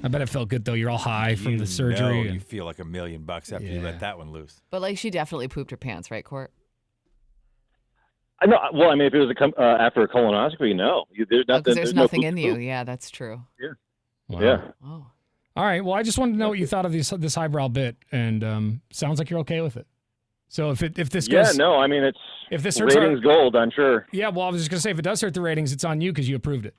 Speaker 1: I bet it felt good though. You're all high from the surgery.
Speaker 12: You feel like $1 million after you let that one loose.
Speaker 2: But she definitely pooped her pants, right, Court?
Speaker 3: I know. Well, I mean, if it was after a colonoscopy, no. There's nothing.
Speaker 2: There's nothing in you. Yeah, that's true.
Speaker 3: Yeah.
Speaker 1: Wow.
Speaker 3: Yeah.
Speaker 2: Oh.
Speaker 1: All right. Well, I just wanted to know what you thought of this highbrow bit, and sounds like you're okay with it. So if this goes,
Speaker 3: Yeah. No. I mean, it's
Speaker 1: if this hurts
Speaker 3: ratings gold, I'm sure.
Speaker 1: Yeah. Well, I was just gonna say if it does hurt the ratings, it's on you because you approved it.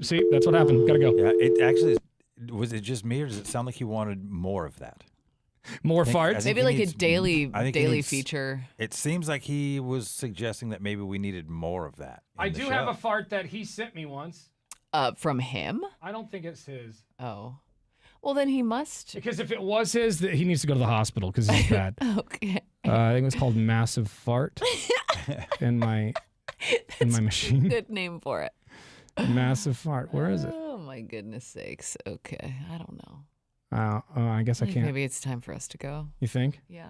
Speaker 1: See, that's what happened. Gotta go.
Speaker 12: Yeah. It actually was it just me, or does it sound like he wanted more of that?
Speaker 1: More farts?
Speaker 2: Maybe like a daily feature.
Speaker 12: It seems like he was suggesting that maybe we needed more of that.
Speaker 1: I do have a fart that he sent me once.
Speaker 2: From him?
Speaker 1: I don't think it's his.
Speaker 2: Oh. Well, then he must.
Speaker 1: Because if it was his, he needs to go to the hospital because he's bad.
Speaker 2: Okay.
Speaker 1: I think it was called massive fart in my machine.
Speaker 2: Good name for it.
Speaker 1: Massive fart. Where is it?
Speaker 2: Oh my goodness sakes. Okay. I don't know.
Speaker 1: I guess I can't.
Speaker 2: Maybe it's time for us to go.
Speaker 1: You think?
Speaker 2: Yeah.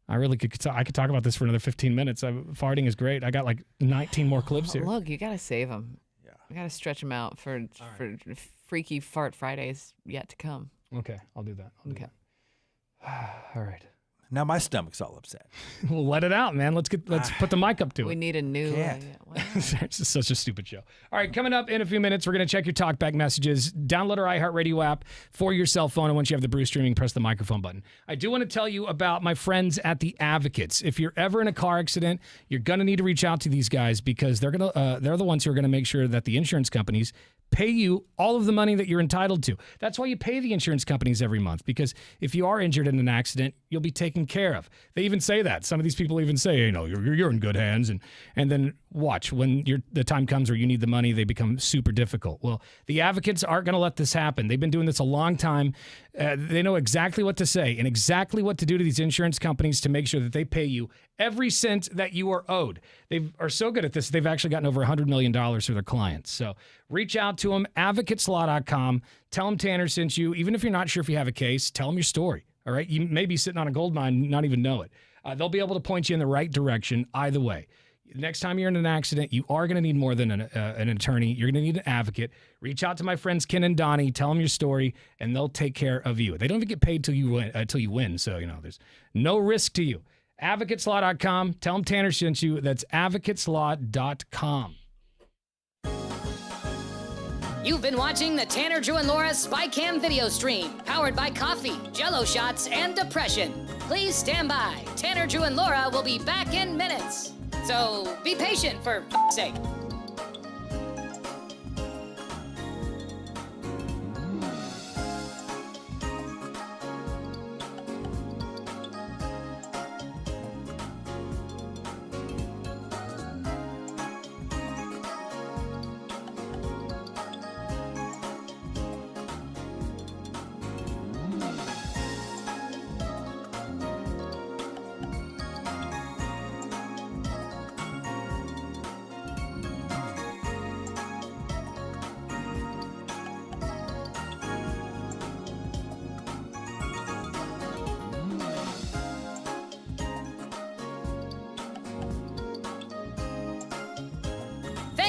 Speaker 1: I really could. I could talk about this for another 15 minutes. Farting is great. I got like 19 more clips here.
Speaker 2: Look, you gotta save them. Yeah. You gotta stretch them out for Freaky Fart Fridays yet to come.
Speaker 1: Okay, I'll do that. All right.
Speaker 12: Now my stomach's all upset.
Speaker 1: Well, let it out, man. Let's put the mic up to it.
Speaker 2: We need a new.
Speaker 1: It's just such a stupid show. All right, coming up in a few minutes, we're going to check your talkback messages. Download our iHeartRadio app for your cell phone, and once you have the Brew streaming, press the microphone button. I do want to tell you about my friends at the Advocates. If you're ever in a car accident, you're going to need to reach out to these guys because they're the ones who are going to make sure that the insurance companies pay you all of the money that you're entitled to. That's why you pay the insurance companies every month, because if you are injured in an accident, you'll be taken care of. They even say that. Some of these people even say, you're in good hands. And then watch, when the time comes where you need the money, they become super difficult. Well, the Advocates aren't going to let this happen. They've been doing this a long time. They know exactly what to say and exactly what to do to these insurance companies to make sure that they pay you every cent that you are owed. They are so good at this, they've actually gotten over $100 million for their clients. So reach out to them, advocateslaw.com. Tell them Tanner sent you. Even if you're not sure if you have a case, tell them your story. All right? You may be sitting on a gold mine, not even know it. They'll be able to point you in the right direction either way. Next time you're in an accident, you are going to need more than an attorney. You're going to need an advocate. Reach out to my friends Ken and Donnie. Tell them your story, and they'll take care of you. They don't even get paid till you win. So, there's no risk to you. AdvocatesLaw.com. Tell them Tanner sent you. That's AdvocatesLaw.com.
Speaker 4: You've been watching the Tanner, Drew, and Laura SpyCam video stream, powered by coffee, Jell-O shots, and depression. Please stand by. Tanner, Drew, and Laura will be back in minutes. So be patient, for f***'s sake.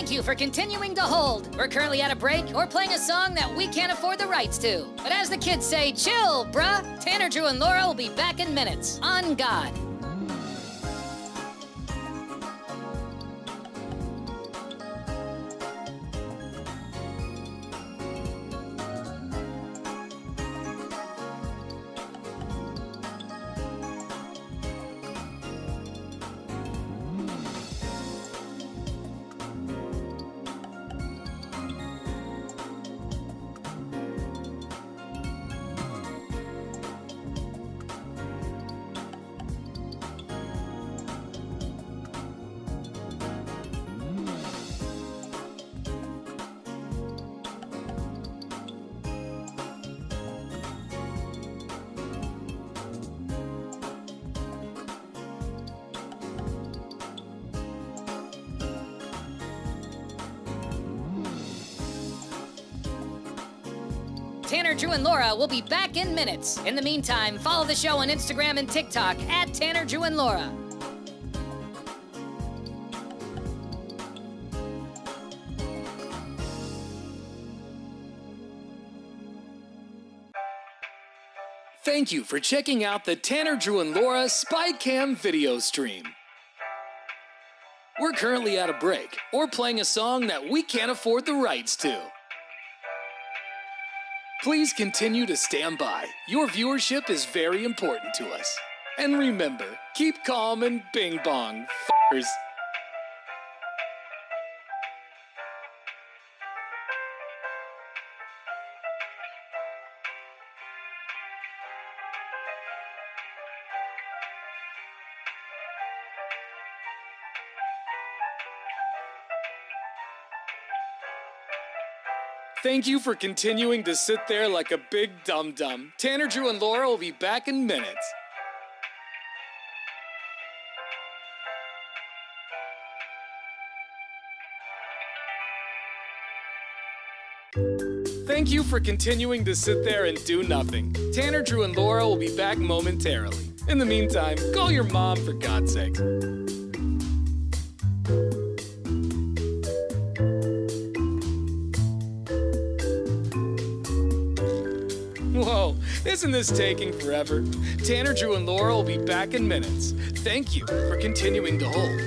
Speaker 4: Thank you for continuing to hold. We're currently at a break or playing a song that we can't afford the rights to. But as the kids say, chill, bruh. Tanner, Drew, and Laura will be back in minutes. On God. Tanner, Drew, and Laura will be back in minutes. In the meantime, follow the show on Instagram and TikTok at Tanner, Drew, and Laura.
Speaker 5: Thank you for checking out the Tanner, Drew, and Laura SpyCam video stream. We're currently at a break or playing a song that we can't afford the rights to. Please continue to stand by. Your viewership is very important to us. And remember, keep calm and bing bong, f***ers. Thank you for continuing to sit there like a big dum-dum. Tanner, Drew, and Laura will be back in minutes. Thank you for continuing to sit there and do nothing. Tanner, Drew, and Laura will be back momentarily. In the meantime, call your mom for God's sake. Whoa, isn't this taking forever? Tanner, Drew, and Laura will be back in minutes. Thank you for continuing to hold.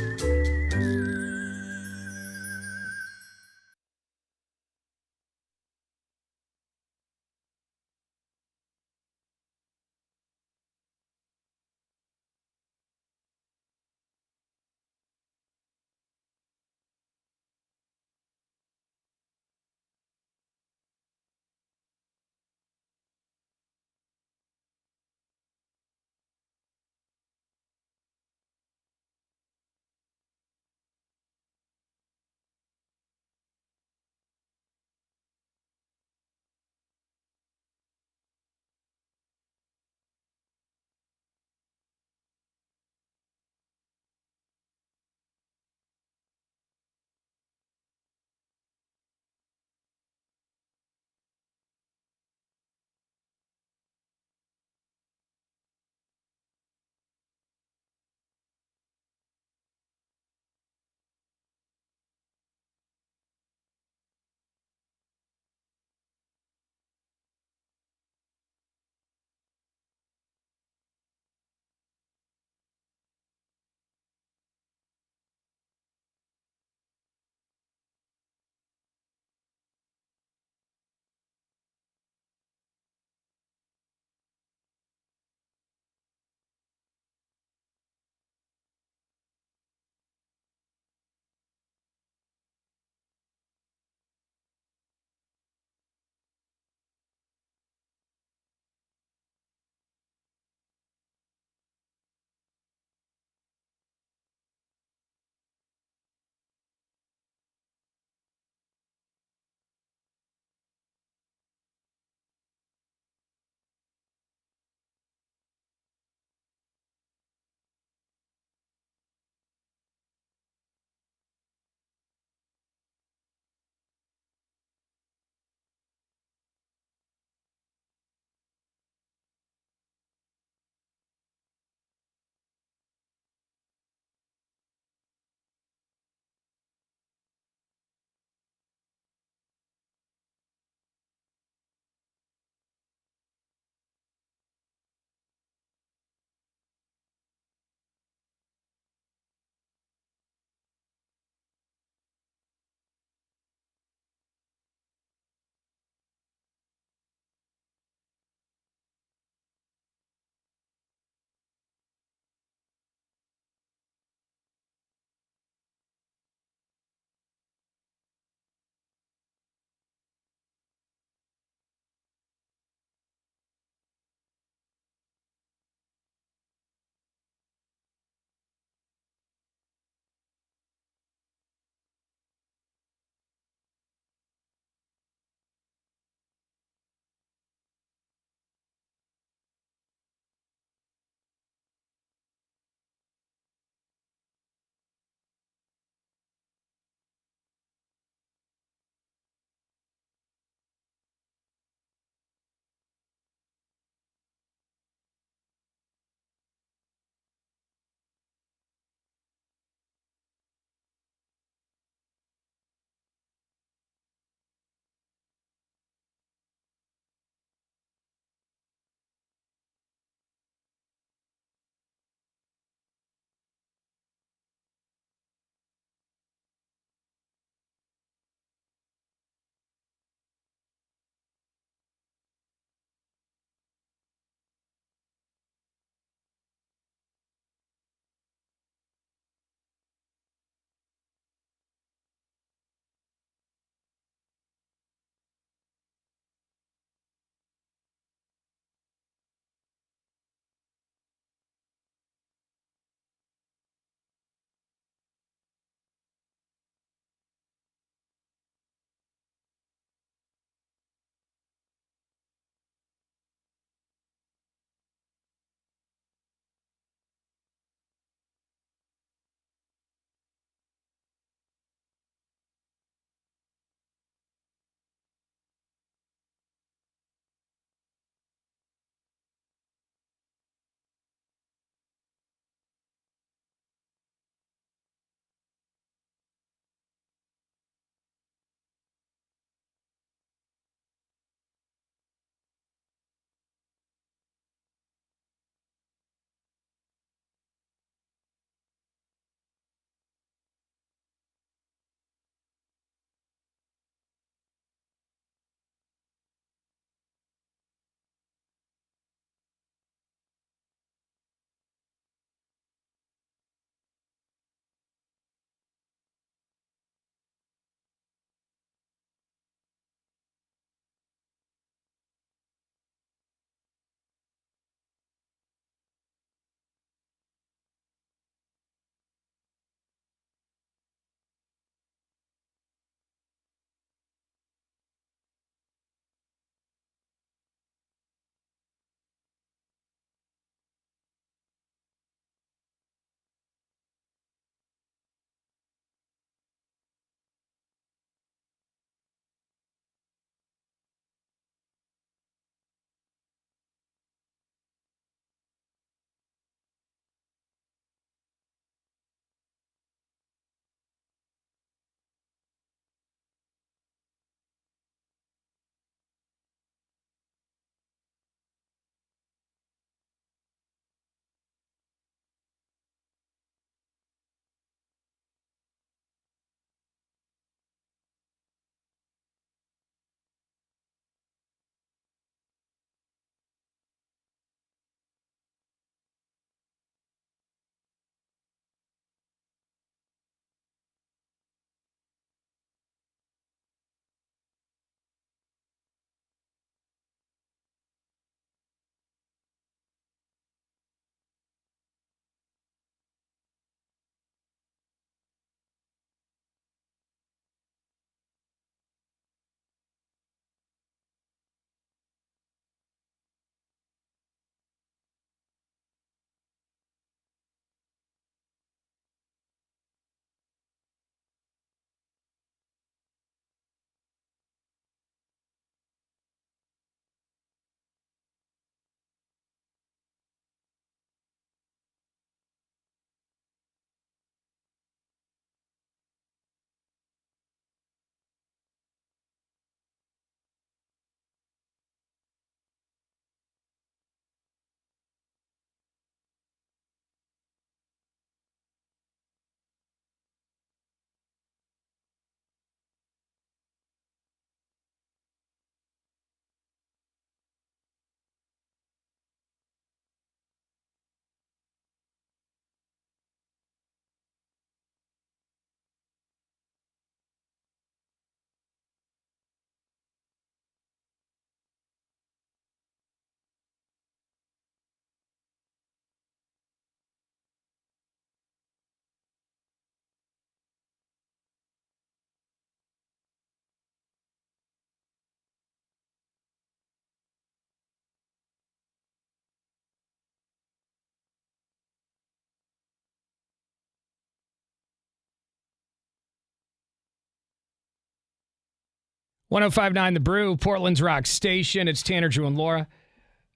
Speaker 1: 1059 The Brew, Portland's rock station. It's Tanner, Drew, and Laura.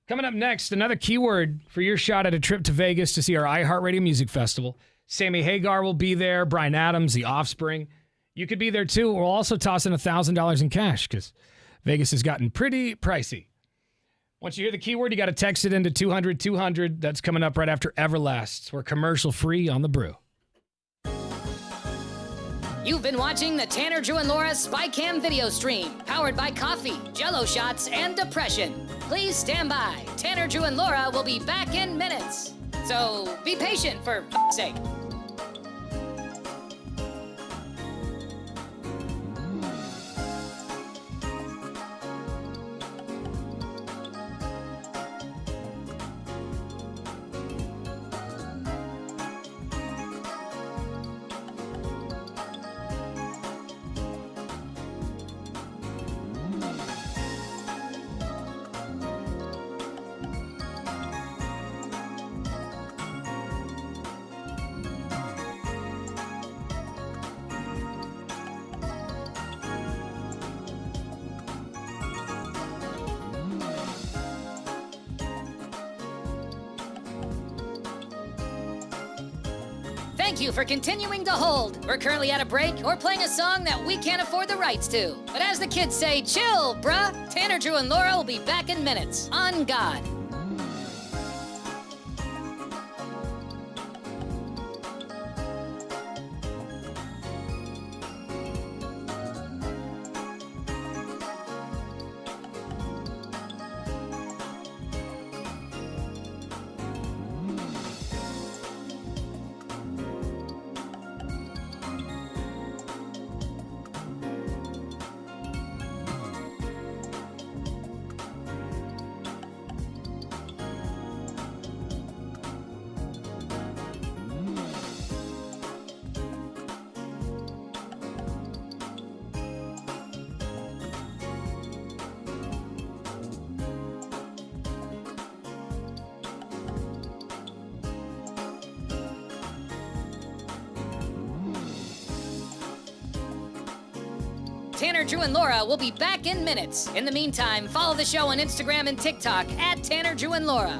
Speaker 1: Coming up next, another keyword for your shot at a trip to Vegas to see our iHeartRadio Music Festival. Sammy Hagar will be there, Bryan Adams, The Offspring. You could be there too. We'll also toss in $1,000 in cash because Vegas has gotten pretty pricey. Once you hear the keyword, you got to text it into 200-200. That's coming up right after Everlast. We're commercial free on The Brew.
Speaker 4: You've been watching the Tanner, Drew, and Laura SpyCam video stream, powered by coffee, Jell-O shots, and depression. Please stand by. Tanner, Drew, and Laura will be back in minutes. So be patient, for f***'s sake. Thank you for continuing to hold. We're currently at a break or playing a song that we can't afford the rights to. But as the kids say, chill, bruh. Tanner, Drew, and Laura will be back in minutes. On God. Tanner, Drew, and Laura will be back in minutes. In the meantime, follow the show on Instagram and TikTok at Tanner, Drew, and Laura.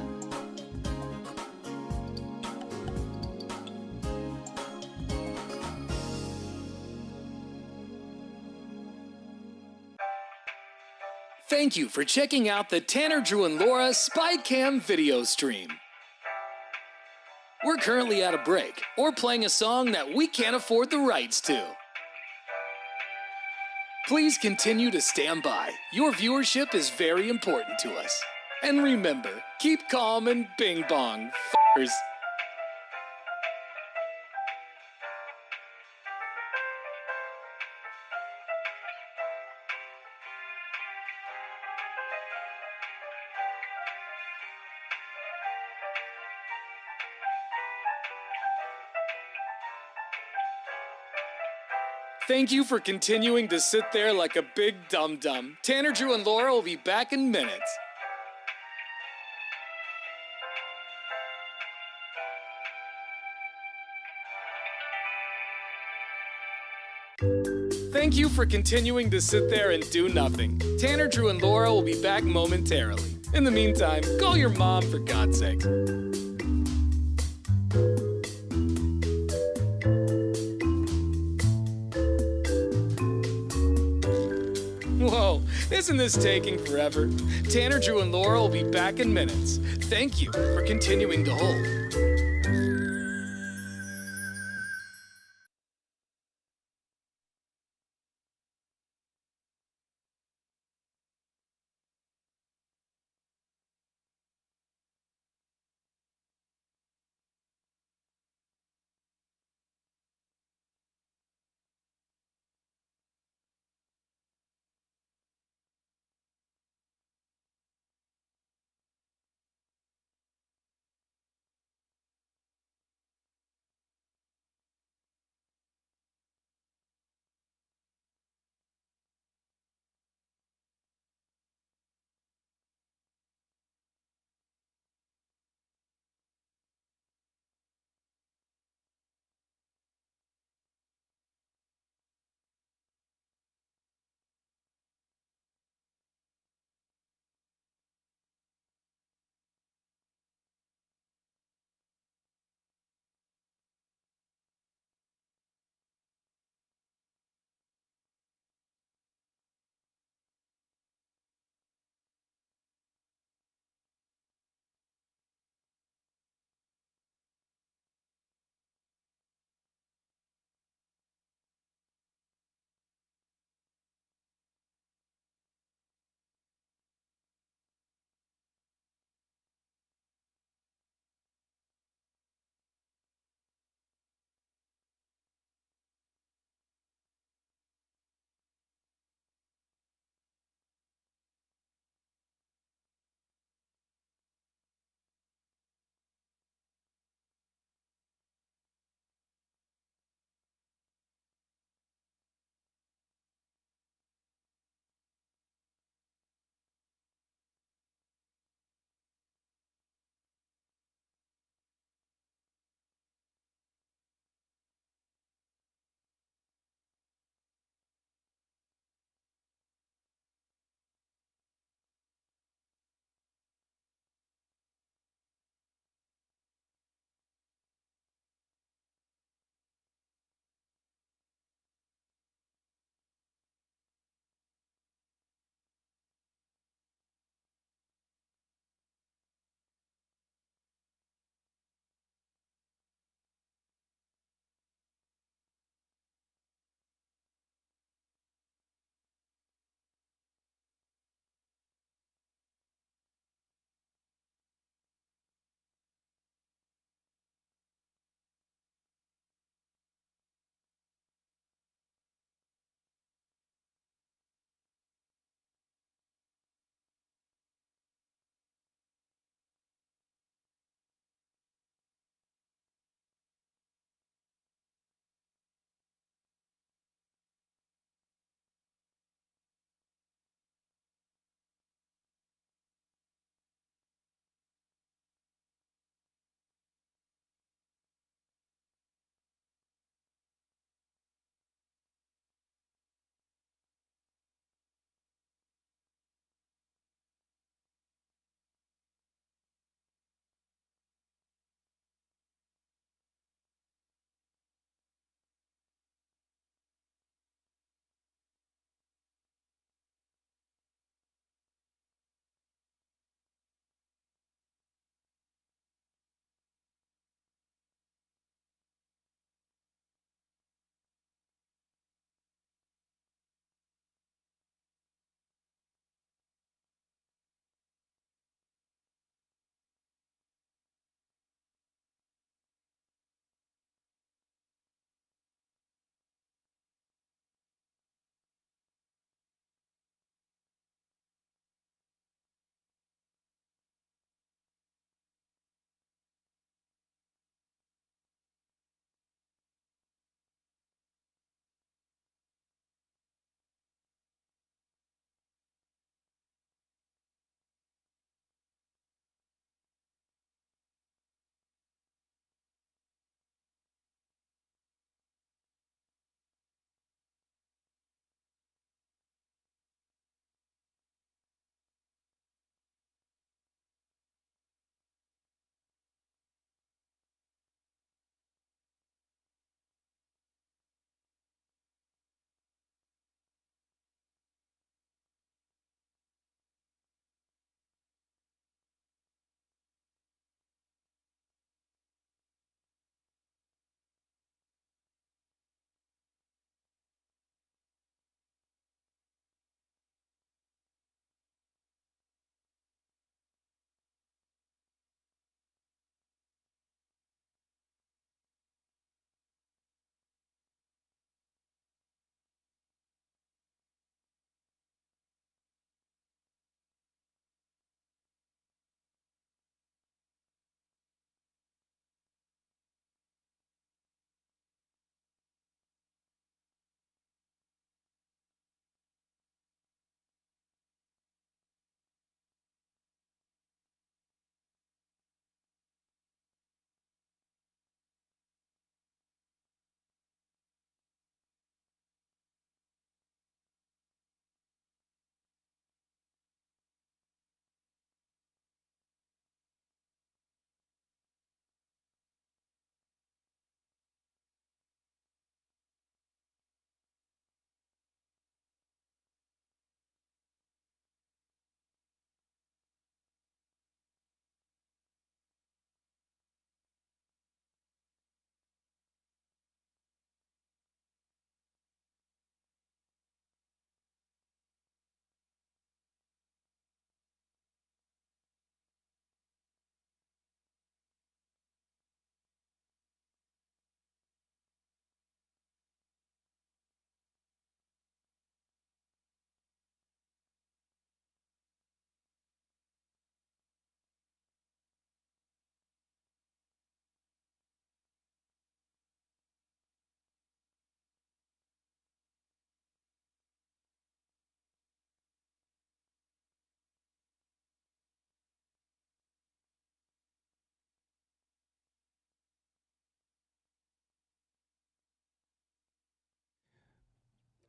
Speaker 5: Thank you for checking out the Tanner, Drew, and Laura SpyCam video stream. We're currently at a break or playing a song that we can't afford the rights to. Please continue to stand by. Your viewership is very important to us. And remember, keep calm and bing bong, f***ers. Thank you for continuing to sit there like a big dum-dum. Tanner, Drew, and Laura will be back in minutes. Thank you for continuing to sit there and do nothing. Tanner, Drew, and Laura will be back momentarily. In the meantime, call your mom for God's sake. Whoa, isn't this taking forever? Tanner, Drew, and Laura will be back in minutes. Thank you for continuing to hold.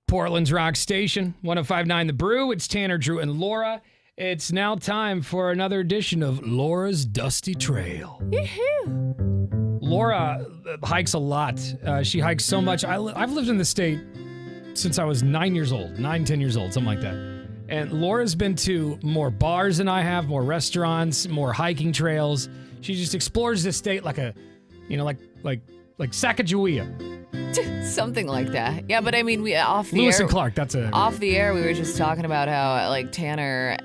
Speaker 1: Portland's Rock Station, 105.9 The Brew. It's Tanner, Drew, and Laura. It's now time for another edition of Laura's Dusty Trail.
Speaker 2: Yoo-hoo.
Speaker 1: Laura hikes a lot. She hikes so much. I've lived in the state since I was 10 years old, something like that. And Laura's been to more bars than I have, more restaurants, more hiking trails. She just explores the state like a, like Sacagawea.
Speaker 2: Something like that. Yeah, but I mean, we off the
Speaker 1: Lewis
Speaker 2: air.
Speaker 1: and Clark, that's a...
Speaker 2: Off the air, we were just talking about how, like, Tanner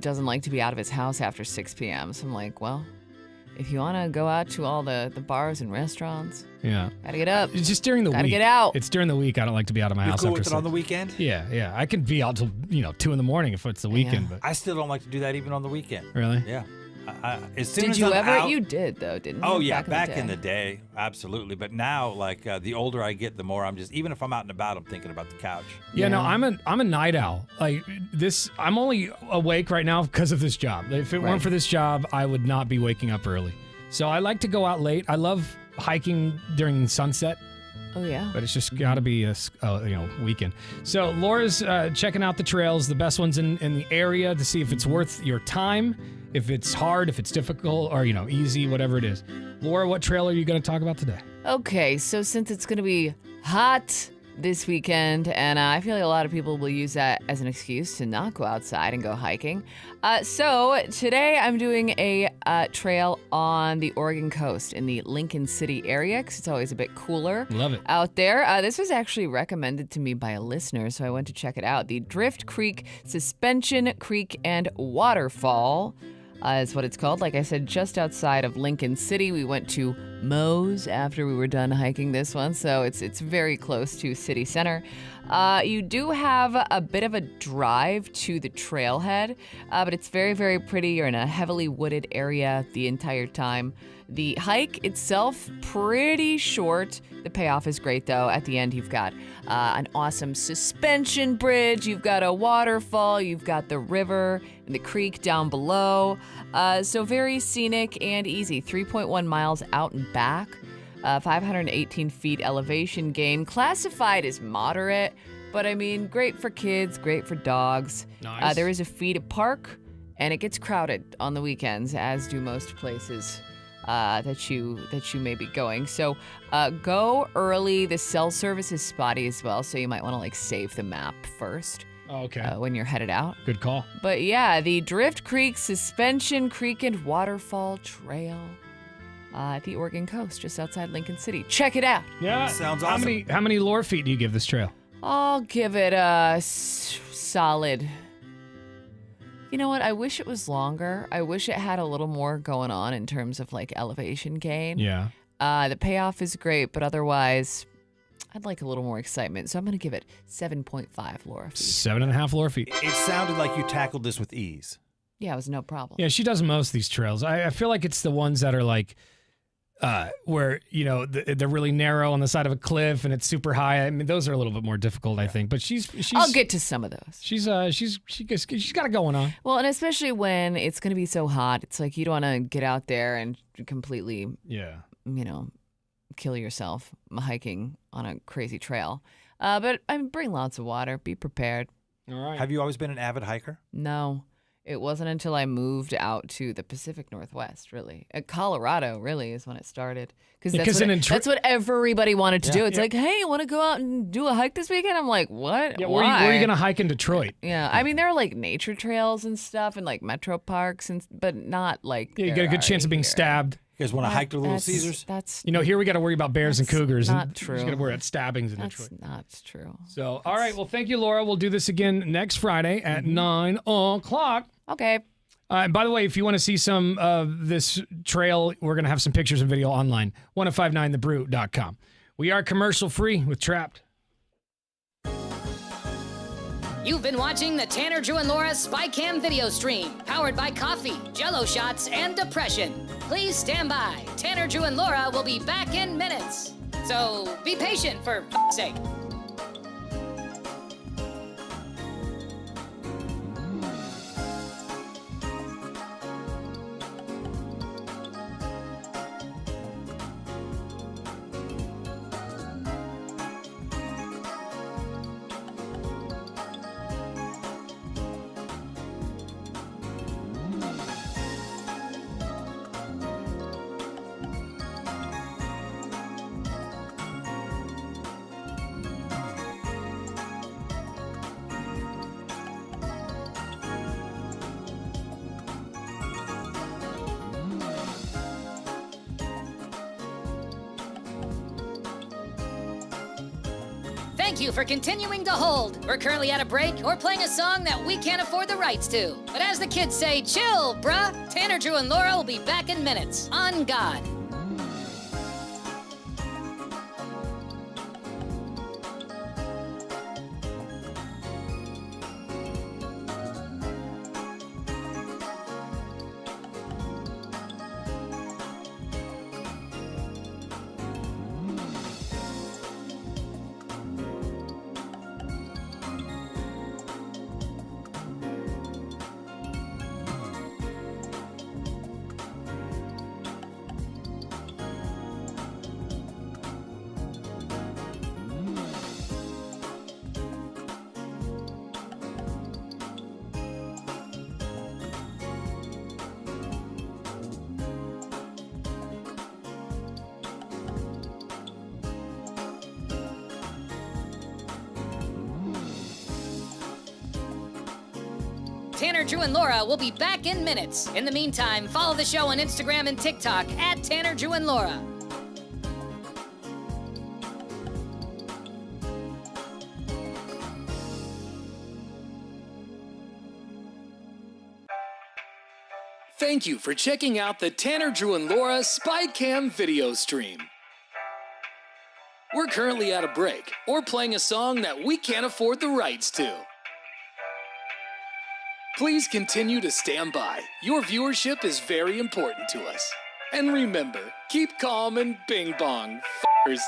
Speaker 2: doesn't like to be out of his house after 6 p.m. So I'm like, well, if you want to go out to all the bars and restaurants,
Speaker 1: yeah,
Speaker 2: gotta get up.
Speaker 1: It's just during the week.
Speaker 2: Gotta get out.
Speaker 1: It's during the week. I don't like to be out of my
Speaker 12: You're
Speaker 1: house
Speaker 12: cool
Speaker 1: after
Speaker 12: with it
Speaker 1: 6.
Speaker 12: on the weekend?
Speaker 1: Yeah. I can be out till 2 in the morning if it's the weekend. But
Speaker 12: I still don't like to do that even on the weekend.
Speaker 1: Really?
Speaker 12: Yeah. As soon
Speaker 2: Did
Speaker 12: as
Speaker 2: you
Speaker 12: I'm
Speaker 2: ever?
Speaker 12: out-
Speaker 2: You did, though, didn't you?
Speaker 12: Oh yeah,
Speaker 2: back
Speaker 12: in the day, absolutely. But now, like the older I get, the more I'm just. Even if I'm out and about, I'm thinking about the couch.
Speaker 1: Yeah, no, I'm a night owl. Like this, I'm only awake right now because of this job. If it weren't for this job, I would not be waking up early. So I like to go out late. I love hiking during sunset.
Speaker 2: Oh yeah.
Speaker 1: But it's just got to be a weekend. So Laura's checking out the trails, the best ones in the area, to see if it's worth your time, if it's hard, if it's difficult, or easy, whatever it is. Laura, what trail are you going to talk about today?
Speaker 2: Okay, so since it's going to be hot this weekend, and I feel like a lot of people will use that as an excuse to not go outside and go hiking. So today I'm doing a trail on the Oregon coast in the Lincoln City area because it's always a bit cooler
Speaker 1: Love it.
Speaker 2: out there. This was actually recommended to me by a listener, so I went to check it out. The Drift Creek Suspension Creek and Waterfall is what it's called. Like I said, just outside of Lincoln City. We went to Moe's after we were done hiking this one, so it's very close to city center. You do have a bit of a drive to the trailhead, but it's very, very pretty. You're in a heavily wooded area the entire time. The hike itself, pretty short. The payoff is great, though. At the end, you've got an awesome suspension bridge. You've got a waterfall. You've got the river and the creek down below. So very scenic and easy. 3.1 miles out and back. 518 feet elevation gain. Classified as moderate, but I mean, great for kids, great for dogs.
Speaker 1: Nice.
Speaker 2: There is a fee to park, and it gets crowded on the weekends, as do most places that you may be going. So go early. The cell service is spotty as well, so you might want to save the map first.
Speaker 1: Oh, okay.
Speaker 2: When you're headed out.
Speaker 1: Good call.
Speaker 2: But yeah, the Drift Creek Suspension Creek and Waterfall Trail at the Oregon coast, just outside Lincoln City. Check it out.
Speaker 1: Yeah.
Speaker 12: Sounds awesome.
Speaker 1: How many Laura feet do you give this trail?
Speaker 2: I'll give it a solid. You know what? I wish it was longer. I wish it had a little more going on in terms of elevation gain.
Speaker 1: Yeah.
Speaker 2: The payoff is great, but otherwise, I'd like a little more excitement. So I'm going to give it 7.5 Laura feet.
Speaker 1: 7.5 Laura feet.
Speaker 12: It sounded like you tackled this with ease.
Speaker 2: Yeah, it was no problem.
Speaker 1: Yeah, she does most of these trails. I feel like it's the ones that are where they're really narrow on the side of a cliff and it's super high. I mean, those are a little bit more difficult, I think. But she's
Speaker 2: I'll get to some of those.
Speaker 1: She's got it going on.
Speaker 2: Well, and especially when it's going to be so hot, it's like you don't want to get out there and completely, kill yourself hiking on a crazy trail. But I mean, bring lots of water. Be prepared.
Speaker 1: All right.
Speaker 12: Have you always been an avid hiker?
Speaker 2: No. It wasn't until I moved out to the Pacific Northwest, really. Colorado, really, is when it started. Because that's what everybody wanted to do. It's like, hey, you want to go out and do a hike this weekend? I'm like, what?
Speaker 1: Yeah,
Speaker 2: Why?
Speaker 1: where are you going to hike in Detroit?
Speaker 2: Yeah, I mean, there are nature trails and stuff and metro parks, but not
Speaker 1: Yeah, you got a good chance of being stabbed.
Speaker 12: You guys want to hike to Little Caesars?
Speaker 2: That's
Speaker 1: here we got to worry about bears and cougars.
Speaker 2: not true.
Speaker 1: Just got to worry about stabbings in
Speaker 2: That's
Speaker 1: Detroit.
Speaker 2: not true.
Speaker 1: So, all right. Well, thank you, Laura. We'll do this again next Friday at 9 o'clock.
Speaker 2: Okay.
Speaker 1: And by the way, if you want to see some of this trail, we're going to have some pictures and video online. 1059thebrew.com. We are commercial free with Trapped.
Speaker 4: You've been watching the Tanner, Drew, and Laura SpyCam video stream, powered by coffee, Jell-O shots, and depression. Please stand by. Tanner, Drew, and Laura will be back in minutes. So be patient, for f***'s sake. Thank you for continuing to hold. We're currently at a break or playing a song that we can't afford the rights to. But as the kids say, chill, bruh. Tanner, Drew, and Laura will be back in minutes. On God. Tanner, Drew, and Laura will be back in minutes. In the meantime, follow the show on Instagram and TikTok at Tanner, Drew, and Laura.
Speaker 5: Thank you for checking out the Tanner, Drew, and Laura SpyCam video stream. We're currently at a break or playing a song that we can't afford the rights to. Please continue to stand by. Your viewership is very important to us. And remember, keep calm and bing bong, f***ers.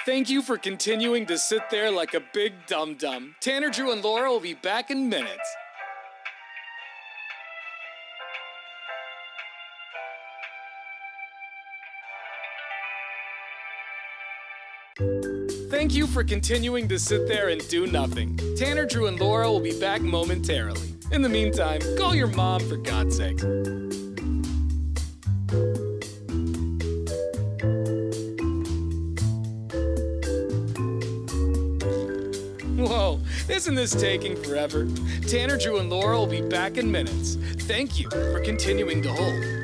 Speaker 5: Thank you for continuing to sit there like a big dum-dum. Tanner, Drew, and Laura will be back in minutes. Thank you for continuing to sit there and do nothing. Tanner, Drew, and Laura will be back momentarily. In the meantime, call your mom for God's sake. Whoa, isn't this taking forever? Tanner, Drew, and Laura will be back in minutes. Thank you for continuing to hold.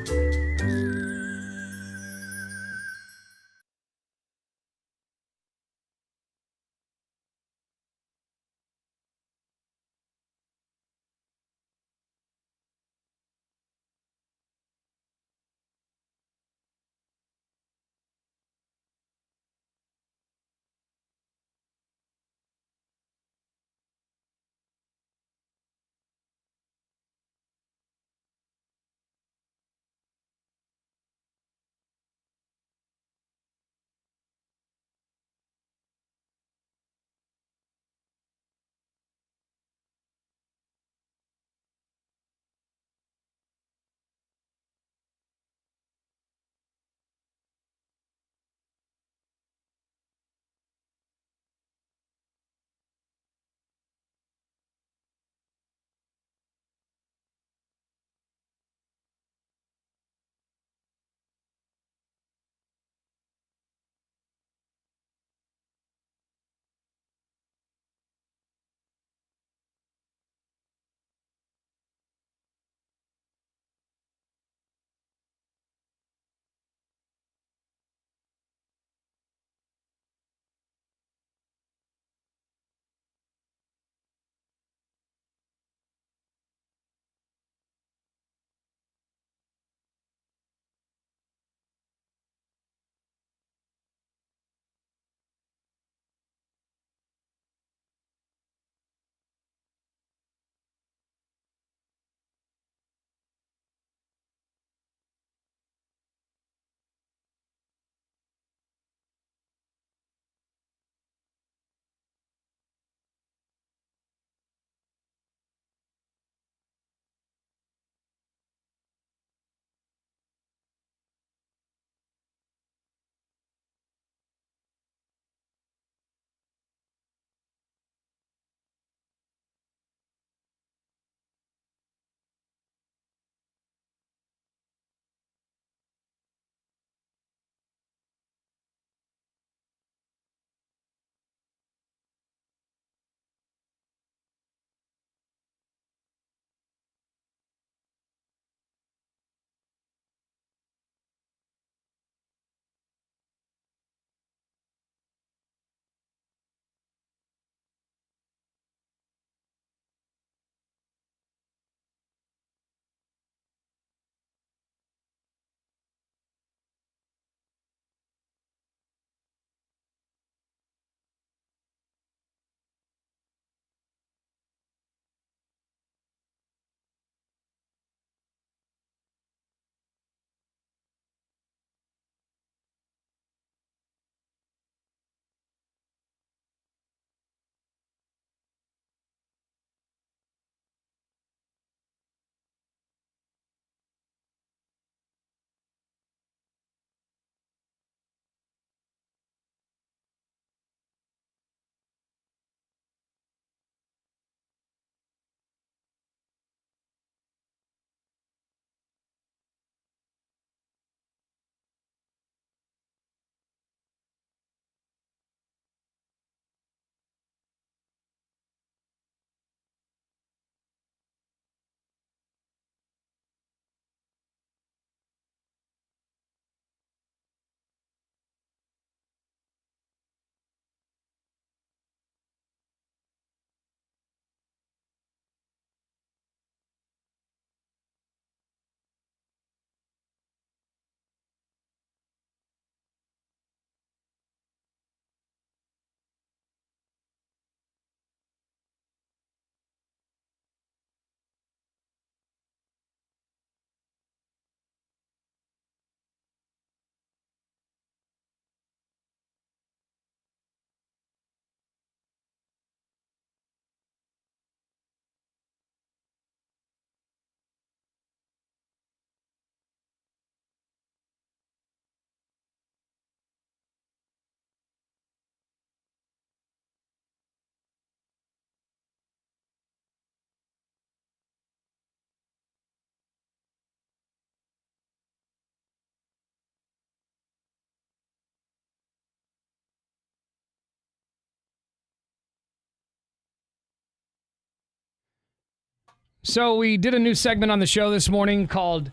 Speaker 1: So we did a new segment on the show this morning called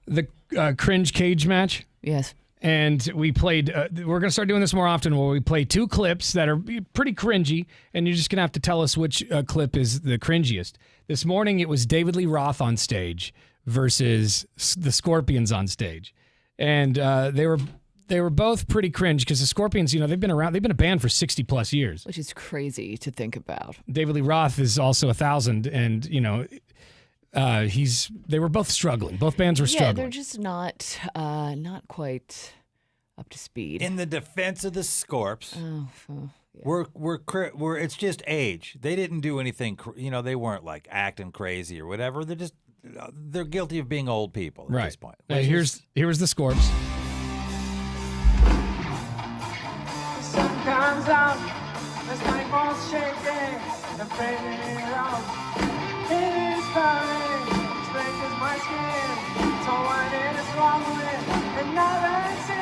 Speaker 1: the Cringe Cage Match.
Speaker 2: Yes.
Speaker 1: And we played, we're going to start doing this more often, where we play 2 clips that are pretty cringy, and you're just going to have to tell us which clip is the cringiest. This morning, it was David Lee Roth on stage versus the Scorpions on stage. And they were both pretty cringe because the Scorpions, you know, they've been a band for 60 plus years.
Speaker 2: Which is crazy to think about.
Speaker 1: David Lee Roth is also 1,000, and, you know, they were both struggling. Both bands were struggling.
Speaker 2: Yeah, they're just not quite up to speed.
Speaker 12: In the defense of the Scorps, we're it's just age. They didn't do anything, you know, they weren't like acting crazy or whatever. They're guilty of being old people at this point.
Speaker 1: Here's the Scorps.
Speaker 13: The sun comes out, the spike balls shaking, the fading out. It is cloudy, it's black as my skin, so white and it's wobbling, and now that's it.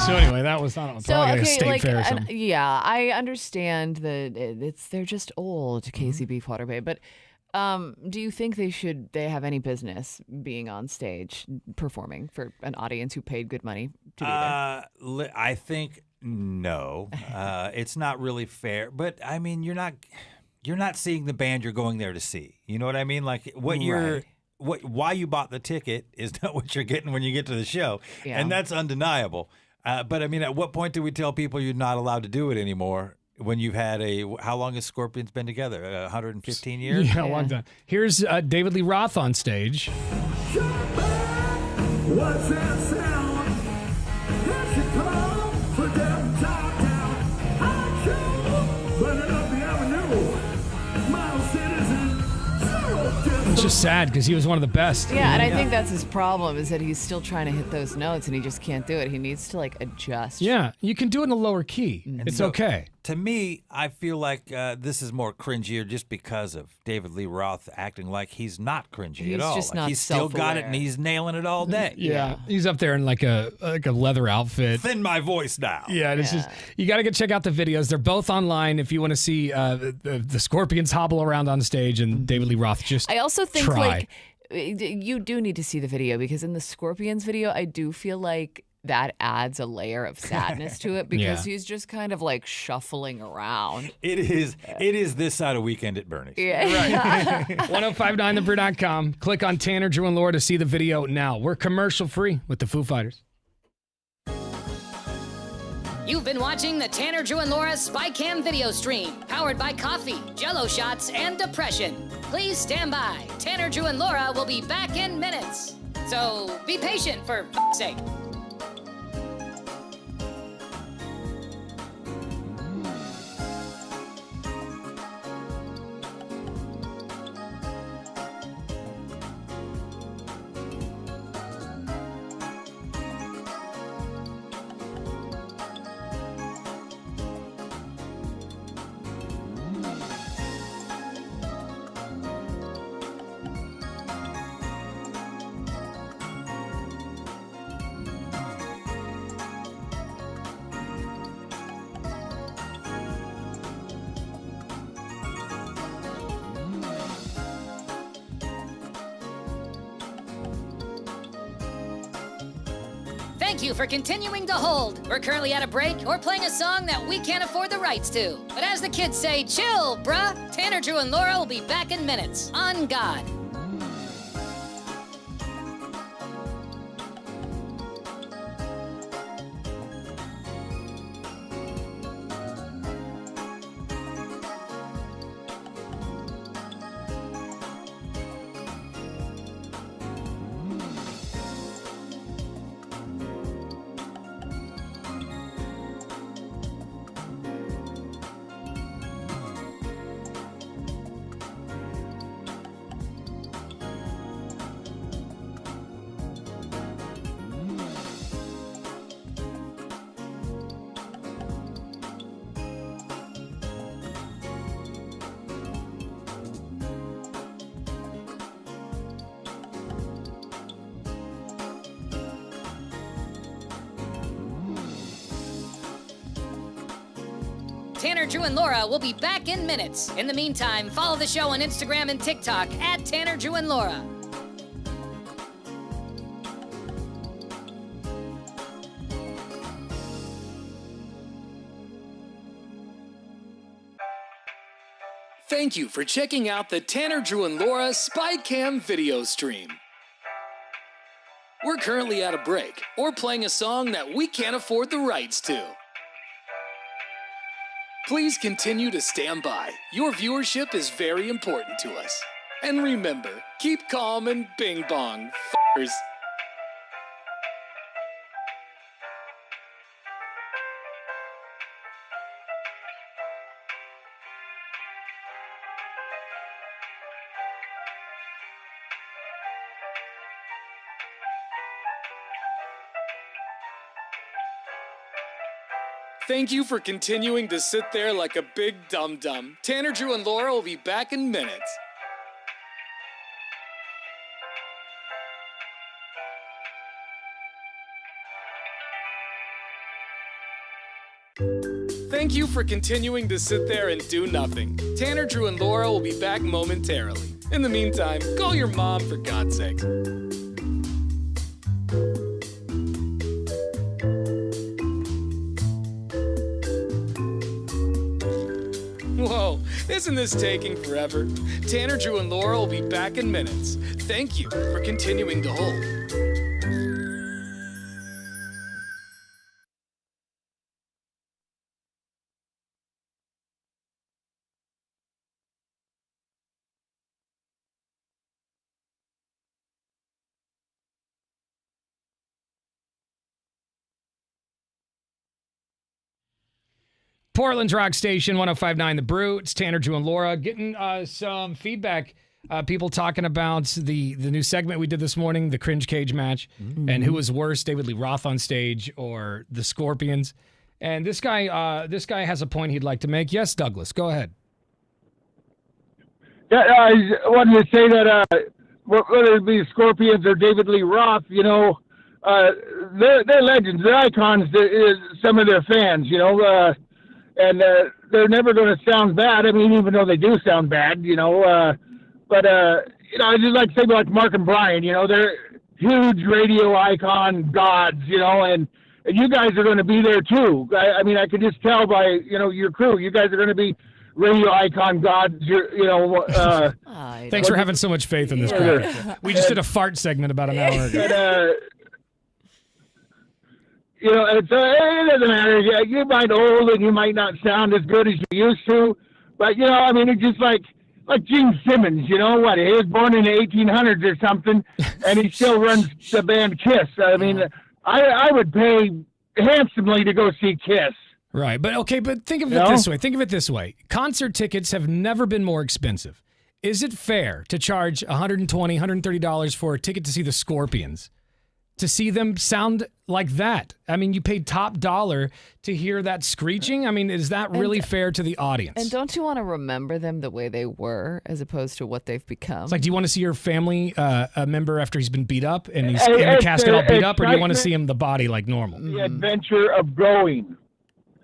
Speaker 1: So anyway, that was not probably like a state fair or something.
Speaker 2: Yeah, I understand that they're just old, Casey Beefwater Bay, but do you think they have any business being on stage performing for an audience who paid good money to be there?
Speaker 12: I think no. It's not really fair. But I mean, you're not seeing the band you're going there to see. You know what I mean? Like why you bought the ticket is not what you're getting when you get to the show, and that's undeniable. But I mean, at what point do we tell people you're not allowed to do it anymore? When you've had how long has Scorpions been together? 115 years?
Speaker 1: Yeah, a long time. Here's David Lee Roth on stage.
Speaker 13: What's that sound? Here she comes, for them top down. Hot show, running up the avenue. Model citizen, zero distance.
Speaker 1: It's just sad because he was one of the best.
Speaker 2: Yeah, and I think that's his problem is that he's still trying to hit those notes and he just can't do it. He needs to adjust.
Speaker 1: Yeah, you can do it in a lower key. It's okay.
Speaker 12: To me, I feel like this is more cringier just because of David Lee Roth acting like he's not cringy at all.
Speaker 2: Just not
Speaker 12: he's still got it and he's nailing it all day.
Speaker 1: Yeah. He's up there in like a leather outfit.
Speaker 12: Thin my voice now.
Speaker 1: Yeah, it's just you got to check out the videos. They're both online if you want to see the Scorpions hobble around on stage and David Lee Roth just
Speaker 2: I also think
Speaker 1: try.
Speaker 2: You do need to see the video because in the Scorpions video, I do feel like that adds a layer of sadness to it because he's just kind of shuffling around.
Speaker 12: It is this side of Weekend at Bernie's.
Speaker 2: Yeah.
Speaker 1: Right. 1059thebrew.com. Click on Tanner, Drew, and Laura to see the video now. We're commercial free with the Foo Fighters.
Speaker 4: You've been watching the Tanner, Drew, and Laura SpyCam video stream, powered by coffee, Jell-O shots, and depression. Please stand by. Tanner, Drew, and Laura will be back in minutes. So be patient for f***'s sake. Thank you for continuing to hold. We're currently at a break or playing a song that we can't afford the rights to. But as the kids say, chill, bruh. Tanner, Drew, and Laura will be back in minutes. On God. Tanner, Drew, and Laura will be back in minutes. In the meantime, follow the show on Instagram and TikTok at Tanner, Drew, and Laura.
Speaker 5: Thank you for checking out the Tanner, Drew, and Laura SpyCam video stream. We're currently at a break or playing a song that we can't afford the rights to. Please continue to stand by. Your viewership is very important to us. And remember, keep calm and bing bong, f***ers. Thank you for continuing to sit there like a big dum-dum. Tanner, Drew, and Laura will be back in minutes. Thank you for continuing to sit there and do nothing. Tanner, Drew, and Laura will be back momentarily. In the meantime, call your mom for God's sake. Whoa, isn't this taking forever? Tanner, Drew, and Laura will be back in minutes. Thank you for continuing to hold.
Speaker 1: Portland's Rock Station, 105.9 The Brew. It's Tanner, Drew, and Laura getting some feedback. People talking about the new segment we did this morning, the Cringe Cage match, and who was worse, David Lee Roth on stage or the Scorpions. And this guy has a point he'd like to make. Yes, Douglas, go ahead.
Speaker 19: Yeah, I wanted to say that whether it be the Scorpions or David Lee Roth, you know, they're legends, they're icons to some of their fans, you know. And they're never going to sound bad. I mean, even though they do sound bad, you know. But you know, I just like to say like Mark and Brian, you know, they're huge radio icon gods, you know, and you guys are going to be there too. I mean, I could just tell by, you know, your crew, you guys are going to be radio icon gods. You know.
Speaker 1: Thanks for having so much faith in this crowd. We just did a fart segment about an hour ago.
Speaker 19: You know, it doesn't matter. Yeah, you might old and you might not sound as good as you used to, but you know, I mean, it's just like Gene Simmons. You know what? He was born in the 1800s or something, and he still runs the band Kiss. I mean, I would pay handsomely to go see Kiss.
Speaker 1: Right, but think of it this way. Think of it this way. Concert tickets have never been more expensive. Is it fair to charge $120, $130 for a ticket to see the Scorpions? To see them sound like that. I mean, you paid top dollar to hear that screeching. I mean, is that really fair to the audience?
Speaker 2: And don't you want to remember them the way they were as opposed to what they've become?
Speaker 1: It's like, do you want to see your family member after he's been beat up and he's in the casket all beat up, or do you want to see him the body like normal?
Speaker 19: The adventure of going.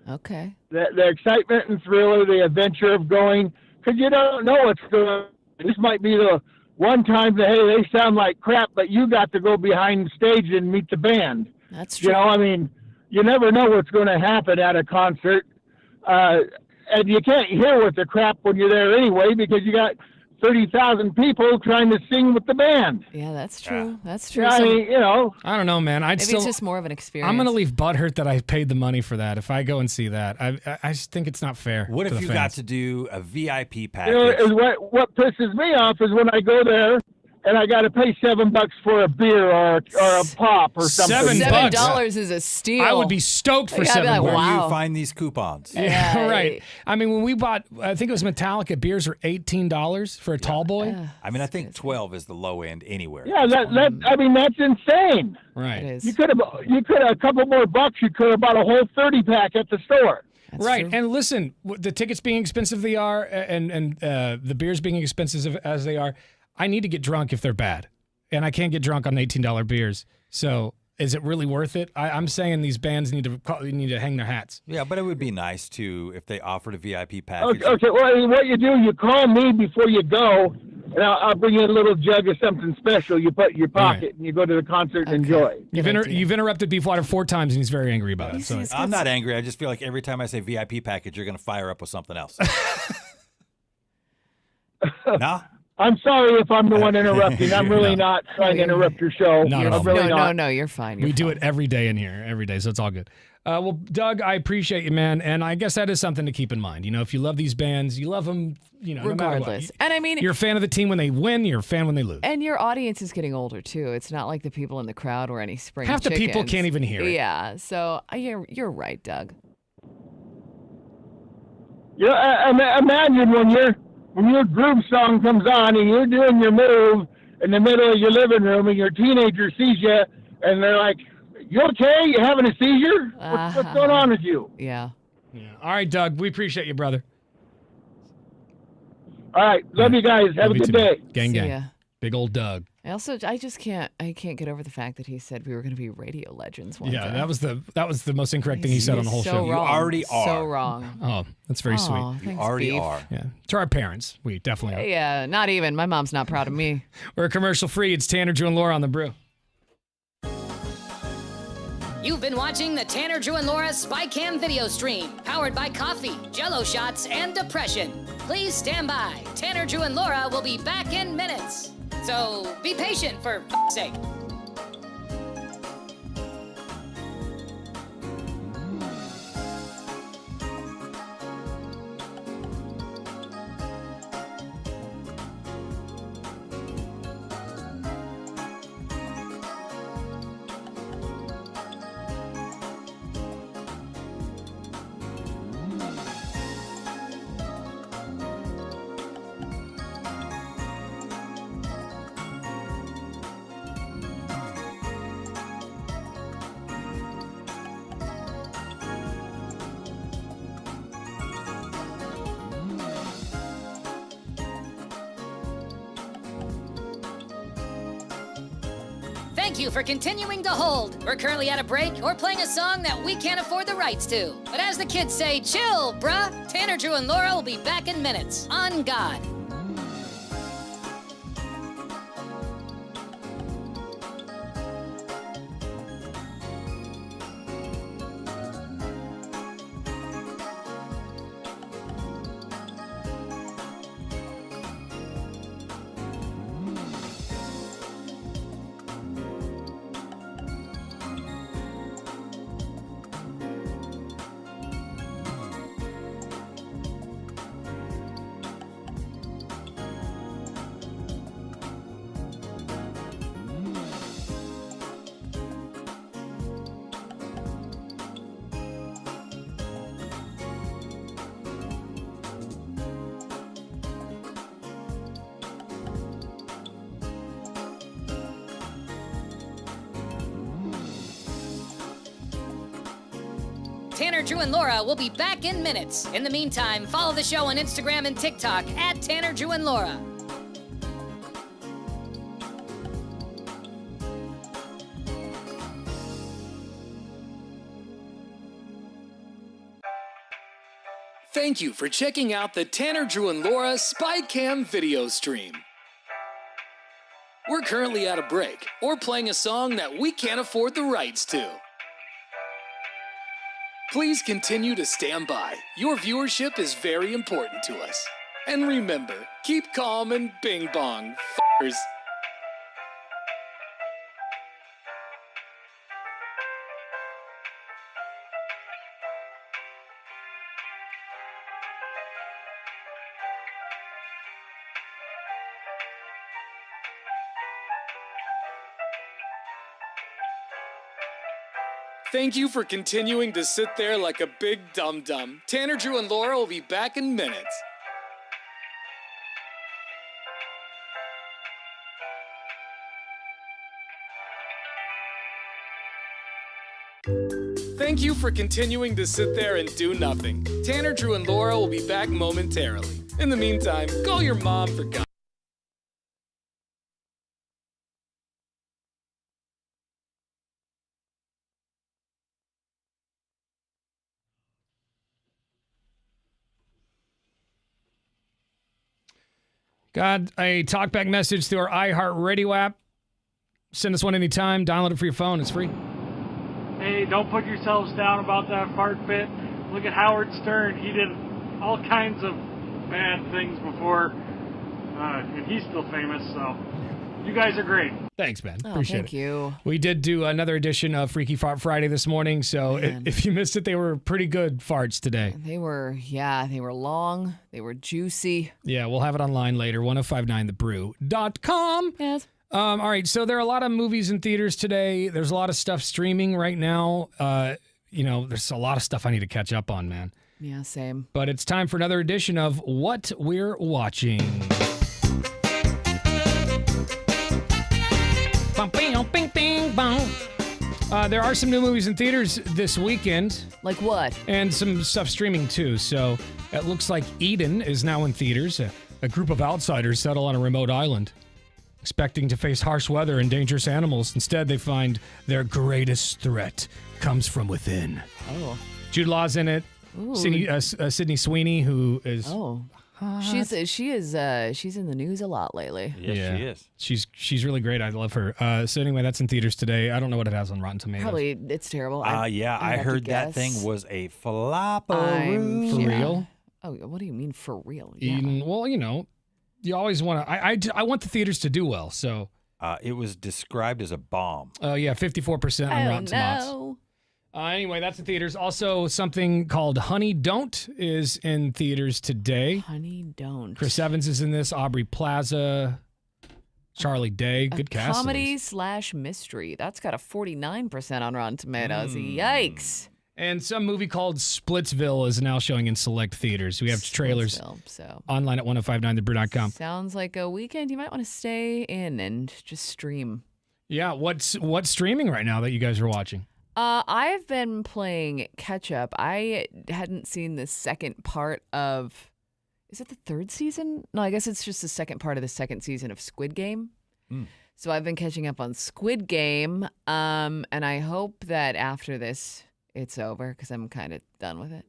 Speaker 2: Okay.
Speaker 19: The excitement and thrill of the adventure of going, because you don't know what's going on. This might be the one time that, hey, they sound like crap, but you got to go behind stage and meet the band.
Speaker 2: That's true.
Speaker 19: You know, I mean, you never know what's going to happen at a concert. And you can't hear what the crap when you're there anyway, because you got 30,000 people trying to sing with the band.
Speaker 2: Yeah, that's true. That's true.
Speaker 19: Yeah, I mean, you know.
Speaker 1: I don't know, man.
Speaker 2: Maybe it's just more of an experience.
Speaker 1: I'm going to leave butthurt that I paid the money for that if I go and see that. I just think it's not fair.
Speaker 12: What if you
Speaker 1: fans.
Speaker 12: got to do a VIP package?
Speaker 19: You know, what pisses me off is when I go there and I got to pay $7 for a beer or a pop or something.
Speaker 2: $7 is a steal.
Speaker 1: I would be stoked for $7.
Speaker 12: Where do
Speaker 2: wow.
Speaker 12: you find these coupons?
Speaker 1: Yeah, right. I mean, when we bought, I think it was Metallica, beers were $18 for a tall boy.
Speaker 12: I mean, I think 12 is the low end anywhere.
Speaker 19: Yeah, I mean, that's insane.
Speaker 1: Right.
Speaker 19: You could have a couple more bucks. You could have bought a whole 30-pack at the store.
Speaker 2: That's
Speaker 1: right.
Speaker 2: true.
Speaker 1: And listen, the tickets being expensive they are, and the beers being expensive as they are, I need to get drunk if they're bad, and I can't get drunk on $18 beers. So is it really worth it? I'm saying these bands need to hang their hats.
Speaker 12: Yeah, but it would be nice to if they offered a VIP package.
Speaker 19: Okay, well, what you do, you call me before you go, and I'll bring you a little jug of something special. You put in your pocket, and you go to the concert and enjoy.
Speaker 1: You've interrupted Beefwater 4 times, and he's very angry about it. So
Speaker 12: I'm not angry. I just feel like every time I say VIP package, you're going to fire up with something else. No?
Speaker 19: I'm sorry if I'm the one interrupting. I'm really not trying to interrupt your show.
Speaker 1: Not at all.
Speaker 2: No, you're fine.
Speaker 1: We do it every day in here, every day, so it's all good. Well, Doug, I appreciate you, man, and I guess that is something to keep in mind. You know, if you love these bands, you love them, you know,
Speaker 2: regardless.
Speaker 1: No matter what.
Speaker 2: And I mean,
Speaker 1: you're a fan of the team when they win, you're a fan when they lose.
Speaker 2: And your audience is getting older too. It's not like the people in the crowd or any spring
Speaker 1: Half the people
Speaker 2: chickens.
Speaker 1: can't even hear it.
Speaker 2: Yeah, so you're right, Doug.
Speaker 19: Yeah, imagine when your groove song comes on and you're doing your move in the middle of your living room and your teenager sees you and they're like, "You okay? You having a seizure? What's going on with you?"
Speaker 2: Yeah.
Speaker 1: All right, Doug. We appreciate you, brother.
Speaker 19: All right. Love you guys. Have a good day.
Speaker 1: Gang,
Speaker 2: See
Speaker 1: gang.
Speaker 2: ya.
Speaker 1: Big old Doug.
Speaker 2: I can't get over the fact that he said we were going to be radio legends one day.
Speaker 1: Yeah, that was the most incorrect thing he said on the whole
Speaker 2: so
Speaker 1: show.
Speaker 2: wrong.
Speaker 12: You already are.
Speaker 2: So wrong.
Speaker 1: Oh, that's very sweet.
Speaker 2: Thanks,
Speaker 12: You already
Speaker 2: Beef.
Speaker 12: are.
Speaker 1: Yeah. To our parents, we definitely are.
Speaker 2: Yeah, not even. My mom's not proud of me.
Speaker 1: We're commercial free. It's Tanner, Drew, and Laura on the Brew.
Speaker 4: You've been watching the Tanner, Drew, and Laura SpyCam video stream, powered by coffee, Jello shots, and depression. Please stand by. Tanner, Drew, and Laura will be back in minutes. So be patient, for f***'s sake. Thank you for continuing to hold. We're currently at a break or playing a song that we can't afford the rights to. But as the kids say, chill, bruh. Tanner, Drew, and Laura will be back in minutes. On God. Tanner, Drew, and Laura will be back in minutes. In the meantime, follow the show on Instagram and TikTok at Tanner, Drew, and Laura.
Speaker 5: Thank you for checking out the Tanner, Drew, and Laura SpyCam video stream. We're currently at a break or playing a song that we can't afford the rights to. Please continue to stand by. Your viewership is very important to us. And remember, keep calm and bing bong, f***ers. Thank you for continuing to sit there like a big dum-dum. Tanner, Drew, and Laura will be back in minutes. Thank you for continuing to sit there and do nothing. Tanner, Drew, and Laura will be back momentarily. In the meantime, call your mom for God.
Speaker 1: Got a talkback message through our iHeartRadio app. Send us one anytime. Download it for your phone. It's free.
Speaker 6: Hey, don't put yourselves down about that fart bit. Look at Howard Stern. He did all kinds of bad things before, and he's still famous, so you guys are great.
Speaker 1: Thanks, man.
Speaker 2: Oh,
Speaker 1: Appreciate
Speaker 2: thank
Speaker 1: it.
Speaker 2: you.
Speaker 1: We did do another edition of Freaky Fart Friday this morning, so if you missed it, they were pretty good farts today.
Speaker 2: They were long. They were juicy.
Speaker 1: Yeah, we'll have it online later, 1059thebrew.com.
Speaker 2: Yes.
Speaker 1: All right, so there are a lot of movies in theaters today. There's a lot of stuff streaming right now. There's a lot of stuff I need to catch up on, man.
Speaker 2: Yeah, same.
Speaker 1: But it's time for another edition of What We're Watching. There are some new movies in theaters this weekend.
Speaker 2: Like what?
Speaker 1: And some stuff streaming too. So it looks like Eden is now in theaters. A group of outsiders settle on a remote island, expecting to face harsh weather and dangerous animals. Instead, they find their greatest threat comes from within.
Speaker 2: Oh.
Speaker 1: Jude Law's in it.
Speaker 2: Ooh.
Speaker 1: Sydney Sweeney, who is
Speaker 2: hot. She's in the news a lot lately.
Speaker 12: Yes, she is.
Speaker 1: She's really great. I love her. So anyway, that's in theaters today. I don't know what it has on Rotten Tomatoes.
Speaker 2: Probably it's terrible.
Speaker 12: I
Speaker 2: have to
Speaker 12: heard that
Speaker 2: guess.
Speaker 12: thing was a flop.
Speaker 1: For real?
Speaker 2: Oh, what do you mean for real?
Speaker 1: Eden, well, you always want to. I want the theaters to do well. So
Speaker 12: it was described as a bomb.
Speaker 1: Oh yeah, 54% on Rotten Tomatoes. Anyway, that's in theaters. Also, something called Honey Don't is in theaters today.
Speaker 2: Honey Don't.
Speaker 1: Chris Evans is in this. Aubrey Plaza, Charlie Day. Good cast.
Speaker 2: Comedy/mystery. That's got a 49% on Rotten Tomatoes. Yikes.
Speaker 1: And some movie called Splitsville is now showing in select theaters. We have trailers online at 1059thebrew.com.
Speaker 2: Sounds like a weekend you might want to stay in and just stream.
Speaker 1: Yeah, what's streaming right now that you guys are watching?
Speaker 2: I've been playing catch up. I hadn't seen the second part of. Is it the third season? No, I guess it's just the second part of the second season of Squid Game. So I've been catching up on Squid Game, and I hope that after this it's over because I'm kind of done with it.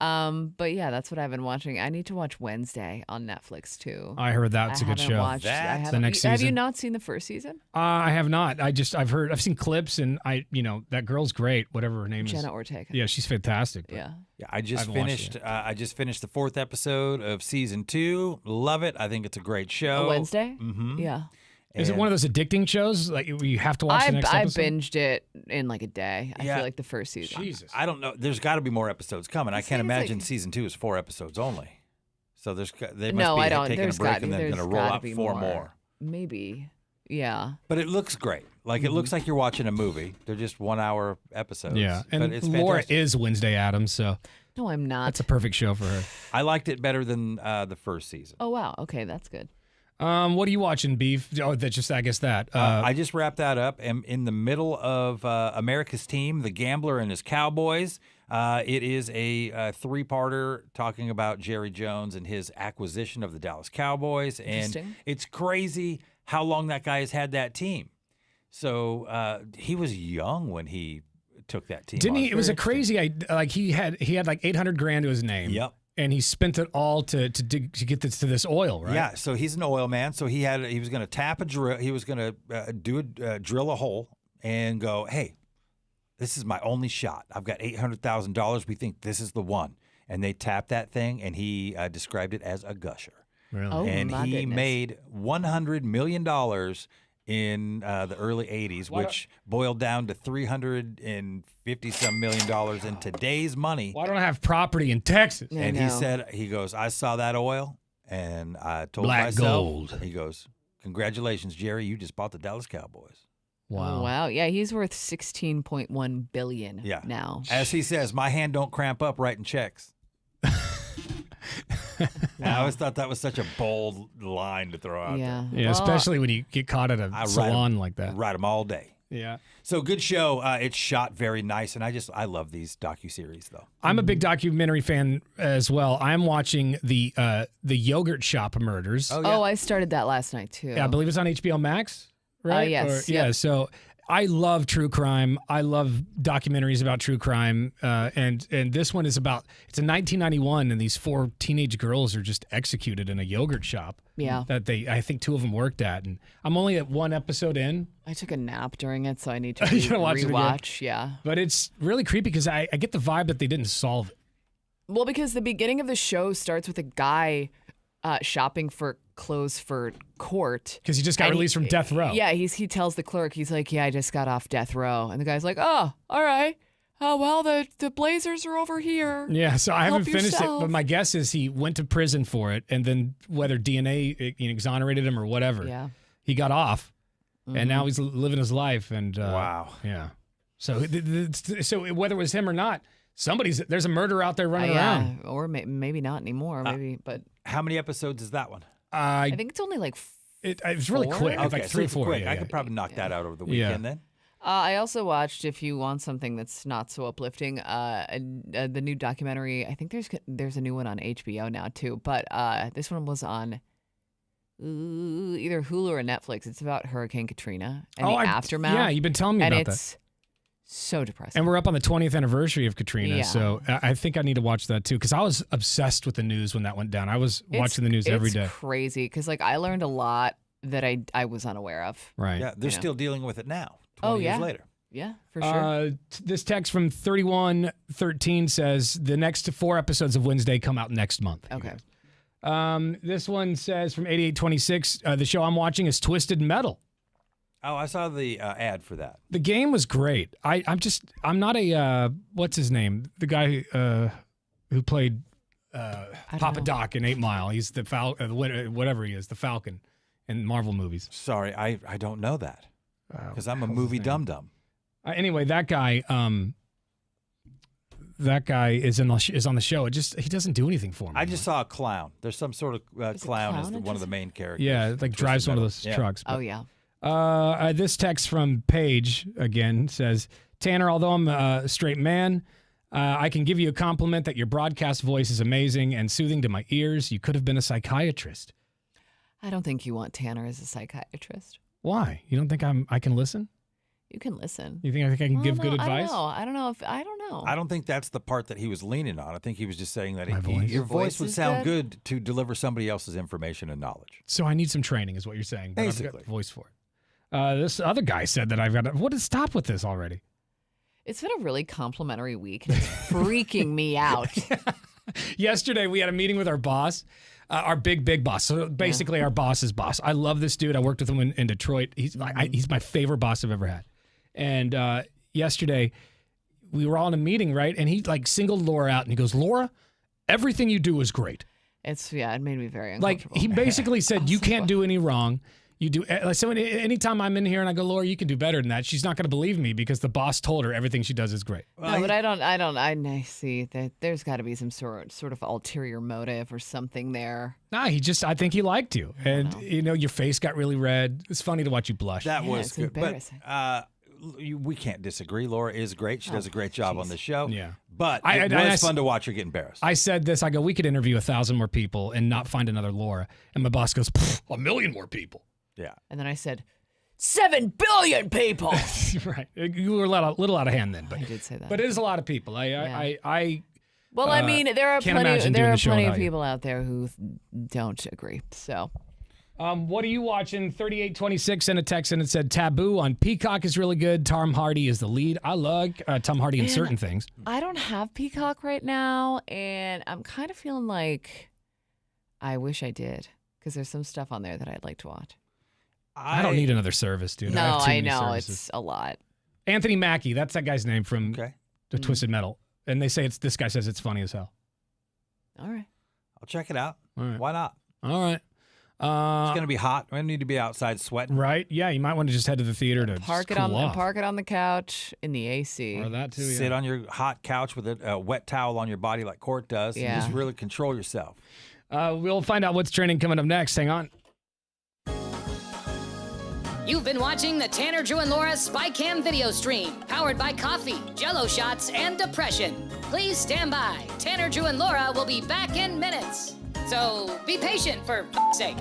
Speaker 2: But yeah, that's what I've been watching. I need to watch Wednesday on Netflix too.
Speaker 1: I heard that's a good show.
Speaker 2: That's
Speaker 1: the next season.
Speaker 2: Have you not seen the first season?
Speaker 1: I have not. I've seen clips, and that girl's great. Whatever her name is,
Speaker 2: Jenna Ortega.
Speaker 1: Yeah, she's fantastic.
Speaker 2: Yeah.
Speaker 12: I just finished the 4th episode of season 2. Love it. I think it's a great show.
Speaker 2: Wednesday.
Speaker 12: Mm-hmm.
Speaker 2: Yeah.
Speaker 1: Is it one of those addicting shows? Like you have to watch the next episode?
Speaker 2: I binged it in like a day. I feel like the first season.
Speaker 1: Jesus.
Speaker 12: I don't know. There's got to be more episodes coming. I can't imagine season 2 is 4 episodes only. So they must be taking a break and then going to roll out 4 more.
Speaker 2: Maybe. Yeah.
Speaker 12: But it looks great. Like it looks like you're watching a movie. They're just 1-hour episodes.
Speaker 1: Yeah. And
Speaker 12: but it's
Speaker 1: Laura
Speaker 12: fantastic.
Speaker 1: is Wednesday Addams, so
Speaker 2: no, I'm not.
Speaker 1: That's a perfect show for her.
Speaker 12: I liked it better than the first season.
Speaker 2: Oh wow. Okay, that's good.
Speaker 1: What are you watching, Beef? Oh, I guess that.
Speaker 12: I just wrapped that up. I'm in the middle of America's Team, The Gambler and His Cowboys. It is a 3-parter talking about Jerry Jones and his acquisition of the Dallas Cowboys. And it's crazy how long that guy has had that team. So he was young when he took that team.
Speaker 1: Didn't he? It was a crazy. He had like $800,000 to his name.
Speaker 12: Yep.
Speaker 1: And he spent it all to get this to this oil, right?
Speaker 12: Yeah. So he's an oil man. So he was going to tap a drill. He was going to drill a hole and go, hey, this is my only shot. I've got $800,000. We think this is the one. And they tapped that thing, and he described it as a gusher. Really?
Speaker 2: Oh,
Speaker 12: and
Speaker 2: my
Speaker 12: he
Speaker 2: goodness.
Speaker 12: made $100 million in the early 80s, which boiled down to $350-some million in today's money.
Speaker 1: Why don't I have property in Texas?
Speaker 12: And he goes, I saw that oil, and I told
Speaker 1: Black
Speaker 12: myself,
Speaker 1: gold.
Speaker 12: He goes, congratulations, Jerry, you just bought the Dallas Cowboys.
Speaker 2: Wow. Oh, wow. Yeah, he's worth $16.1 billion now.
Speaker 12: As he says, my hand don't cramp up writing checks. I always thought that was such a bold line to throw out there.
Speaker 1: Yeah, especially when you get caught at a salon like that.
Speaker 12: Write them all day.
Speaker 1: Yeah.
Speaker 12: So good show. It's shot very nice, and I love these docuseries though.
Speaker 1: I'm a big documentary fan as well. I'm watching the Yogurt Shop Murders.
Speaker 2: Oh, I started that last night too.
Speaker 1: Yeah, I believe it's on HBO Max. Right?
Speaker 2: Yes.
Speaker 1: Yeah. So I love true crime. I love documentaries about true crime. And this one is about, it's in 1991, and these 4 teenage girls are just executed in a yogurt shop.
Speaker 2: Yeah.
Speaker 1: That I think 2 of them worked at. And I'm only at 1 episode in.
Speaker 2: I took a nap during it, so I need to
Speaker 1: You gotta watch it again.
Speaker 2: rewatch. Yeah.
Speaker 1: But it's really creepy because I get the vibe that they didn't solve it.
Speaker 2: Well, because the beginning of the show starts with a guy shopping for clothes for court.
Speaker 1: Because he just got released from death row.
Speaker 2: Yeah, he tells the clerk, he's like, yeah, I just got off death row. And the guy's like, oh, all right. Oh, well, the blazers are over here.
Speaker 1: Yeah, so I haven't
Speaker 2: Help
Speaker 1: finished
Speaker 2: yourself.
Speaker 1: it, but my guess is he went to prison for it, and then whether DNA exonerated him or whatever,
Speaker 2: Yeah.
Speaker 1: he got off,
Speaker 2: Mhm.
Speaker 1: and now he's living his life. And
Speaker 12: Wow.
Speaker 1: Yeah. So so whether it was him or not, there's a murderer out there running around.
Speaker 2: Or maybe not anymore. Maybe, but
Speaker 12: How many episodes is that one?
Speaker 2: I think it's only like
Speaker 1: it was really
Speaker 2: 4?
Speaker 1: quick. It's
Speaker 12: Okay,
Speaker 1: like
Speaker 12: so
Speaker 1: 3 or
Speaker 12: it's
Speaker 1: 4.
Speaker 12: quick.
Speaker 1: Yeah,
Speaker 12: I
Speaker 1: yeah.
Speaker 12: could probably knock that out over the
Speaker 1: Yeah.
Speaker 12: weekend then.
Speaker 2: I also watched, if you want something that's not so uplifting, the new documentary. I think there's a new one on HBO now too, but this one was on either Hulu or Netflix. It's about Hurricane Katrina and the aftermath.
Speaker 1: Yeah, you've been telling me
Speaker 2: and
Speaker 1: about
Speaker 2: it's so depressing.
Speaker 1: And we're up on the 20th anniversary of Katrina,
Speaker 2: Yeah.
Speaker 1: so I think I need to watch that too, because I was obsessed with the news when that went down. I was watching the news every day.
Speaker 2: It's crazy because like I learned a lot that I was unaware of.
Speaker 1: Right.
Speaker 12: Yeah, they're
Speaker 2: You know.
Speaker 12: still dealing with it now, 20
Speaker 2: Oh,
Speaker 12: years
Speaker 2: yeah.
Speaker 12: later.
Speaker 2: Yeah, for sure.
Speaker 1: This text from 3113 says the next 4 episodes of Wednesday come out next month.
Speaker 2: Okay.
Speaker 1: This one says from 8826, the show I'm watching is Twisted Metal.
Speaker 12: Oh, I saw the ad for that.
Speaker 1: The game was great. I'm not a what's his name? The guy who played Papa Doc in 8 Mile. He's the whatever he is, the Falcon in Marvel movies.
Speaker 12: Sorry, I don't know that because I'm a movie dum-dum.
Speaker 1: Anyway, that guy is on the show. He doesn't do anything for me.
Speaker 12: I just saw a clown. There's some sort of clown as one of the main characters.
Speaker 1: Yeah, like drives one of those
Speaker 12: Yeah.
Speaker 1: trucks.
Speaker 2: Oh yeah.
Speaker 1: This text from Paige again says, Tanner, although I'm a straight man, I can give you a compliment that your broadcast voice is amazing and soothing to my ears. You could have been a psychiatrist.
Speaker 2: I don't think you want Tanner as a psychiatrist.
Speaker 1: Why? You don't think I can listen?
Speaker 2: You can listen.
Speaker 1: You think I can give good advice?
Speaker 2: I don't know. I don't know.
Speaker 12: I don't think that's the part that he was leaning on. I think he was just saying that
Speaker 1: voice?
Speaker 12: your voice would
Speaker 2: is
Speaker 12: sound
Speaker 2: good?
Speaker 12: good to deliver somebody else's information and knowledge.
Speaker 1: So I need some training, is what you're saying. But I've
Speaker 12: Basically.
Speaker 1: got the voice for it. This other guy said that I've got to. What is stop with this already?
Speaker 2: It's been a really complimentary week. And it's freaking me out.
Speaker 1: Yesterday, we had a meeting with our boss, our big boss. So basically, our boss's boss. I love this dude. I worked with him in Detroit. He's my favorite boss I've ever had. And yesterday, we were all in a meeting, right? And he like singled Laura out, and he goes, "Laura, everything you do is great."
Speaker 2: It made me very
Speaker 1: Like
Speaker 2: uncomfortable.
Speaker 1: he basically said, "You can't do any wrong." You do. So anytime I'm in here and I go, "Laura, you can do better than that," she's not going to believe me because the boss told her everything she does is great.
Speaker 2: No, but I see that there's got to be some sort of ulterior motive or something there.
Speaker 1: Nah, I think he liked you. And, your face got really red. It's funny to watch you blush.
Speaker 12: That was
Speaker 2: it's
Speaker 12: good.
Speaker 2: embarrassing.
Speaker 12: But we can't disagree. Laura is great. She does a great job on the show.
Speaker 1: Yeah.
Speaker 12: But it was fun to watch her get embarrassed.
Speaker 1: I said this. I go, we could interview 1,000 more people and not find another Laura. And my boss goes, 1 million more people.
Speaker 12: Yeah.
Speaker 2: And then I said, 7 billion people.
Speaker 1: Right. You were a little out of hand then. But
Speaker 2: I did say that.
Speaker 1: But it is a lot of people. Well,
Speaker 2: I mean, there are
Speaker 1: can't
Speaker 2: plenty.
Speaker 1: imagine
Speaker 2: There
Speaker 1: doing
Speaker 2: are
Speaker 1: the show
Speaker 2: plenty of
Speaker 1: without you.
Speaker 2: people out there who don't agree. So,
Speaker 1: what are you watching? 3826 sent a text and it said Taboo on Peacock is really good. Tom Hardy is the lead. I like Tom Hardy in
Speaker 2: Man,
Speaker 1: certain things.
Speaker 2: I don't have Peacock right now, and I'm kind of feeling like I wish I did because there's some stuff on there that I'd like to watch.
Speaker 1: I don't need another service, dude.
Speaker 2: No,
Speaker 1: have too
Speaker 2: I
Speaker 1: many
Speaker 2: know
Speaker 1: services.
Speaker 2: it's a lot.
Speaker 1: Anthony Mackie, that's that guy's name from
Speaker 12: Okay.
Speaker 1: the Twisted Metal. And they say this guy says it's funny as hell.
Speaker 2: All right.
Speaker 12: I'll check it out.
Speaker 1: All right.
Speaker 12: Why not?
Speaker 1: All right.
Speaker 12: It's going to be hot. We need to be outside sweating.
Speaker 1: Right? Yeah, you might want to just head to the theater to
Speaker 2: Park it
Speaker 1: cool
Speaker 2: on
Speaker 1: off.
Speaker 2: the couch in the AC.
Speaker 1: Or that too, yeah.
Speaker 12: Sit on your hot couch with a wet towel on your body like Court does.
Speaker 2: Yeah.
Speaker 12: And just really control yourself.
Speaker 1: We'll find out what's trending coming up next. Hang on.
Speaker 4: You've been watching the Tanner, Drew, and Laura SpyCam video stream, powered by coffee, Jell-O shots, and depression. Please stand by. Tanner, Drew, and Laura will be back in minutes. So be patient, for f***'s sake.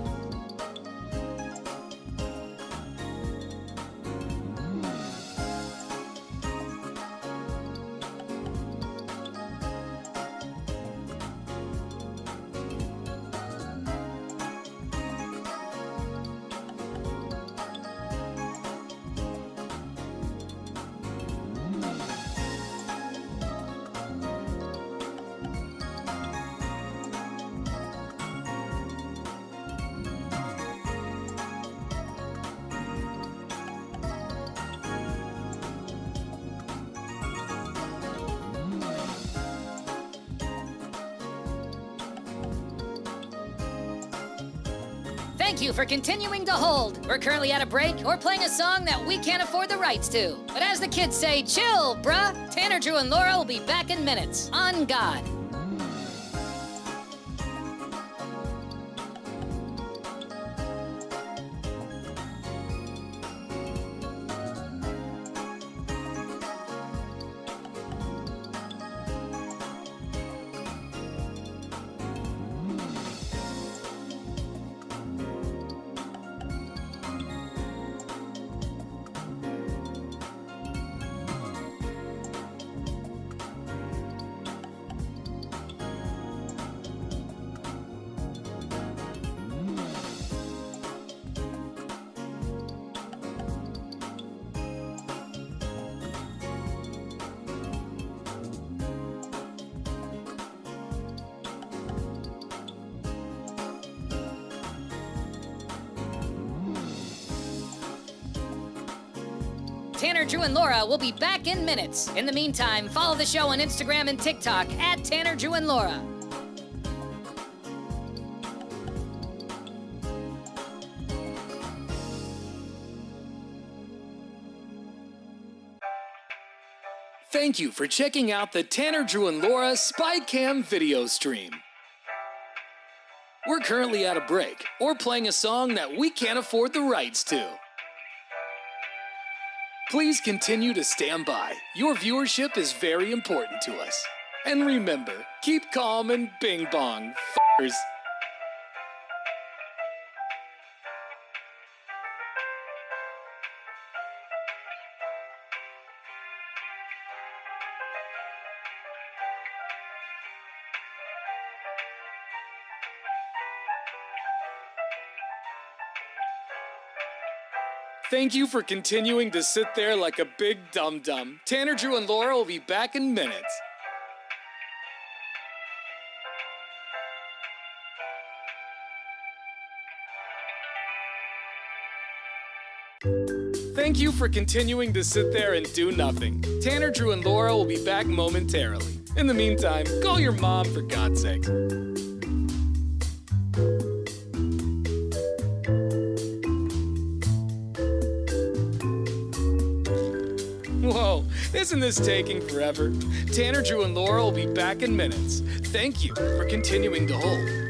Speaker 4: Thank you for continuing to hold. We're currently at a break or playing a song that we can't afford the rights to. But as the kids say, chill, bruh. Tanner, Drew, and Laura will be back in minutes. On God. Tanner, Drew, and Laura will be back in minutes. In the meantime, follow the show on Instagram and TikTok at Tanner, Drew, and Laura.
Speaker 5: Thank you for checking out the Tanner, Drew, and Laura SpyCam video stream. We're currently at a break or playing a song that we can't afford the rights to. Please continue to stand by. Your viewership is very important to us. And remember, keep calm and bing bong, f***ers. Thank you for continuing to sit there like a big dum-dum. Tanner, Drew, and Laura will be back in minutes. Thank you for continuing to sit there and do nothing. Tanner, Drew, and Laura will be back momentarily. In the meantime, call your mom for God's sake. Whoa, isn't this taking forever? Tanner, Drew, and Laura will be back in minutes. Thank you for continuing to hold.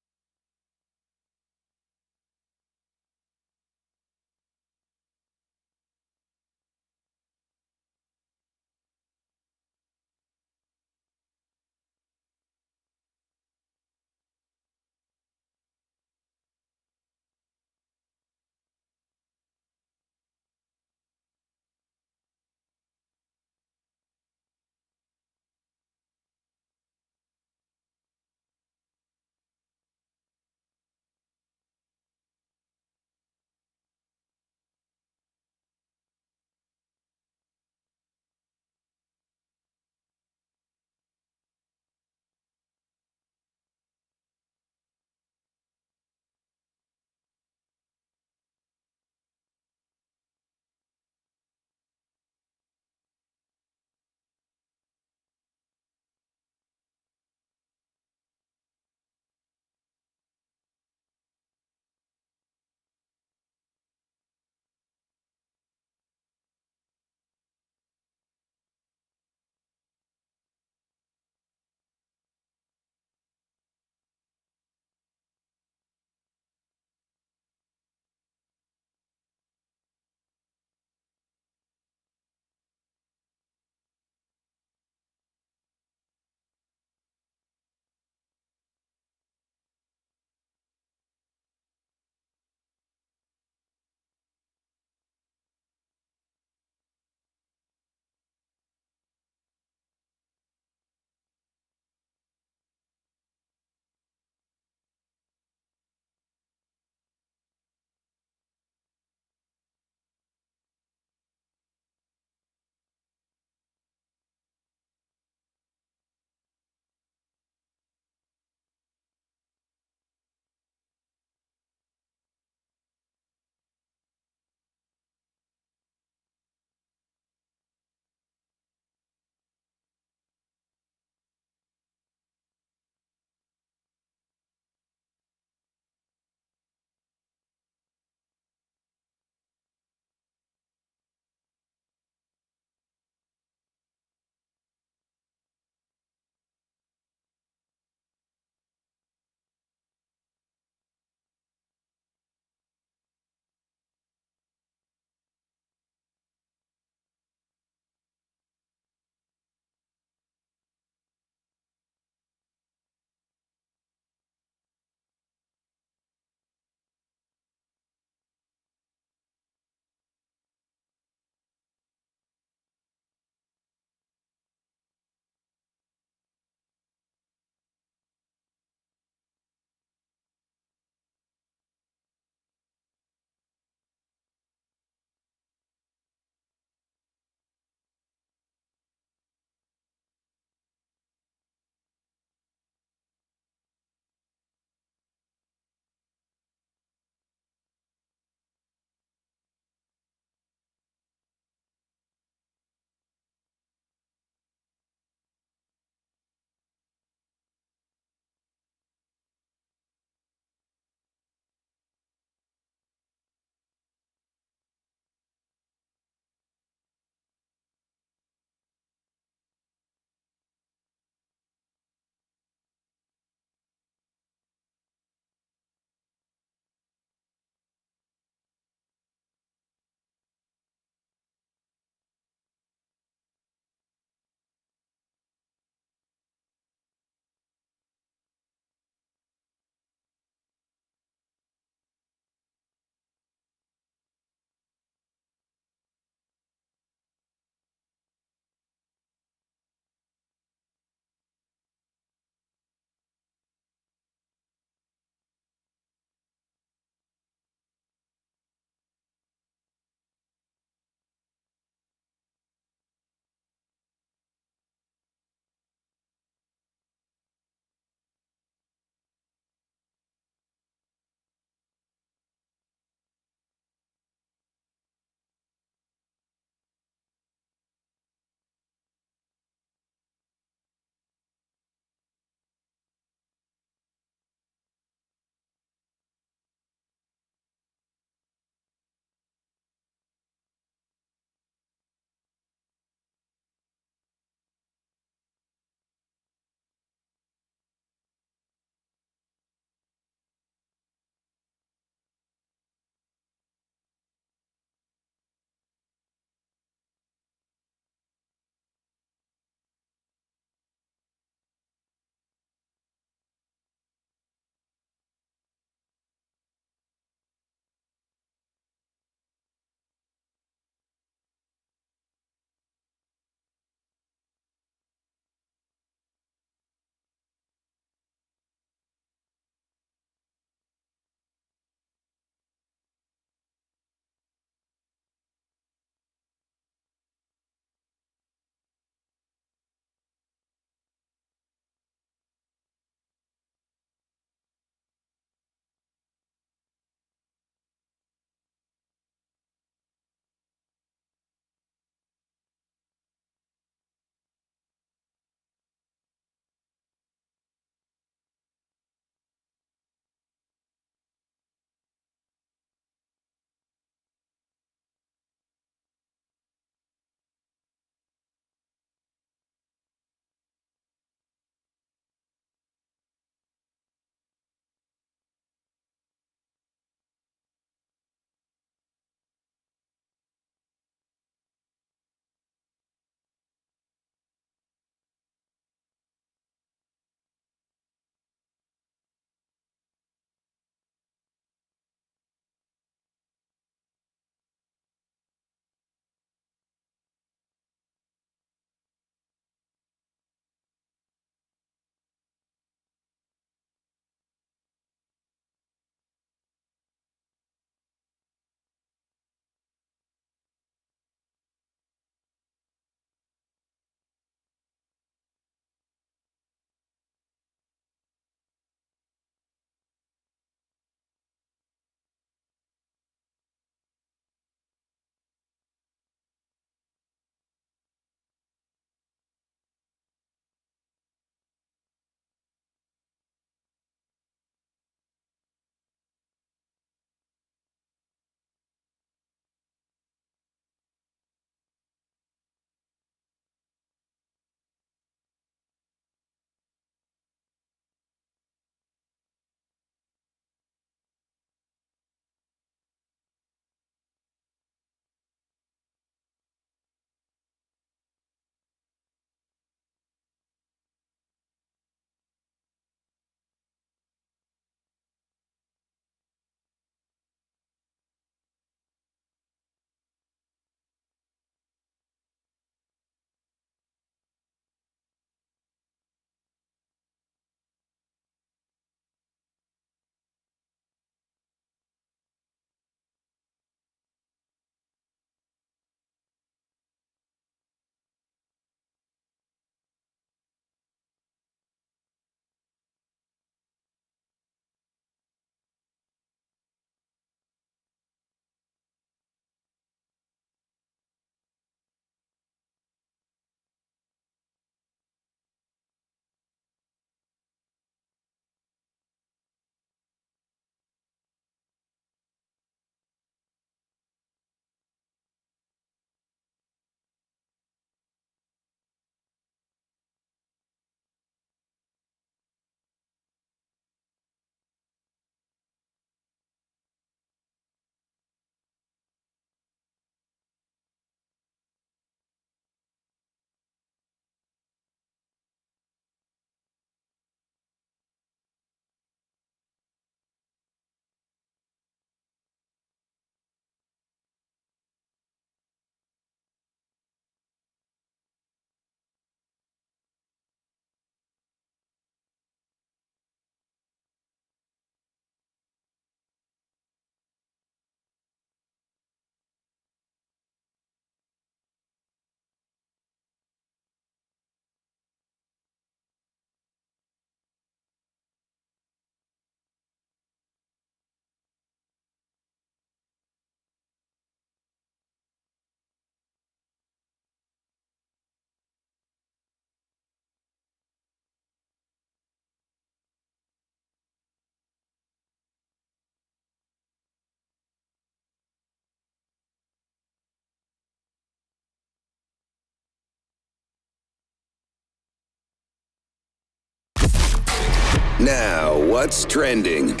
Speaker 10: Now, what's trending?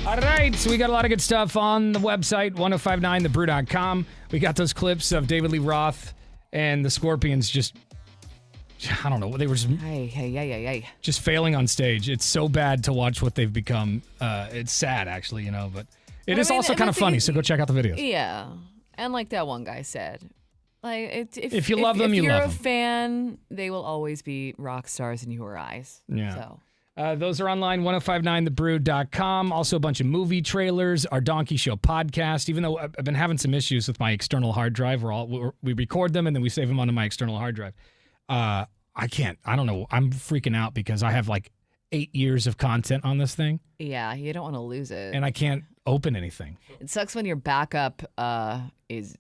Speaker 1: All right, so we got a lot of good stuff on the website, 1059thebrew.com. We got those clips of David Lee Roth and the Scorpions just, I don't know, they were just failing on stage. It's so bad to watch what they've become. It's sad, actually, but it is also kind of funny, so go check out the videos.
Speaker 2: Yeah. And like that one guy said, like
Speaker 1: if you love them, you love them.
Speaker 2: If you're a fan, they will always be rock stars in your eyes.
Speaker 1: Yeah.
Speaker 2: So.
Speaker 1: Those are online, 1059thebrew.com. Also a bunch of movie trailers, our Donkey Show podcast. Even though I've been having some issues with my external hard drive, we record them and then we save them onto my external hard drive. I don't know. I'm freaking out because I have like 8 years of content on this thing.
Speaker 2: Yeah, you don't want to lose it.
Speaker 1: And I can't open anything.
Speaker 2: It sucks when your backup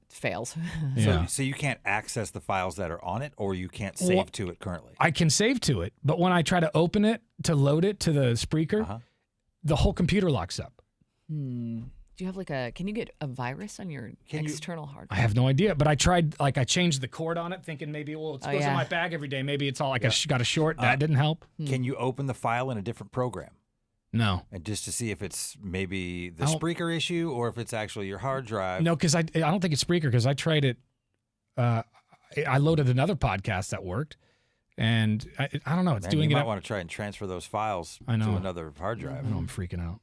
Speaker 2: fails.
Speaker 1: Yeah.
Speaker 12: So you can't access the files that are on it, or you can't save to it currently?
Speaker 1: I can save to it, but when I try to open it to load it to the Spreaker, the whole computer locks up.
Speaker 2: Do you have can you get a virus on your external hard
Speaker 1: I
Speaker 2: drive?
Speaker 1: have no idea, but I tried, I changed the cord on it thinking maybe, it goes in my bag every day. Maybe it's all got a short. That didn't help.
Speaker 12: Can you open the file in a different program?
Speaker 1: No.
Speaker 12: And just to see if it's maybe the Spreaker issue or if it's actually your hard drive.
Speaker 1: No, because I don't think it's Spreaker because I tried it. I loaded another podcast that worked, and I don't know. It's doing it.
Speaker 12: You might want to try and transfer those files to another hard drive.
Speaker 1: I know, I'm freaking out.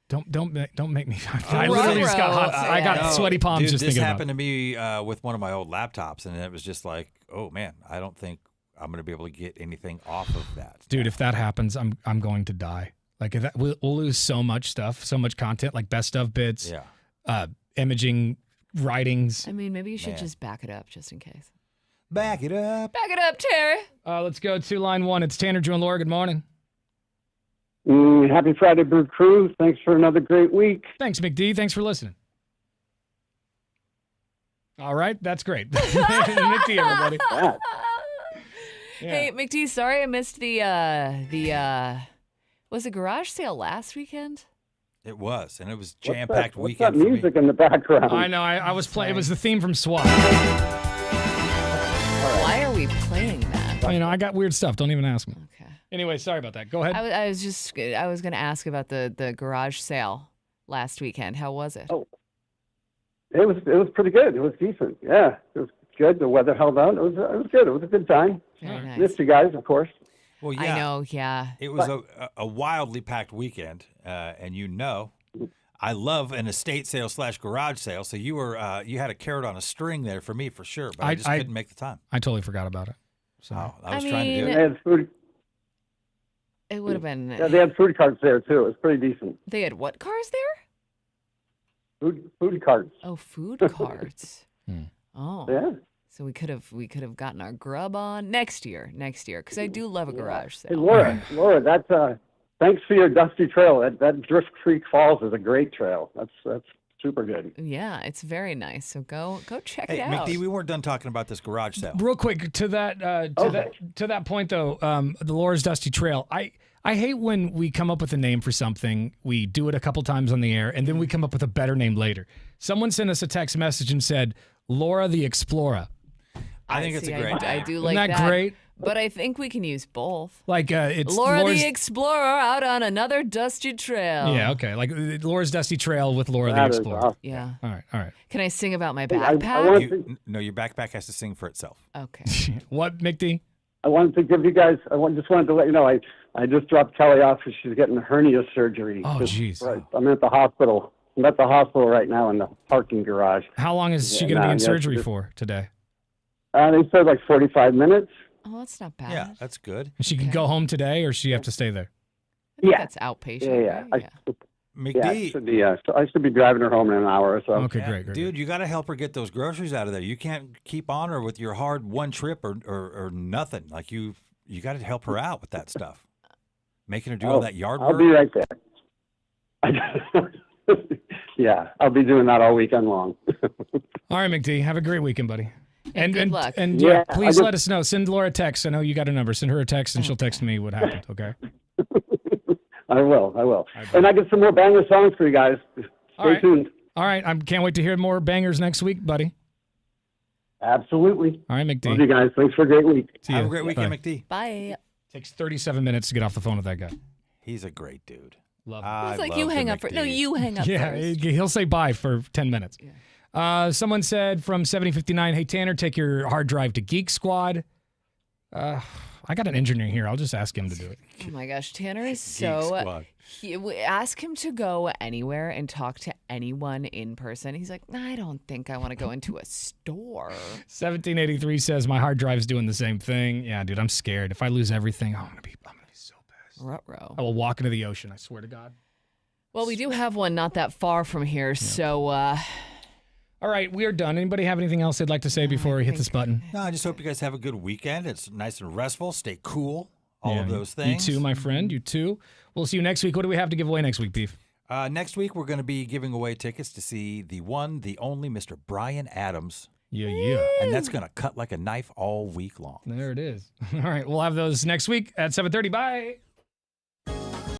Speaker 1: Don't make me. I literally just got hot. I got sweaty palms
Speaker 12: Dude,
Speaker 1: just thinking about it.
Speaker 12: This happened to me with one of my old laptops, and it was just like, oh man, I don't think I'm going to be able to get anything off of that.
Speaker 1: Dude, if that happens, I'm going to die. Like we'll lose so much stuff, so much content, like best of bits, imaging, writings.
Speaker 2: I mean, maybe you should just back it up just in case.
Speaker 12: Back it up.
Speaker 2: Back it up, Terry.
Speaker 1: Let's go to line one. It's Tanner, Drew, and Laura. Good morning.
Speaker 7: Happy Friday, Brew Crew. Thanks for another great week.
Speaker 1: Thanks, McD. Thanks for listening. All right, that's great. McD, everybody.
Speaker 7: Yeah.
Speaker 2: Hey, McD, sorry I missed was the garage sale last weekend?
Speaker 12: It was, and it was jam-packed
Speaker 7: What's
Speaker 12: weekend
Speaker 7: that
Speaker 12: for me.
Speaker 7: music in the background?
Speaker 1: I know. I was playing. It was the theme from SWAT.
Speaker 2: Why are we playing that?
Speaker 1: I got weird stuff. Don't even ask me. Okay. Anyway, sorry about that. Go ahead.
Speaker 2: I was going to ask about the garage sale last weekend. How was it?
Speaker 7: Oh, it was pretty good. It was decent. Yeah, it was good. The weather held out. It was good. It was a good time.
Speaker 2: Very nice.
Speaker 7: Missed you guys, of course.
Speaker 12: Well, yeah.
Speaker 2: I know, yeah.
Speaker 12: It was a wildly packed weekend, and I love an estate sale / garage sale. So you had a carrot on a string there for me for sure, but I just couldn't make the time.
Speaker 1: I totally forgot about it. So
Speaker 12: I was trying to do
Speaker 7: They
Speaker 12: it.
Speaker 7: had food.
Speaker 2: It would have been.
Speaker 7: Yeah, they had food carts there too. It was pretty decent.
Speaker 2: They had what cars there?
Speaker 7: Food carts.
Speaker 2: Oh, food carts. Oh.
Speaker 7: Yeah.
Speaker 2: So we could have gotten our grub on next year, because I do love a garage sale.
Speaker 7: Hey, Laura, that's thanks for your dusty trail. That Drift Creek Falls is a great trail. That's super good.
Speaker 2: Yeah, it's very nice. So go check it
Speaker 12: Hey,
Speaker 2: out.
Speaker 12: McD, we weren't done talking about this garage sale.
Speaker 1: Real quick to that point though, the Laura's Dusty Trail. I hate when we come up with a name for something, we do it a couple times on the air, and then we come up with a better name later. Someone sent us a text message and said, Laura the Explorer.
Speaker 12: I think it's a great
Speaker 2: I do like
Speaker 1: Isn't that great?
Speaker 2: But I think we can use both.
Speaker 1: Like it's
Speaker 2: Laura
Speaker 1: Laura's,
Speaker 2: the Explorer out on another dusty trail.
Speaker 1: Yeah, okay. Like Laura's Dusty Trail with Laura
Speaker 7: That
Speaker 1: the
Speaker 7: is
Speaker 1: Explorer.
Speaker 7: awesome.
Speaker 2: Yeah.
Speaker 1: All right.
Speaker 2: Can I sing about my
Speaker 7: I
Speaker 2: backpack?
Speaker 12: No, your backpack has to sing for itself.
Speaker 2: Okay.
Speaker 1: What, McD?
Speaker 7: I wanted to give you guys. Just wanted to let you know. I just dropped Kelly off because she's getting hernia surgery.
Speaker 1: Oh, jeez.
Speaker 7: Right. I'm at the hospital. I'm at the hospital right now in the parking garage.
Speaker 1: How long is she going to be in surgery for today?
Speaker 7: They said like 45 minutes.
Speaker 2: Oh, that's not bad.
Speaker 12: Yeah, that's good.
Speaker 1: She can go home today, or she have to stay there?
Speaker 2: I think that's outpatient.
Speaker 7: Yeah.
Speaker 2: Right?
Speaker 12: McD.
Speaker 7: I should be driving her home in an hour or so.
Speaker 1: Okay, great.
Speaker 12: Dude, you got to help her get those groceries out of there. You can't keep on her with your hard one trip or nothing. Like you got to help her out with that stuff. Making her do all that yard work.
Speaker 7: I'll be right there. Yeah, I'll be doing that all weekend long.
Speaker 1: All right, McD. Have a great weekend, buddy. And
Speaker 2: good luck.
Speaker 1: And
Speaker 7: Yeah,
Speaker 1: please let us know. Send Laura a text. I know you got a number. Send her a text, and she'll text me what happened. Okay.
Speaker 7: I will. And I get some more banger songs for you guys. Stay tuned.
Speaker 1: All right. I can't wait to hear more bangers next week, buddy.
Speaker 7: Absolutely.
Speaker 1: All right, McD.
Speaker 7: Love you guys. Thanks for a great week.
Speaker 1: See ya.
Speaker 12: Have a great weekend,
Speaker 1: Bye.
Speaker 12: McD.
Speaker 2: Bye.
Speaker 1: Takes 37 minutes to get off the phone with that guy.
Speaker 12: He's a great dude.
Speaker 1: Love
Speaker 12: him.
Speaker 2: It's like you hang up. No, you hang up
Speaker 1: Yeah,
Speaker 2: first.
Speaker 1: he'll say bye for 10 minutes. Someone said from 7059, hey, Tanner, take your hard drive to Geek Squad. I got an engineer here. I'll just ask him to do it.
Speaker 2: Oh my gosh, Tanner is
Speaker 1: Squad.
Speaker 2: Ask him to go anywhere and talk to anyone in person. He's like, I don't think I want to go into a store.
Speaker 1: 1783 says my hard drive's doing the same thing. Yeah, dude, I'm scared. If I lose everything, I'm gonna be so pissed.
Speaker 2: Ruh-roh.
Speaker 1: I will walk into the ocean. I swear to God.
Speaker 2: Well, we do have one not that far from here, so.
Speaker 1: All right, we are done. Anybody have anything else they'd like to say before we hit this button?
Speaker 12: No, I just hope you guys have a good weekend. It's nice and restful. Stay cool. All of those things.
Speaker 1: You too, my friend. You too. We'll see you next week. What do we have to give away next week, Beef?
Speaker 12: Next week, we're going to be giving away tickets to see the one, the only Mr. Bryan Adams.
Speaker 1: Yeah.
Speaker 12: And that's going to cut like a knife all week long.
Speaker 1: There it is. All right, we'll have those next week at 7:30. Bye.